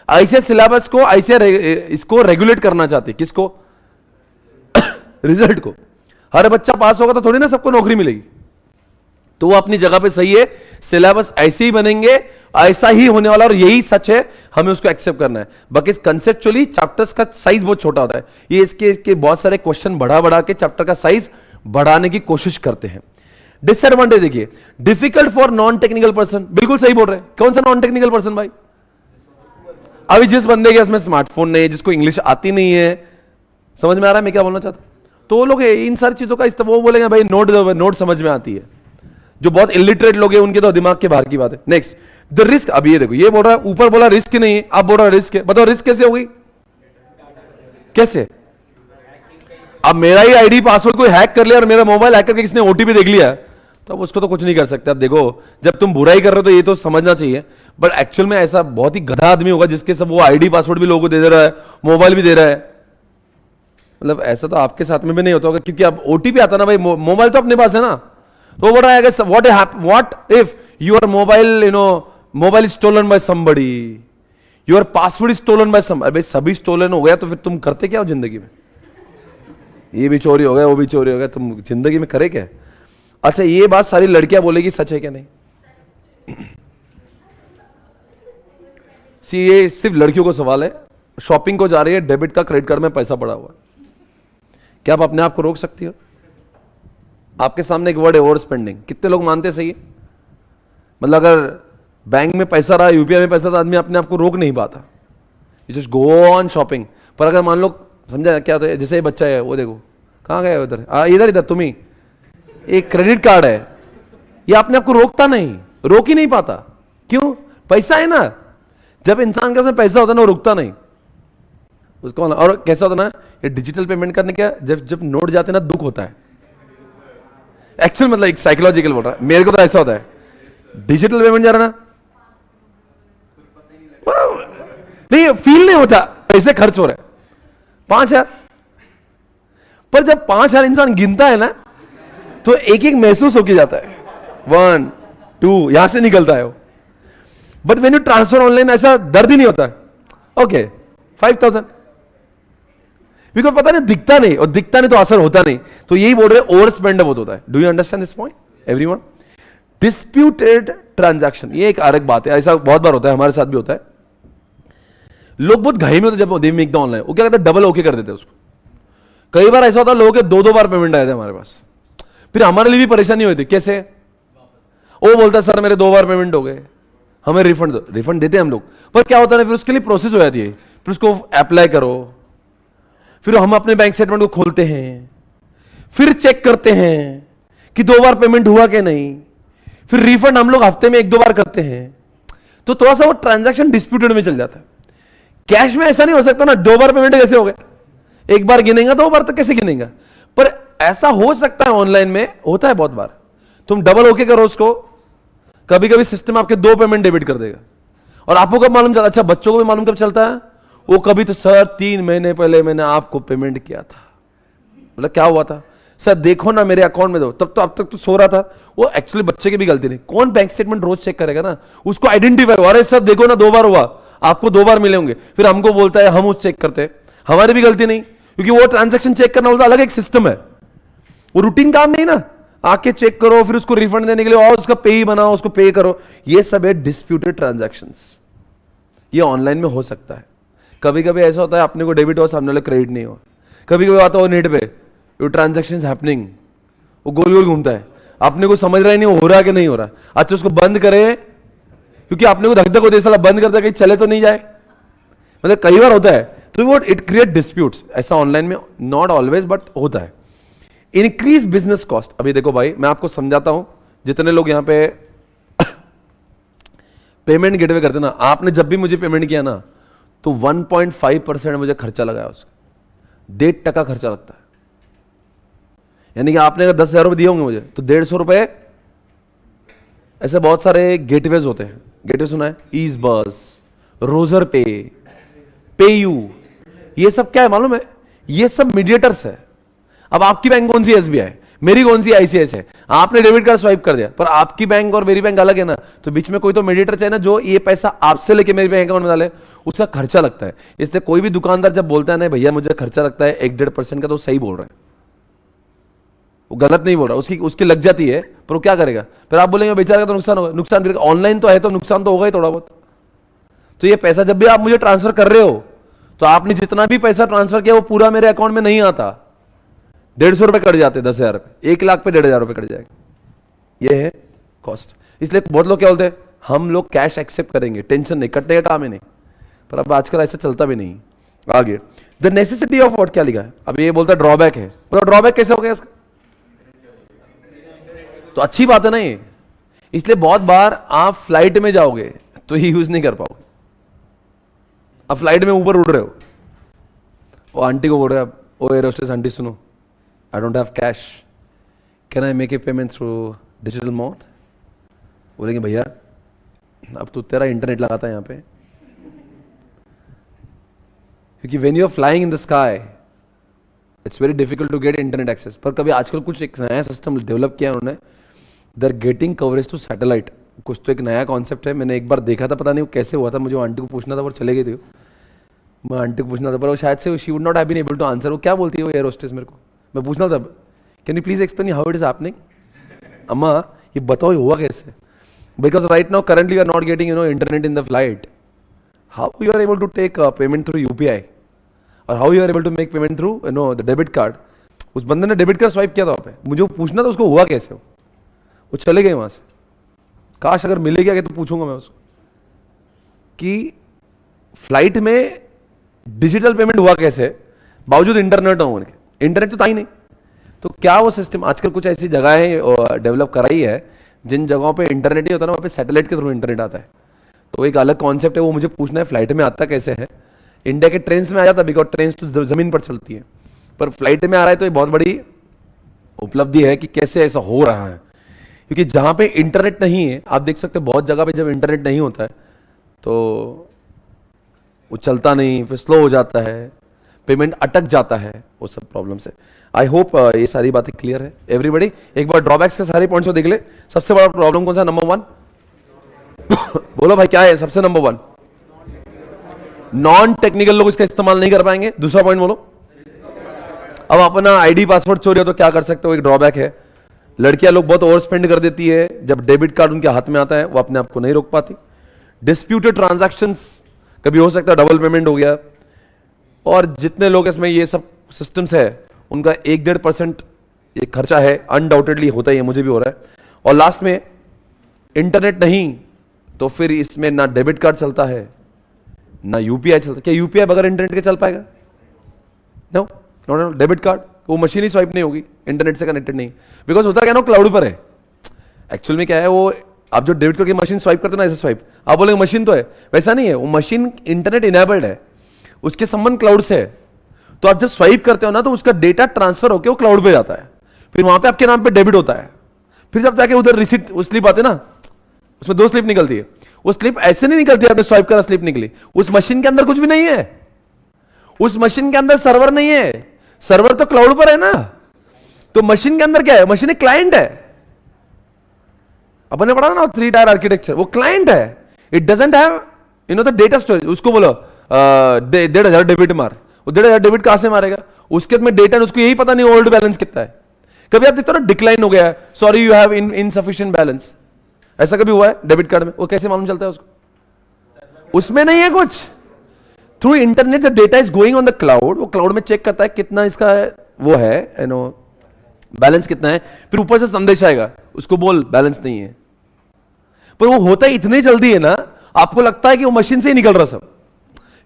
आईसीआई सिलेबस को आईसीआई इसको रेगुलेट करना चाहती है। किसको? रिजल्ट को। हर बच्चा पास होगा तो थोड़ी ना सबको नौकरी मिलेगी। तो वो अपनी जगह पे सही है, सिलेबस ऐसे ही बनेंगे, ऐसा ही होने वाला, और यही सच है, हमें उसको एक्सेप्ट करना है। बाकी कंसेप्चुअली चैप्टर्स का साइज बहुत छोटा होता है, ये इसके बहुत सारे क्वेश्चन बढ़ा के चैप्टर का साइज बढ़ाने की कोशिश करते हैं। डिसएडवांटेज देखिए, difficult for non technical person. बिल्कुल सही बोल रहे हैं। कौन सा नॉन टेक्निकल पर्सन भाई? अभी जिस बंदे के इसमें स्मार्टफोन नहीं है, जिसको इंग्लिश आती नहीं है, समझ में आ रहा है मैं क्या बोलना चाहता हूं? तो वो लोग इन सारी चीजों का वो बोलेंगे भाई नोट समझ में आती है। जो बहुत इलिटरेट लोग हैं उनके तो दिमाग के बाहर की बात है। Next, the risk. अब ये देखो, ये बोल रहा है, ऊपर बोला रिस्क नहीं है, अब बोल रहा है रिस्क है। बताओ रिस्क कैसे होगी, कैसे? अब मेरा ही आईडी पासवर्ड कोई हैक कर लिया और मेरा मोबाइल हैक करके किसने ओटीपी देख लिया, तो अब उसको तो कुछ नहीं कर सकते। अब देखो, जब तुम बुराई कर रहे हो तो ये तो समझना चाहिए, बट एक्चुअल में ऐसा बहुत ही गधा आदमी होगा जिसके सब वो आईडी पासवर्ड भी लोगों को दे रहा है, मोबाइल भी दे रहा है। मतलब ऐसा तो आपके साथ में भी नहीं होता होगा, क्योंकि अब ओटीपी आता ना भाई, मोबाइल तो अपने पास है ना। तो बोल रहा है what if your mobile mobile stolen by somebody, your password stolen by somebody. भाई सभी स्टोलन हो गया तो फिर तुम करते क्या हो जिंदगी में? ये भी चोरी हो गया, वो भी चोरी हो गया, तुम जिंदगी में करे क्या? अच्छा, ये बात सारी लड़कियां बोलेगी, सच है क्या नहीं? ये सिर्फ लड़कियों को सवाल है। शॉपिंग को जा रही है, डेबिट का क्रेडिट कार्ड में पैसा पड़ा हुआ है, क्या आप अपने आप को रोक सकती हो? आपके सामने एक वर्ड है ओवर स्पेंडिंग। कितने लोग मानते सही है? मतलब अगर बैंक में पैसा रहा, यूपीआई में पैसा, तो आदमी अपने आप को रोक नहीं पाता, you just go on shopping. पर अगर मान लो, समझा क्या होता है, जैसे ये बच्चा है, वो देखो कहाँ गया उधर, इधर तुम ही, एक क्रेडिट कार्ड है, ये अपने आप को रोकता नहीं, रोक ही नहीं पाता। क्यों? पैसा है ना। जब इंसान के पास पैसा होता है ना, वो रुकता नहीं उसको। और कैसा होता है ना, ये डिजिटल पेमेंट करने का जब नोट जाते हैं ना, दुख होता है। एक्चुअल मतलब एक साइकोलॉजिकल बोल रहा है, मेरे को तो ऐसा होता है, डिजिटल पेमेंट जा रहा ना, नहीं फील नहीं होता पैसे खर्च हो रहे 5,000, पर जब 5,000 इंसान गिनता है ना, तो एक एक महसूस होके जाता है, 1 2 यहां से निकलता है वो। But when you transfer online ऐसा दर्द ही नहीं होता। ओके 5,000, बिकॉज पता नहीं, दिखता नहीं, और दिखता नहीं तो असर होता नहीं। तो यही बोल रहे ओवर स्पेंड बहुत होता है। Do you understand this point everyone? Disputed transaction, ये एक अलग बात है, ऐसा बहुत बार होता है, हमारे साथ भी होता है। लोग बहुत घाई में होते जब दे मेक द ऑनलाइन, वो क्या कहते हैं डबल ओके कर देते हैं उसको। कई बार ऐसा होता है लोगों के 2-2 बार पेमेंट आए थे हमारे पास, फिर हमारे लिए भी परेशानी हुई थी। कैसे? वो बोलता है सर मेरे 2 बार पेमेंट हो गए, हमें रिफंड दो। रिफंड देते हैं हम लोग, पर क्या होता है ना फिर उसके लिए प्रोसेस हो जाती है, फिर उसको अप्लाई करो, फिर हम अपने बैंक स्टेटमेंट को खोलते हैं, फिर चेक करते हैं कि 2 बार पेमेंट हुआ कि नहीं, फिर रिफंड हम लोग हफ्ते में 1-2 बार करते हैं, तो थोड़ा सा वो ट्रांजैक्शन डिस्प्यूटेड में चल जाता है। कैश में ऐसा नहीं हो सकता ना, 2 बार पेमेंट कैसे हो गए, 1 बार गिनेगा 2 बार तो कैसे गिनेगा, पर ऐसा हो सकता है ऑनलाइन में, होता है बहुत बार। तुम डबल ओके करो उसको, कभी कभी सिस्टम आपके 2 पेमेंट डेबिट कर देगा, और आपको कब मालूम चलता? अच्छा बच्चों को भी मालूम कब चलता है? वो कभी तो सर 3 महीने पहले मैंने आपको पेमेंट किया था। मतलब क्या हुआ था? सर देखो ना मेरे अकाउंट में दो, तब तो अब तक तो सो रहा था। वो एक्चुअली बच्चे की भी गलती नहीं, कौन बैंक स्टेटमेंट रोज चेक करेगा ना, उसको आइडेंटिफाई, अरे सर देखो ना 2 बार हुआ, आपको 2 बार मिले होंगे, फिर हमको बोलता है हम उस चेक करते हैं। हमारी भी गलती नहीं, क्योंकि वो ट्रांजैक्शन चेक करना बोलता अलग एक सिस्टम है, वो रूटीन काम नहीं ना, आके चेक करो फिर उसको रिफंड देने के लिए और उसका पे ही बनाओ, उसको पे करो, ये सब है डिस्प्यूटेड ट्रांजैक्शंस। ये ऑनलाइन में हो सकता है। कभी कभी ऐसा होता है अपने को डेबिट हुआ, सामने वाले क्रेडिट नहीं हुआ। कभी कभी आता हो नेट पे यो ट्रांजैक्शंस हैपनिंग, वो गोल गोल घूमता है, आपने को समझ रहा ही नहीं हो रहा कि नहीं हो रहा। अच्छा उसको बंद करें, क्योंकि आपने को धक धक होती है, साला बंद करता है कहीं चले तो नहीं जाए, मतलब कई बार होता है, तो वो इट क्रिएट डिस्प्यूट्स। ऐसा ऑनलाइन में नॉट ऑलवेज बट होता है। Increase business cost. अभी देखो भाई मैं आपको समझाता हूं, जितने लोग यहां पे पेमेंट गेटवे करते ना, आपने जब भी मुझे पेमेंट किया ना तो 1.5% मुझे खर्चा लगाया उसका, 1.5% खर्चा लगता है। यानी कि आपने अगर 10,000 रुपए दिए होंगे मुझे तो 150 रुपए। ऐसे बहुत सारे गेटवेज होते हैं, गेटवे सुना है? ईज बस, रोजर पे, पेयू, ये सब क्या है मालूम है? ये सब मीडिएटर्स है। अब आपकी बैंक कौन सी? एसबीआई, मेरी कौन सी? आईसीआईसीआई है। आपने डेबिट कार्ड स्वाइप कर दिया, पर आपकी बैंक और मेरी बैंक अलग है ना, तो बीच में कोई तो मीडिएटर चाहिए ना, जो ये पैसा आपसे लेके मेरे बैंक अकाउंट में डाले, उसका खर्चा लगता है। इसलिए कोई भी दुकानदार जब बोलता है ना भैया मुझे खर्चा लगता है 1-1.5% का, तो सही बोल रहा है, वो गलत नहीं बोल रहा। उसकी लग जाती है, पर वो क्या करेगा? फिर आप बोलेंगे बेचारे का तो नुकसान होगा। नुकसान फिर ऑनलाइन तो है, तो नुकसान तो होगा ही थोड़ा बहुत। तो ये पैसा जब भी आप मुझे ट्रांसफर कर रहे हो, तो आपने जितना भी पैसा ट्रांसफर किया वो पूरा मेरे अकाउंट में नहीं आता। 150 रुपए कट जाते, 10,000 रुपए, 1 लाख पे 1,500 रुपए कट जाएगा। ये है कॉस्ट। इसलिए बहुत लोग क्या बोलते हैं, हम लोग कैश एक्सेप्ट करेंगे, टेंशन नहीं, कटने का काम ही नहीं। पर अब आजकल ऐसा चलता भी नहीं। आगे द नेसेसिटी ऑफ व्हाट, क्या लिखा है? अब ये बोलता है ड्रॉबैक है, तो ड्रॉबैक कैसे हो गया इसका? तो अच्छी बात है ना ये। इसलिए बहुत बार आप फ्लाइट में जाओगे तो ये यूज नहीं कर पाओगे। अब फ्लाइट में ऊपर उड़ रहे हो, वो आंटी को बोल रहे हैं, ओ एयर होस्टेस आंटी सुनो, आई don't have cash, can I make a payment through digital mode? बोलेंगे भैया अब तो तेरा इंटरनेट लगाता है यहाँ पे, क्योंकि when you are flying in the sky it's very difficult to get internet access. पर कभी आजकल कुछ एक नया सिस्टम डेवलप किया उन्होंने, they are getting coverage to satellite. कुछ तो एक नया कॉन्सेप्ट है, मैंने एक बार देखा था, पता नहीं वो कैसे हुआ था, मुझे आंटी को पूछना था पर चले गई थी। मैं आंटी को पूछना था पर वो शायद से she would not have been able to answer. वो क्या बोलती है वो एयर होस्टेस, मेरे को मैं पूछना था, can you please explain how it is happening? अम्मा ये बताओ ये हुआ कैसे? Because right now currently you are not getting internet in the flight, how you are able to take payment through UPI और how you are able to make payment through the debit card? उस बंदे ने debit card swipe किया था वहाँ पे, मुझे वो पूछना था उसको हुआ कैसे, वो चले गए वहां से। काश अगर मिले गया तो पूछूंगा मैं उसको कि फ्लाइट में डिजिटल पेमेंट हुआ कैसे, बावजूद इंटरनेट हो उनके, इंटरनेट तो था ही नहीं। तो क्या वो सिस्टम, आजकल कुछ ऐसी जगहें डेवलप कराई है जिन जगहों पे इंटरनेट ही होता है ना, वहाँ पे सैटेलाइट के थ्रू इंटरनेट आता है। तो एक अलग कॉन्सेप्ट है, वो मुझे पूछना है फ्लाइट में आता कैसे है। इंडिया के ट्रेन में आ जाता, बिकॉज ट्रेन तो जमीन पर चलती है, पर फ्लाइट में आ रहा है, तो ये बहुत बड़ी उपलब्धि है कि कैसे ऐसा हो रहा है। क्योंकि जहां पे इंटरनेट नहीं है, आप देख सकते हैं बहुत जगह पे जब इंटरनेट नहीं होता है तो वो चलता नहीं, फिर स्लो हो जाता है, पेमेंट अटक जाता है, वो सब प्रॉब्लम्स है। आई होप ये सारी बातें क्लियर है एवरीबॉडी। एक बार ड्रॉबैक्स के सारे पॉइंट्स को देख ले। सबसे बड़ा प्रॉब्लम कौन सा? नंबर 1 बोलो भाई क्या है सबसे नंबर 1? नॉन टेक्निकल लोग इसका इस्तेमाल नहीं कर पाएंगे। दूसरा पॉइंट बोलो। अब अपना आईडी पासवर्ड चोरी हो तो क्या कर सकते हो, एक ड्रॉबैक है। लड़कियां लोग बहुत ओवर स्पेंड कर देती है, जब डेबिट कार्ड उनके हाथ में आता है वो अपने आप को नहीं रोक पाती। डिस्प्यूटेड ट्रांजैक्शंस कभी हो सकता है डबल पेमेंट हो गया, और जितने लोग इसमें ये सब सिस्टम्स है उनका 1-1.5% ये खर्चा है, अनडाउटेडली होता ही है, मुझे भी हो रहा है। और लास्ट में इंटरनेट नहीं तो फिर इसमें ना डेबिट कार्ड चलता है ना यूपीआई चलता। क्या यूपीआई बगैर इंटरनेट के चल पाएगा? नो नो, डेबिट कार्ड वो मशीन ही स्वाइप नहीं होगी, इंटरनेट से कनेक्टेड नहीं, बिकॉज होता क्या ना क्लाउड पर है। एक्चुअल में क्या है, वो आप जो डेबिट कार्ड की मशीन स्वाइप करते हो ना, ऐसे स्वाइप, आप बोलेंगे मशीन तो है, वैसा नहीं है, वो मशीन इंटरनेट इनेबल्ड है, उसके संबंध क्लाउड से है। तो आप जब स्वाइप करते हो ना तो उसका डेटा ट्रांसफर होकर वो क्लाउड पे जाता है, फिर वहां पे आपके नाम पे डेबिट होता है। फिर जब जाके उधर रिसीट वो स्लिप आते ना, उसमें 2 स्लिप निकलती है, वो स्लिप ऐसे नहीं निकलती, आपने स्वाइप करा स्लिप निकली, उस मशीन के अंदर कुछ भी नहीं है, उस मशीन के अंदर सर्वर नहीं है, सर्वर तो क्लाउड पर है ना। तो मशीन के अंदर क्या है? मशीन एक क्लाइंट है, अपन ने पढ़ा ना 3 टायर आर्किटेक्चर, वो क्लाइंट है, it doesn't have the data storage. उसको बोलो 1,500 डेबिट मार, वो 1,500 डेबिट कहां से मारेगा? उसके में डेटा, उसको यही पता नहीं ओल्ड बैलेंस कितना है। कभी आप देखते हो ना डिक्लाइन हो गया है, sorry you have insufficient balance, ऐसा कभी हुआ है डेबिट कार्ड में? वो कैसे मालूम चलता है उसको? उसमें नहीं है कुछ, through internet the data is going on the cloud, वो क्लाउड में चेक करता है कितना इसका वो है, बैलेंस कितना है, फिर ऊपर से संदेश आएगा उसको बोल बैलेंस नहीं है। पर वो होता है इतनी जल्दी है ना, आपको लगता है कि वो मशीन से ही निकल रहा सब,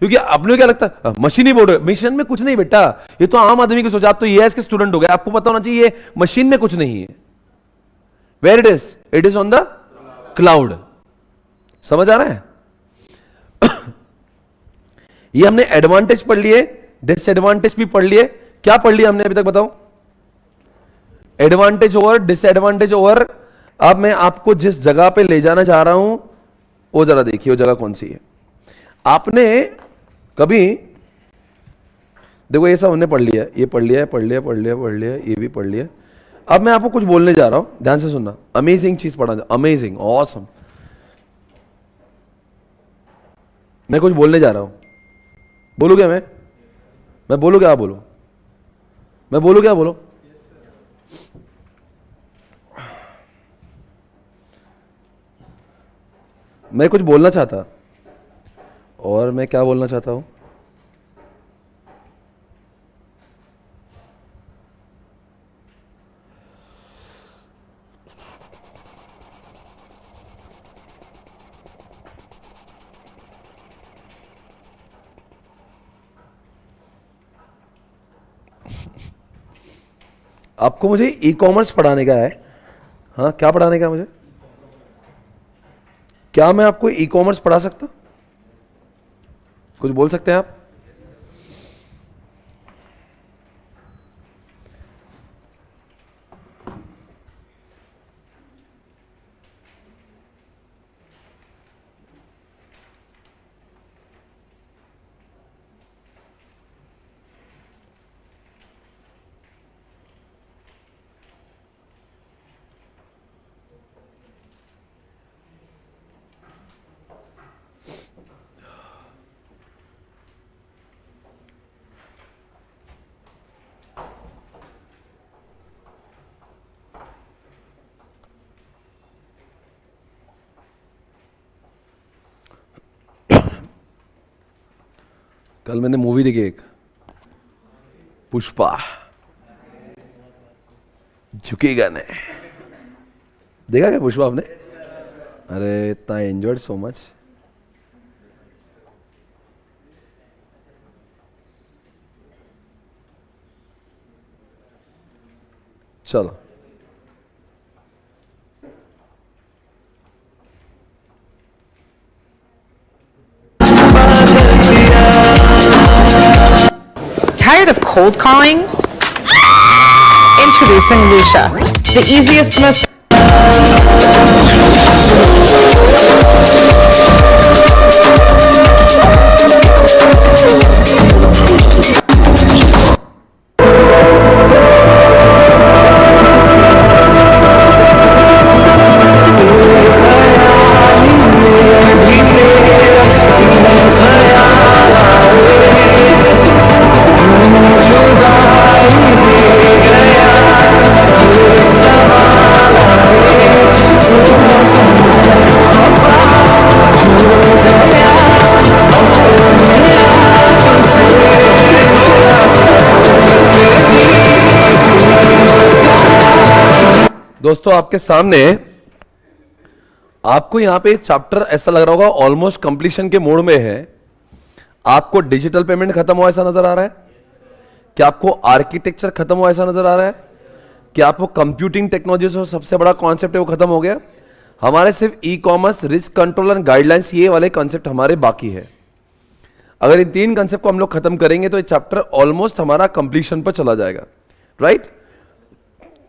क्योंकि आपने क्या लगता है मशीन ही बोल रहे, मशीन में कुछ नहीं बेटा, ये तो आम आदमी की सोच। आप तो ईएएस के स्टूडेंट हो गए, आपको पता होना चाहिए मशीन में कुछ नहीं है। Where it is on the cloud. समझ आ रहा है? ये हमने एडवांटेज पढ़ लिए, डिसएडवांटेज भी पढ़ लिए। क्या पढ़ लिया हमने अभी तक बताओ? एडवांटेज और डिसएडवांटेज। और अब मैं आपको जिस जगह पे ले जाना चाह रहा हूं वो जरा देखिए, वो जगह कौन सी है। आपने कभी देखो, ये सब हमने पढ़ लिया, ये पढ़ लिया, पढ़ लिया, पढ़ लिया, पढ़ लिया, ये भी पढ़ लिया। अब मैं आपको कुछ बोलने जा रहा हूं, ध्यान से सुनना। अमेजिंग चीज पढ़ा, अमेजिंग, ऑसम। मैं कुछ बोलने जा रहा हूं, बोलू क्या? मैं बोलू क्या? आप बोलो। मैं बोलू क्या? बोलो। मैं कुछ बोलना चाहता, और मैं क्या बोलना चाहता हूं? आपको मुझे ई कॉमर्स पढ़ाने का है। हाँ, क्या पढ़ाने का है मुझे? क्या मैं आपको ई कॉमर्स पढ़ा सकता? कुछ बोल सकते हैं आप? कल मैंने मूवी देखी एक, पुष्पा, झुकेगा नहीं। देखा क्या पुष्पा आपने? अरे इतना एंजॉयड सो मच। चलो Tired of cold calling? Introducing Lucia, the easiest, most दोस्तों आपके सामने आपको यहां पे चैप्टर ऐसा लग रहा होगा ऑलमोस्ट कंप्लीशन के मोड में है। आपको डिजिटल पेमेंट खत्म हुआ ऐसा नजर आ रहा है? क्या आपको आर्किटेक्चर खत्म हुआ ऐसा नजर आ रहा है? क्या आपको कंप्यूटिंग टेक्नोलॉजी जो सबसे बड़ा कॉन्सेप्ट है वो खत्म हो गया? हमारे सिर्फ e commerce, risk control and guidelines, ये वाले कॉन्सेप्ट हमारे बाकी है। अगर इन 3 कॉन्सेप्ट को हम लोग खत्म करेंगे तो ये चैप्टर ऑलमोस्ट हमारा कंप्लीशन पर चला जाएगा, राइट?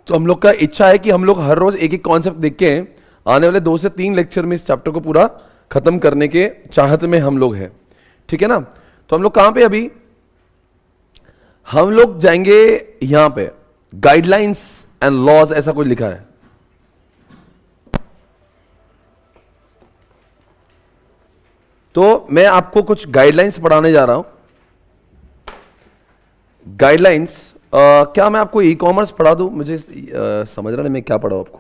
तो हम लोग का इच्छा है कि हम लोग हर रोज एक एक कॉन्सेप्ट देख के आने वाले 2 से 3 लेक्चर में इस चैप्टर को पूरा खत्म करने के चाहत में हम लोग हैं, ठीक है ना? तो हम लोग कहां पे अभी? हम लोग जाएंगे यहां पे गाइडलाइंस एंड लॉज, ऐसा कुछ लिखा है। तो मैं आपको कुछ गाइडलाइंस पढ़ाने जा रहा हूं। गाइडलाइंस क्या मैं आपको ई कॉमर्स पढ़ा दूं? मुझे समझ रहा नहीं मैं क्या पढ़ाऊं आपको।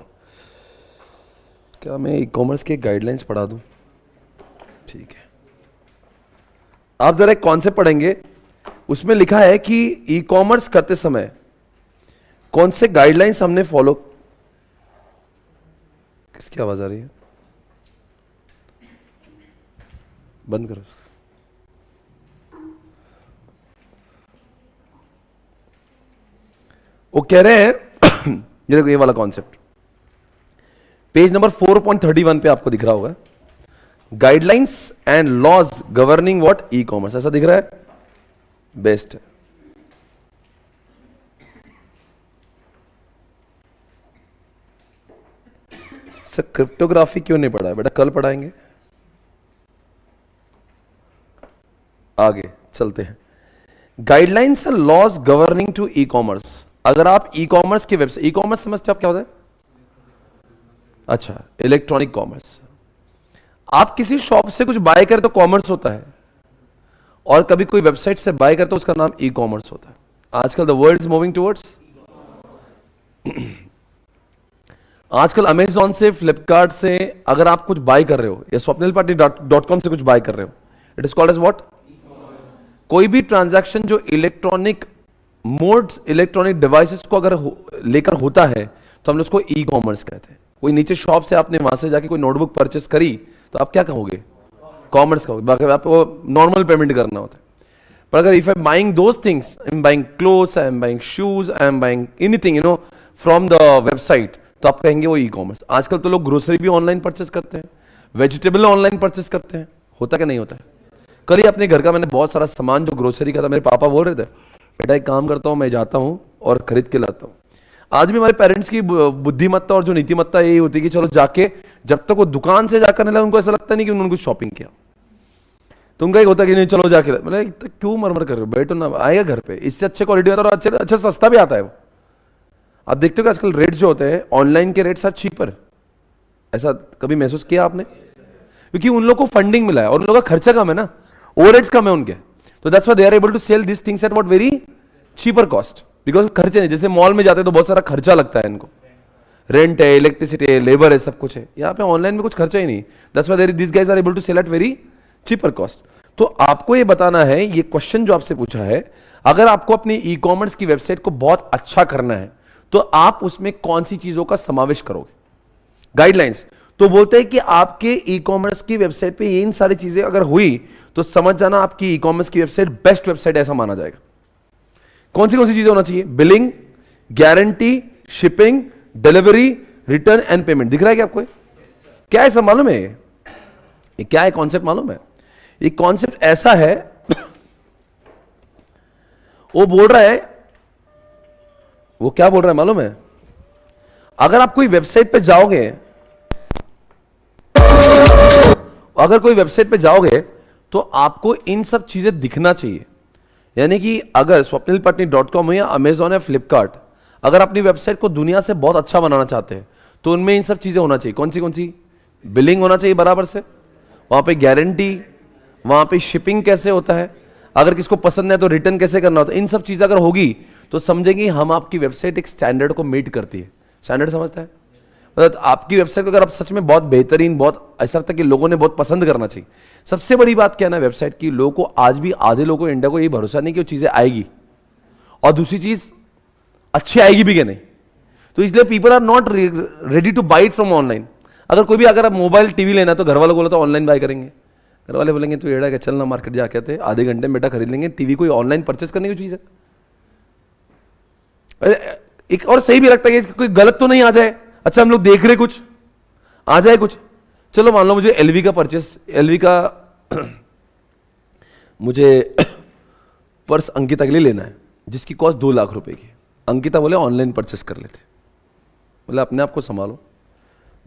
क्या मैं ई कॉमर्स के गाइडलाइंस पढ़ा दूं? ठीक है, आप जरा एक कॉन्सेप्ट पढ़ेंगे, उसमें लिखा है कि ई कॉमर्स करते समय कौन से गाइडलाइंस हमने फॉलो। किसकी आवाज आ रही है? बंद करो। वो कह रहे हैं ये देखो, ये वाला कॉन्सेप्ट पेज नंबर 4.31 पे आपको दिख रहा होगा, guidelines and laws governing what e commerce, ऐसा दिख रहा है? बेस्ट है। सर क्रिप्टोग्राफी क्यों नहीं पढ़ा है बेटा? कल पढ़ाएंगे, आगे चलते हैं। Guidelines and laws governing to e commerce. अगर आप ई कॉमर्स की वेबसाइट, ई कॉमर्स समझते हो आप क्या होता है? अच्छा, इलेक्ट्रॉनिक कॉमर्स। आप किसी शॉप से कुछ बाय करें तो कॉमर्स होता है, और कभी कोई वेबसाइट से बाय करते तो उसका नाम ई कॉमर्स होता है। आजकल the world is moving towards, आजकल अमेजॉन से, फ्लिपकार्ट से अगर आप कुछ बाय कर रहे हो या swapnilpatni.com से कुछ बाय कर रहे हो, it is called as what? कोई भी ट्रांजैक्शन जो इलेक्ट्रॉनिक मोड्स, इलेक्ट्रॉनिक डिवाइसेस को अगर लेकर होता है तो हम लोग उसको ई कॉमर्स कहते हैं। कोई नीचे शॉप से आपने वहां से जाके कोई नोटबुक परचेस करी तो आप क्या कहोगे? कॉमर्स कहोगे। बाकी आपको नॉर्मल पेमेंट करना होता है। पर अगर if I am buying those things, I am buying clothes, I am buying shoes, I am buying anything you know from the website, तो आप कहेंगे वो ई कॉमर्स। आजकल तो लोग ग्रोसरी भी ऑनलाइन परचेस करते हैं, वेजिटेबल ऑनलाइन परचेस करते हैं, होता क्या नहीं होता है? कल ही अपने घर का मैंने बहुत सारा सामान जो ग्रोसरी का था, मेरे पापा बोल रहे थे बेटा एक काम करता हूं, मैं जाता हूं और खरीद के लाता हूं। आज भी हमारे पेरेंट्स की बुद्धिमत्ता और जो नीतिमत्ता यही होती है कि चलो जाके, जब तक वो दुकान से जाकर नहीं लाए उनको ऐसा लगता नहीं कि उन्होंने कुछ शॉपिंग किया। तो उनका एक होता है कि नहीं चलो जाके, मतलब क्यों मरमर कर रहे हो, बैठो ना, आएगा घर पे, इससे अच्छे क्वालिटी आता है और अच्छे अच्छा सस्ता भी आता है वो। आप देखते हो कि आजकल रेट जो होते हैं ऑनलाइन के रेट्स आर चीपर, ऐसा कभी महसूस किया आपने? क्योंकि उन लोगों को फंडिंग मिला है और उन लोगों का खर्चा कम है ना, ओवरहेड्स कम है उनके, तो that's why they are able to sell this things at what very cheaper cost, because खर्चे नहीं। जैसे मॉल में जाते हैं तो बहुत सारा खर्चा लगता है इनको, रेंट है, इलेक्ट्रिसिटी है, लेबर है, सब कुछ है। यहाँ पे ऑनलाइन में कुछ खर्चा ही नहीं, that's why this guys are able to sell at very cheaper cost. तो आपको ये बताना है, ये क्वेश्चन जो आपसे पूछा है, अगर आपको अपनी ई कॉमर्स की वेबसाइट को बहुत अच्छा करना है तो आप उसमें कौन सी चीजों का समावेश करोगे? गाइडलाइंस तो बोलते हैं कि आपके ई कॉमर्स की वेबसाइट पे ये इन सारी चीजें अगर हुई तो समझ जाना आपकी ई कॉमर्स की वेबसाइट बेस्ट वेबसाइट ऐसा माना जाएगा। कौन सी चीजें होना चाहिए? Billing, guarantee, shipping, delivery, return and payment. दिख रहा है क्या आपको? क्या है सब मालूम है? ये क्या है कॉन्सेप्ट मालूम है? ये कॉन्सेप्ट ऐसा है, वो बोल रहा है, वो क्या बोल रहा है मालूम है? अगर आप कोई वेबसाइट पे जाओगे, अगर कोई वेबसाइट पे जाओगे तो आपको इन सब चीजें दिखना चाहिए। यानी कि अगर swapnilpatni.com हो या अमेजॉन या फ्लिपकार्ट, अगर अपनी वेबसाइट को दुनिया से बहुत अच्छा बनाना चाहते हैं तो उनमें इन सब चीजें होना चाहिए। कौन सी? बिलिंग होना चाहिए बराबर से, वहां पे गारंटी, वहां पे शिपिंग कैसे होता है, अगर किसको पसंद है तो रिटर्न कैसे करना होता है। इन सब चीजें अगर होगी तो समझेंगे हम आपकी वेबसाइट एक स्टैंडर्ड को मीट करती है। स्टैंडर्ड समझता है? मतलब आपकी वेबसाइट को अगर आप सच में बहुत बेहतरीन, बहुत ऐसा लगता है कि लोगों ने बहुत पसंद करना चाहिए। सबसे बड़ी बात क्या है ना वेबसाइट की, लोगों को आज भी, आधे लोगों को इंडिया को ये भरोसा नहीं कि वो चीजें आएगी, और दूसरी चीज अच्छी आएगी भी कि नहीं। तो इसलिए people are not ready to buy it from online. अगर कोई भी अगर आप मोबाइल टीवी लेना है तो घर वालों को बोलो तो ऑनलाइन बाय करेंगे, घर वाले बोलेंगे तो एड़ा क्या चलना मार्केट जाके आते आधे घंटे में बेटा खरीद लेंगे। टीवी कोई ऑनलाइन परचेस करने की चीज़ है? एक और सही भी लगता है कि कोई गलत तो नहीं आ जाए। अच्छा हम लोग देख रहे कुछ आ जाए कुछ, चलो मान लो मुझे एलवी का परचेस, एलवी का मुझे पर्स अंकिता के लिए लेना है जिसकी कॉस्ट 2 लाख रुपए की। अंकिता बोले ऑनलाइन परचेस कर लेते, बोले अपने आप को संभालो,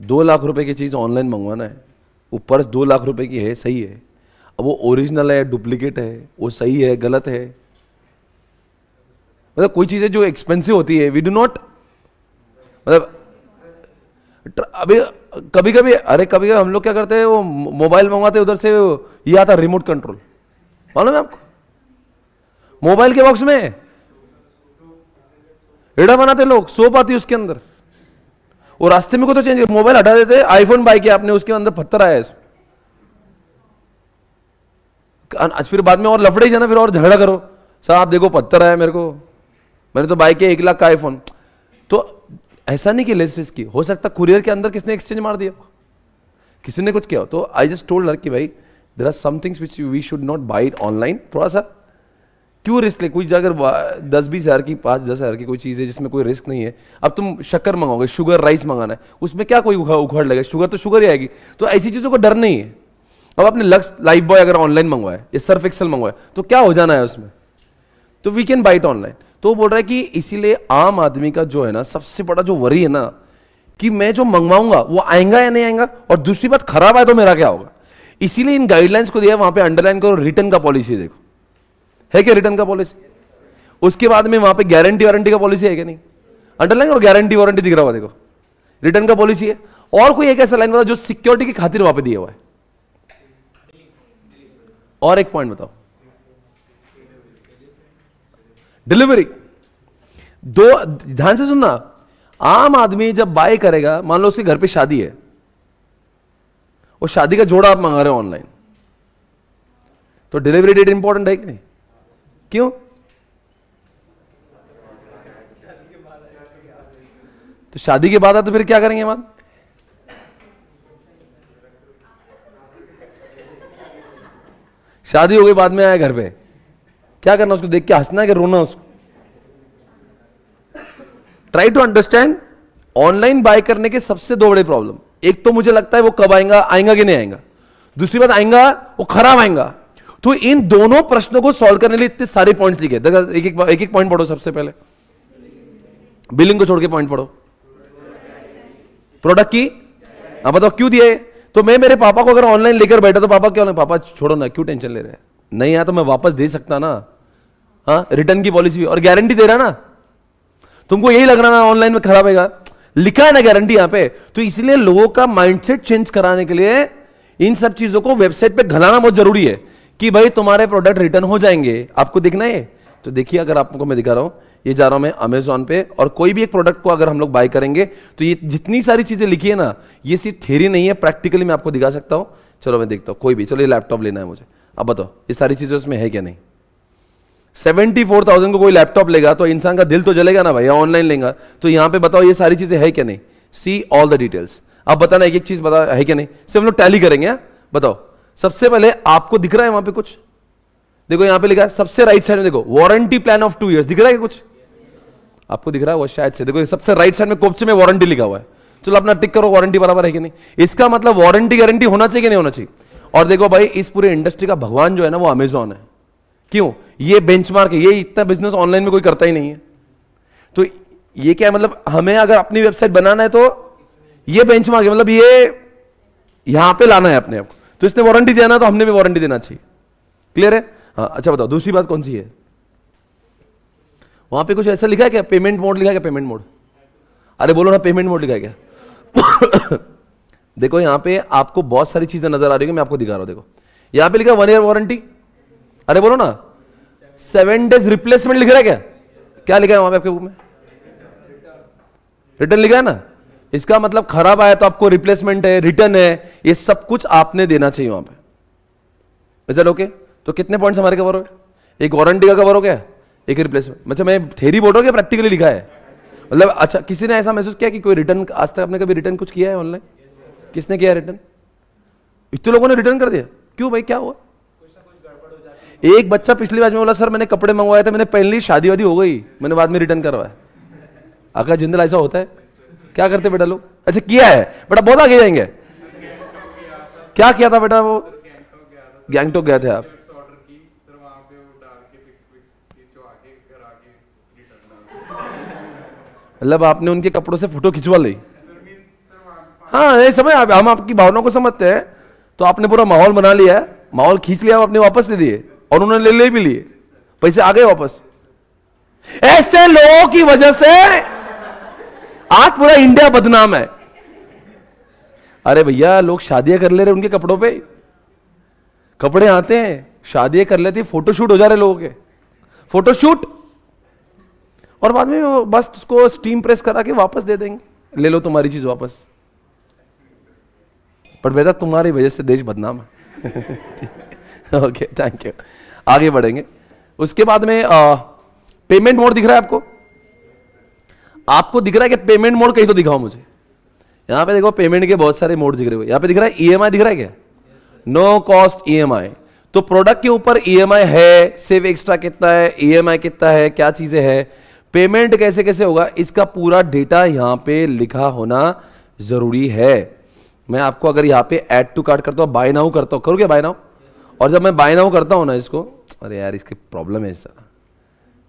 2 लाख रुपए की चीज़ ऑनलाइन मंगवाना है, वो पर्स 2 लाख रुपए की है, सही है, अब वो ओरिजिनल है डुप्लीकेट है, वो सही है गलत है? मतलब कोई चीज़ें जो एक्सपेंसिव होती है वी डू नॉट, मतलब अभी कभी कभी हम लोग क्या करते हैं, वो मोबाइल मंगवाते उधर से ये आता रिमोट कंट्रोल, मालूम है आपको? मोबाइल के बॉक्स में एड़ा बनाते लोग, सोप आती है उसके अंदर, वो रास्ते में को तो चेंज, मोबाइल हटा देते, आईफोन बाय किया आपने, उसके अंदर पत्थर आया है। आज फिर बाद में और लफड़े ही जाना, फिर और झगड़ा करो, साहब देखो पत्थर आया मेरे को, मैंने तो बाय किया 1 लाख का आईफोन। तो ऐसा नहीं कि लेस रिस्क की, हो सकता कुरियर के अंदर किसने एक्सचेंज मार दिया, किसी ने कुछ किया। तो आई जस्ट टोल्ड हर कि भाई there are some things which we should not buy it online. थोड़ा सा क्यों रिस्क ले, कोई अगर 10-20 हज़ार की 5-10 हज़ार की कोई चीज़ है जिसमें कोई रिस्क नहीं है, अब तुम शक्कर मंगाओगे, शुगर राइस मंगाना है, उसमें क्या कोई उखाड़ लगेगा, शुगर तो शुगर ही आएगी। तो ऐसी चीज़ों को डर नहीं है। अब आपने लक्स लाइफ बॉय अगर ऑनलाइन मंगवाया या सर्फ एक्सेल मंगवाया तो क्या हो जाना है उसमें, तो we can buy it online. तो वो बोल रहा है कि इसीलिए आम आदमी का जो है ना सबसे बड़ा जो वरी है ना कि मैं जो मंगवाऊंगा वो आएगा या नहीं आएगा, और दूसरी बात खराब आए तो मेरा क्या होगा। इसीलिए इन गाइडलाइंस को दिया, वहां पे अंडरलाइन करो, रिटर्न का पॉलिसी देखो है क्या, रिटर्न का पॉलिसी। उसके बाद में वहां पे गारंटी वारंटी का पॉलिसी है क्या, नहीं, अंडरलाइन और गारंटी वारंटी दिख रहा हुआ देखो, रिटर्न का पॉलिसी है। और कोई एक ऐसा लाइन बताओ जो सिक्योरिटी की खातिर वहां पे दिया हुआ है। और एक पॉइंट बताओ, डिलीवरी। दो ध्यान से सुनना, आम आदमी जब बाय करेगा, मान लो उसके घर पे शादी है और शादी का जोड़ा आप मंगा रहे हो ऑनलाइन, तो डिलीवरी डेट इंपॉर्टेंट है कि नहीं? क्यों? तो शादी के बाद तो फिर क्या करेंगे बाद? शादी हो गई, बाद में आया घर पे, क्या करना उसको देख के हंसना है कि रोना उसको? Try to understand. Online buy करने के सबसे 2 बड़े प्रॉब्लम, एक तो मुझे लगता है वो कब आएगा कि नहीं आएगा, दूसरी बात आएगा वो खराब आएगा। तो इन दोनों प्रश्नों को सॉल्व करने के लिए इतने सारे पॉइंट्स लिखे, एक एक पॉइंट पढ़ो। सबसे पहले बिलिंग को छोड़ के पॉइंट पढ़ो, प्रोडक्ट की। अब बताओ क्यों दिए? तो मैं मेरे पापा को अगर ऑनलाइन लेकर बैठा तो पापा क्यों नहीं, पापा छोड़ो ना, क्यों टेंशन ले रहे हैं, नहीं आया तो मैं वापस दे सकता ना, हाँ रिटर्न की पॉलिसी भी और गारंटी दे रहा ना। तुमको यही लग रहा ना ऑनलाइन में खराब आएगा, लिखा है ना गारंटी यहां पे। तो इसलिए लोगों का माइंडसेट चेंज कराने के लिए इन सब चीजों को वेबसाइट पे घलाना बहुत जरूरी है कि भाई तुम्हारे प्रोडक्ट रिटर्न हो जाएंगे। आपको दिखना है तो देखिए, अगर आपको मैं दिखा रहा हूं, ये जा रहा हूं मैं अमेजॉन पे, और कोई भी एक प्रोडक्ट को अगर हम लोग बाय करेंगे तो ये जितनी सारी चीजें लिखी है ना, ये सिर्फ थ्योरी नहीं है, प्रैक्टिकली मैं आपको दिखा सकता हूं। चलो मैं देखता हूं, कोई भी, चलो ये लैपटॉप लेना है मुझे, अब बताओ ये सारी चीजें उसमें है क्या नहीं। 74,000 को कोई लैपटॉप लेगा तो इंसान का दिल तो जलेगा ना भाई, ऑनलाइन लेगा तो यहां पे बताओ ये सारी चीजें है क्या नहीं। See all the details. अब बताना एक एक चीज बता है क्या नहीं, सिर्फ हम लोग टैली करेंगे। हाँ? बताओ सबसे पहले आपको दिख रहा है वहां पे कुछ, देखो यहां पे लिखा है सबसे राइट साइड में, देखो वारंटी प्लान ऑफ 2 years, दिख रहा है कुछ आपको दिख रहा है वो शायद से, देखो सबसे राइट साइड में कोपचे में वारंटी लिखा हुआ है। चलो अपना टिक करो, वारंटी बराबर है कि नहीं। इसका मतलब वारंटी गारंटी होना चाहिए कि नहीं होना चाहिए। और देखो भाई इस पूरे इंडस्ट्री का भगवान जो है ना वो अमेजॉन है। क्यों? ये बेंचमार्क है, ये इतना बिजनेस ऑनलाइन में कोई करता ही नहीं है। तो ये क्या है, मतलब हमें अगर अपनी वेबसाइट बनाना है तो ये बेंचमार्क है, मतलब ये यहां पे लाना है अपने आप को। तो इसने वारंटी देना तो हमने भी वारंटी देना चाहिए। क्लियर है? हाँ अच्छा बताओ दूसरी बात कौन सी है? वहां पे कुछ ऐसा लिखा है क्या, पेमेंट मोड लिखा है क्या, पेमेंट मोड? अरे बोलो ना, पेमेंट मोड लिखा है क्या? देखो यहां पे आपको बहुत सारी चीजें नजर आ रही है, मैं आपको दिखा रहा हूं। देखो यहां पे लिखा 1 year वारंटी, अरे बोलो ना 7 days रिप्लेसमेंट लिख रहा है क्या? क्या लिखा है वहां पे आपके बुक में? रिटर्न लिखा है ना। इसका मतलब खराब आया तो आपको रिप्लेसमेंट है, रिटर्न है, ये सब कुछ आपने देना चाहिए वहां पे। Is that okay? तो कितने पॉइंट्स हमारे कवर हो गए? एक वारंटी का कवर हो गया, एक रिप्लेसमेंट। मतलब मैं थ्योरी बोल रहा हूं कि प्रैक्टिकली लिखा है? मतलब अच्छा, किसी ने ऐसा महसूस किया कि कोई रिटर्न, आज तक आपने कभी रिटर्न कुछ किया है ऑनलाइन? किसने किया रिटर्न? इतने लोगों ने रिटर्न कर दिया, क्यों भाई, क्या हुआ? एक बच्चा पिछली बार में बोला सर मैंने कपड़े मंगवाए थे, मैंने पहन ली, शादी वादी हो गई, मैंने बाद में रिटर्न करवाया। आका जिंदल ऐसा होता है? क्या करते बेटा लोग? अच्छा किया है बेटा, बहुत आगे जाएंगे। क्या किया था बेटा? वो गैंगटॉक गए थे आप? मतलब आपने उनके कपड़ों से फोटो खिंचवा ली? हाँ ये समझ, हम आपकी भावनाओं को समझते हैं। तो आपने पूरा माहौल बना लिया है, माहौल खींच लिया, आपने वापस दे दिए और उन्होंने ले भी लिए, पैसे आ गए वापस। ऐसे लोगों की वजह से आज पूरा इंडिया बदनाम है। अरे भैया लोग शादियां कर ले रहे उनके कपड़ों पे, कपड़े आते हैं, शादियां कर लेती, फोटोशूट हो जा रहे लोगों के, फोटोशूट, और बाद में वो बस उसको स्टीम प्रेस करा के वापस दे देंगे, ले लो तुम्हारी चीज वापस। पर बेटा तुम्हारी वजह से देश बदनाम है। ओके थैंक यू, आगे बढ़ेंगे। उसके बाद में पेमेंट मोड दिख रहा है आपको? आपको दिख रहा है कि पेमेंट मोड? कहीं तो दिखाओ मुझे। यहां पे देखो पेमेंट के बहुत सारे मोड दिख रहे हो। यहां पे दिख रहा है ईएमआई, दिख रहा है क्या? No cost EMI. तो प्रोडक्ट के ऊपर ईएमआई है, सेव एक्स्ट्रा कितना है, ईएमआई कितना है, क्या चीजें है, पेमेंट कैसे कैसे होगा, इसका पूरा डेटा यहां पे लिखा होना जरूरी है। मैं आपको अगर यहां पे ऐड टू कार्ट करता हूं, बाय नाउ करता हूं, करोगे बाय नाउ? और जब मैं बाय नाउ करता हूं ना इसको, अरे यार इसकी प्रॉब्लम है ऐसा,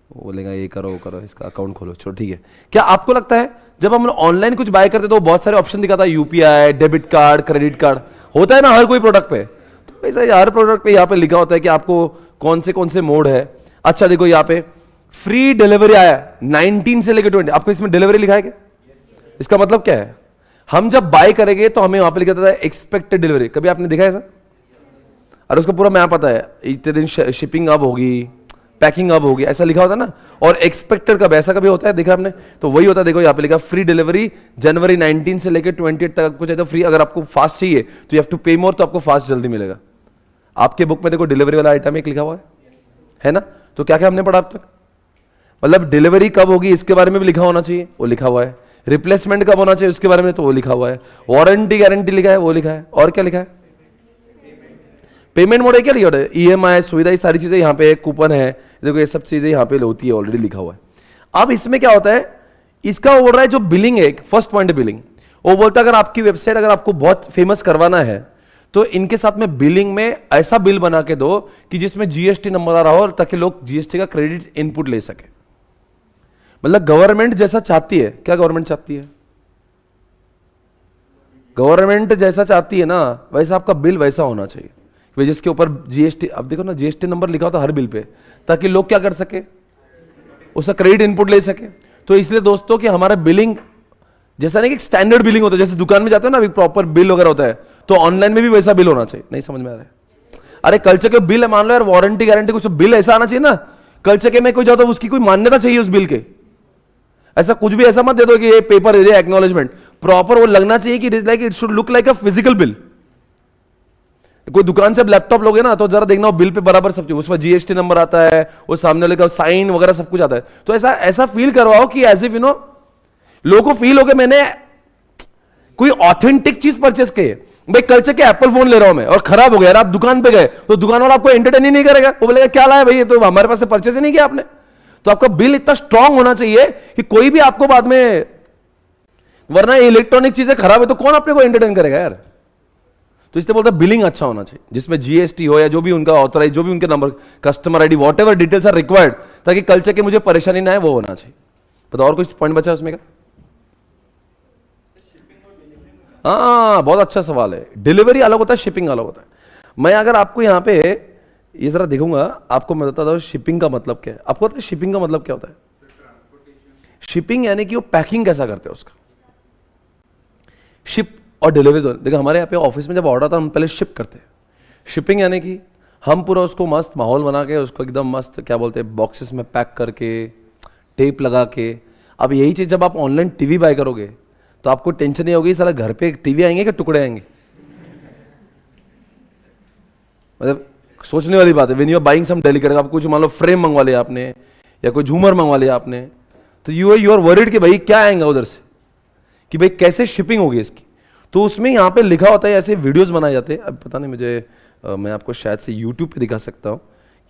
वो बोलेगा ये करो वो करो, इसका अकाउंट खोलो, चलो ठीक है। क्या आपको लगता है जब हम ऑनलाइन कुछ बाय करते तो बहुत सारे ऑप्शन दिखाता है, UPI, debit card, credit card, होता है ना हर कोई प्रोडक्ट पे? तो ऐसा हर प्रोडक्ट पे यहाँ पे लिखा होता है कि आपको कौन से मोड है। अच्छा देखो यहाँ पे फ्री डिलीवरी आया 19 से लेकर 20, आपको इसमें डिलीवरी लिखा है क्या? इसका मतलब क्या है? हम जब बाय करेंगे तो हमें वहां पे लिखा था एक्सपेक्टेड डिलीवरी, कभी आपने देखा है सर? और उसको पूरा मैप पता है, इतने दिन शिपिंग अब होगी, पैकिंग अब होगी, ऐसा लिखा होता है ना। और एक्सपेक्टेड कब, ऐसा कभी होता है देखा आपने? तो वही होता है, देखो यहाँ पे लिखा फ्री डिलीवरी जनवरी 19 से लेकर 28 तक कुछ है तो फ्री। अगर आपको फास्ट चाहिए तो यू हैव टू पे मोर, तो आपको फास्ट जल्दी मिलेगा। आपके बुक में देखो डिलीवरी वाला आइटम एक लिखा हुआ है ना? तो क्या क्या हमने पढ़ा अब तक? मतलब डिलीवरी कब होगी इसके बारे में भी लिखा होना चाहिए, वो लिखा हुआ है। रिप्लेसमेंट कब होना चाहिए उसके बारे में तो वो लिखा हुआ है। वारंटी गारंटी लिखा है, वो लिखा है। और क्या लिखा है? पेमेंट मोड है, क्या लिखा है? ईएमआई सुविधा, ये सारी चीजें यहाँ पे, कूपन है, देखो ये सब चीजें यहाँ पे होती है, ऑलरेडी लिखा हुआ है। अब इसमें क्या होता है, इसका बोल रहा है जो बिलिंग है, फर्स्ट पॉइंट बिलिंग, वो बोलता है अगर आपकी वेबसाइट अगर आपको बहुत फेमस करवाना है तो इनके साथ में बिलिंग में ऐसा बिल बना के दो कि जिसमें जीएसटी नंबर आ रहा हो, ताकि लोग जीएसटी का क्रेडिट इनपुट ले सके। मतलब गवर्नमेंट जैसा चाहती है, क्या गवर्नमेंट चाहती है? गवर्नमेंट जैसा चाहती है ना वैसा आपका बिल वैसा होना चाहिए, जिसके ऊपर जीएसटी, अब देखो ना जीएसटी नंबर लिखा होता है हर बिल पे, ताकि लोग क्या कर सके, उसका क्रेडिट इनपुट ले सके। तो इसलिए दोस्तों कि हमारा बिलिंग जैसा नहीं कि स्टैंडर्ड बिलिंग होता है, जैसे दुकान में जाते हो ना अभी प्रॉपर बिल वगैरह होता है, तो ऑनलाइन में भी वैसा बिल होना चाहिए। नहीं समझ में आ रहा है? अरे कल्चर के बिल है, मान लो यार वारंटी गारंटी कुछ बिल ऐसा आना चाहिए ना, कल्चर के में कोई जाता है उसकी कोई मान्यता चाहिए उस बिल के। ऐसा कुछ भी ऐसा मत दे दो कि ये पेपर दे दे एक्नॉलेजमेंट, प्रॉपर वो लगना चाहिए कि it should look like a physical bill. कोई दुकान से आप लैपटॉप लोगे ना तो जरा देखना बिल पे बराबर सब चीज, उसमें जीएसटी नंबर आता है, वो सामने वाले का साइन वगैरह सब कुछ आता है। तो ऐसा ऐसा फील करवाओ कि एज इफ यू नो लोगों को फील हो कि मैंने कोई ऑथेंटिक चीज परचेस की है। भाई कल्चर के एप्पल फोन ले रहा हूं मैं और खराब हो गया, आप दुकान पे गए तो दुकान वाला आपको एंटरटेन ही नहीं करेगा, वो बोलेगा क्या लाया भाई, ये तो हमारे पास से परचेस ही नहीं किया आपने। तो आपका बिल इतना स्ट्रांग होना चाहिए कि कोई भी आपको बाद में, वरना इलेक्ट्रॉनिक चीजें खराब है तो कौन अपने को एंटरटेन करेगा यार। तो इसलिए बोलता है बिलिंग अच्छा होना चाहिए, जिसमें जीएसटी हो या जो भी उनका ऑथराइज, जो भी उनके number, customer ID, whatever details are required, ताकि कल्चर के मुझे परेशानी ना है, वो होना चाहिए। पता और कुछ पॉइंट बचा उसमें का? हाँ बहुत अच्छा सवाल है। डिलीवरी अलग होता है, शिपिंग अलग होता है। मैं अगर आपको यहां पे ये जरा देखूंगा, आपको मैं बताता हूं शिपिंग का मतलब क्या है। आपको पता है शिपिंग का मतलब क्या होता है? शिपिंग यानी कि वो पैकिंग कैसा करते हैं उसका। शिप और डिलीवरी दो, देखो हमारे यहाँ पे ऑफिस में जब ऑर्डर आता है हम पहले शिप करते हैं। शिपिंग यानी कि हम पूरा उसको मस्त माहौल बना के उसको एकदम मस्त क्या बोलते हैं बॉक्सेस में पैक करके टेप लगा के। अब यही चीज जब आप ऑनलाइन टीवी बाय करोगे तो आपको टेंशन नहीं होगी साला घर पे टीवी आएंगे कि टुकड़े आएंगे। मतलब सोचने वाली बात है। When you are buying some delicate, आप कुछ मान लो फ्रेम मंगवा लिया आपने या कोई झूमर मंगवा लिया आपने, तो यू आर वरीड कि भाई क्या आएगा उधर से, कि भाई कैसे शिपिंग होगी इसकी। तो उसमें यहाँ पे लिखा होता है, ऐसे वीडियोस बनाए जाते हैं। अब पता नहीं मुझे, मैं आपको शायद से यूट्यूब पे दिखा सकता हूँ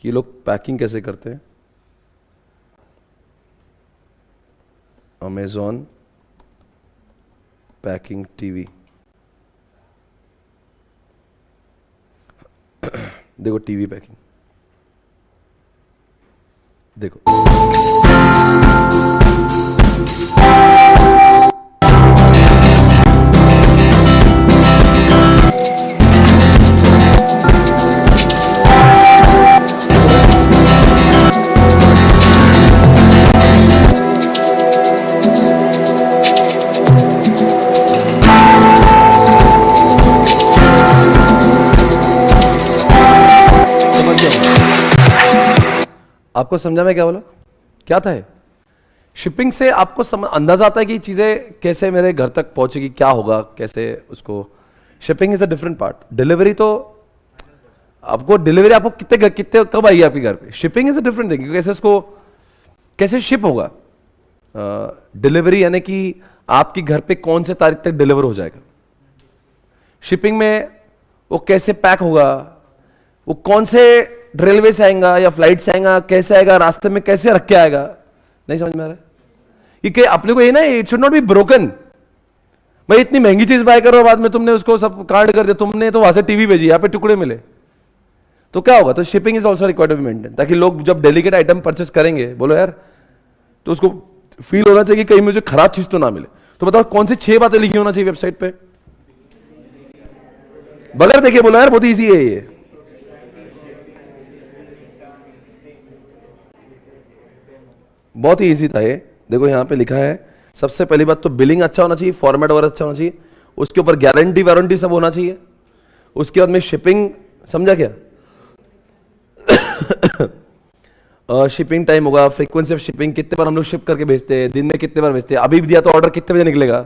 कि ये लोग पैकिंग कैसे करते हैं। अमेजॉन पैकिंग टीवी, देखो टीवी पैकिंग, देखो समझ गया? आपको समझा मैं क्या बोला, क्या था ये? शिपिंग से आपको अंदाजा आता है कि चीजें कैसे मेरे घर तक पहुंचेगी, क्या होगा, कैसे उसको। Shipping is a different part. Delivery तो आपको, डिलीवरी आपको कितने कब आएगी आपके घर पे। Shipping is a different thing, कैसे इसको कैसे शिप होगा। डिलीवरी यानी कि आपके घर पे कौन से तारीख तक डिलीवर हो जाएगा। शिपिंग में वो कैसे पैक होगा, वो कौन से रेलवे से आएगा या फ्लाइट से आएगा, कैसे आएगा, रास्ते में कैसे रख के आएगा। नहीं समझ में आ रहा है ये अपने को, ये ना, it should not be broken. भाई इतनी महंगी चीज बाय करो, बाद में तुमने उसको सब कार्ड कर दिया, तुमने तो वहां से टीवी भेजी, यहाँ पे टुकड़े मिले, तो क्या होगा। तो shipping is also required to be maintain, ताकि लोग जब डेलिकेट आइटम परचेस करेंगे, बोलो यार, तो उसको फील होना चाहिए कि कहीं मुझे खराब चीज तो ना मिले। तो बताओ कौन सी 6 बातें लिखी होना चाहिए वेबसाइट पे, बगैर देखिए। बोलो यार बहुत ईजी है ये। बहुत ही इजी था ये। देखो यहाँ पे लिखा है, सबसे पहली बात तो बिलिंग अच्छा होना चाहिए, फॉर्मेट वगैरह अच्छा होना चाहिए, उसके ऊपर गारंटी वारंटी सब होना चाहिए। उसके बाद में शिपिंग, समझा क्या, शिपिंग टाइम होगा, फ्रीक्वेंसी ऑफ शिपिंग, कितने बार हम लोग शिप करके भेजते हैं, दिन में कितने बार भेजते हैं, अभी भी दिया तो ऑर्डर कितने बजे निकलेगा,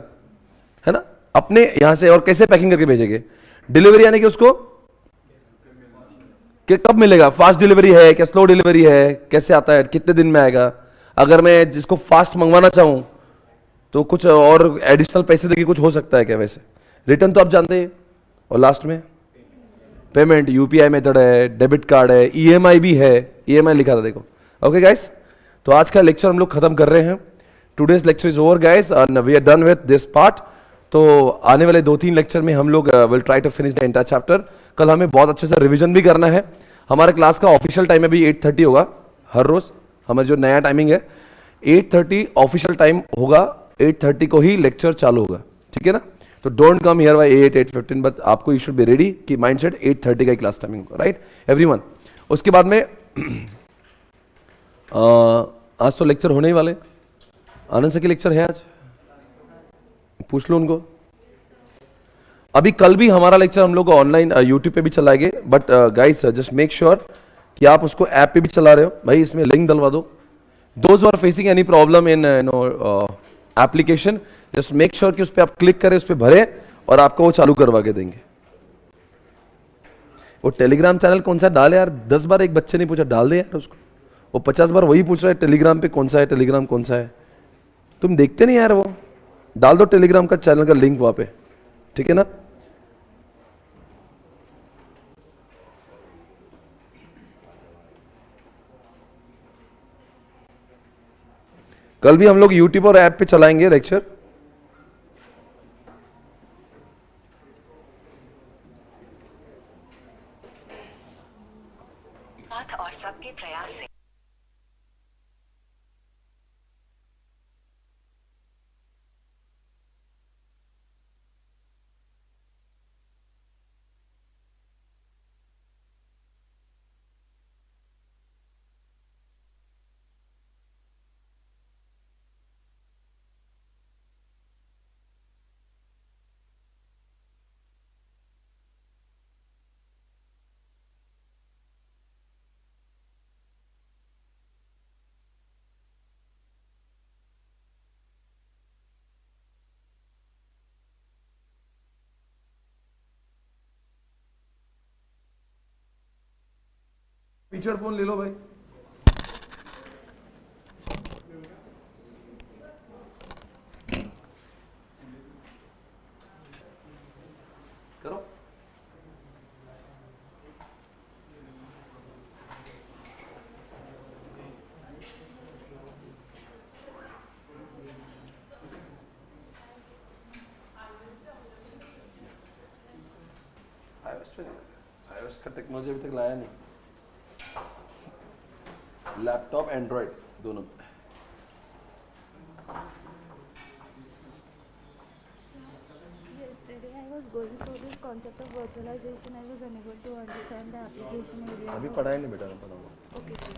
है ना, अपने यहां से, और कैसे पैकिंग करके भेजेंगे। डिलीवरी यानी कि उसको कि कब मिलेगा, फास्ट डिलीवरी है क्या, स्लो डिलीवरी है, कैसे आता है, कितने दिन में आएगा। अगर मैं जिसको फास्ट मंगवाना चाहूं तो कुछ और एडिशनल पैसे देके कुछ हो सकता है क्या वैसे। रिटर्न तो आप जानते हैं, और लास्ट में पेमेंट, यूपीआई मेथड है, डेबिट कार्ड है, ईएमआई भी है, ईएमआई लिखा था देखो। ओके गाइस, तो आज का लेक्चर हम लोग खत्म कर रहे हैं। Today's lecture is over guys, and we are done with this part. तो आने वाले 2-3 लेक्चर में हम लोग will try to finish the entire chapter. कल हमें बहुत अच्छे से रिवीजन भी करना है। हमारे क्लास का ऑफिशियल टाइम अभी 8:30 होगा हर रोज। हमारी जो नया टाइमिंग है 8:30 ऑफिशियल टाइम होगा, 8:30 को ही लेक्चर चालू होगा, ठीक है ना। तो don't come here bye 8-8:15, but आपको यू शुड बी रेडी कि माइंडसेट 8:30 का क्लास टाइमिंग होगा, राइट एवरीवन। उसके बाद में आज तो लेक्चर होने ही वाले। आनंद सर की लेक्चर है आज, पूछ लो उनको। अभी कल भी हमारा लेक्चर हम लोग ऑनलाइन यूट्यूब पे भी चलाएंगे, but guys just make sure कि आप उसको ऐप पे भी चला रहे हो। भाई इसमें लिंक डलवा दो। Those are facing any problem in application, just make sure कि उस पर आप क्लिक करें, उस पर भरे, और आपको वो चालू करवा के देंगे। वो टेलीग्राम चैनल कौन सा डाले यार, 10 बार एक बच्चे ने पूछा, डाल दे यार उसको। वो 50 बार वही पूछ रहा है टेलीग्राम पे कौन सा है, टेलीग्राम कौन सा है। तुम देखते नहीं यार, वो डाल दो टेलीग्राम का चैनल का लिंक वहां पे, ठीक है ना। कल भी हम लोग यूट्यूब और ऐप पे चलाएंगे लेक्चर। और सबके प्रयास से फीचर फोन ले लो भाई। करो। iOS पे नहीं लगा। iOS का टेक्नोलॉजी अभी तक लाया नहीं। लैपटॉप एंड्रॉइड दोनों पे। Yesterday I was going through this concept of virtualization. I was unable to understand the application area. अभी पढ़ा ही नहीं बेटा, मैं पढ़ाऊंगा। Okay, sir.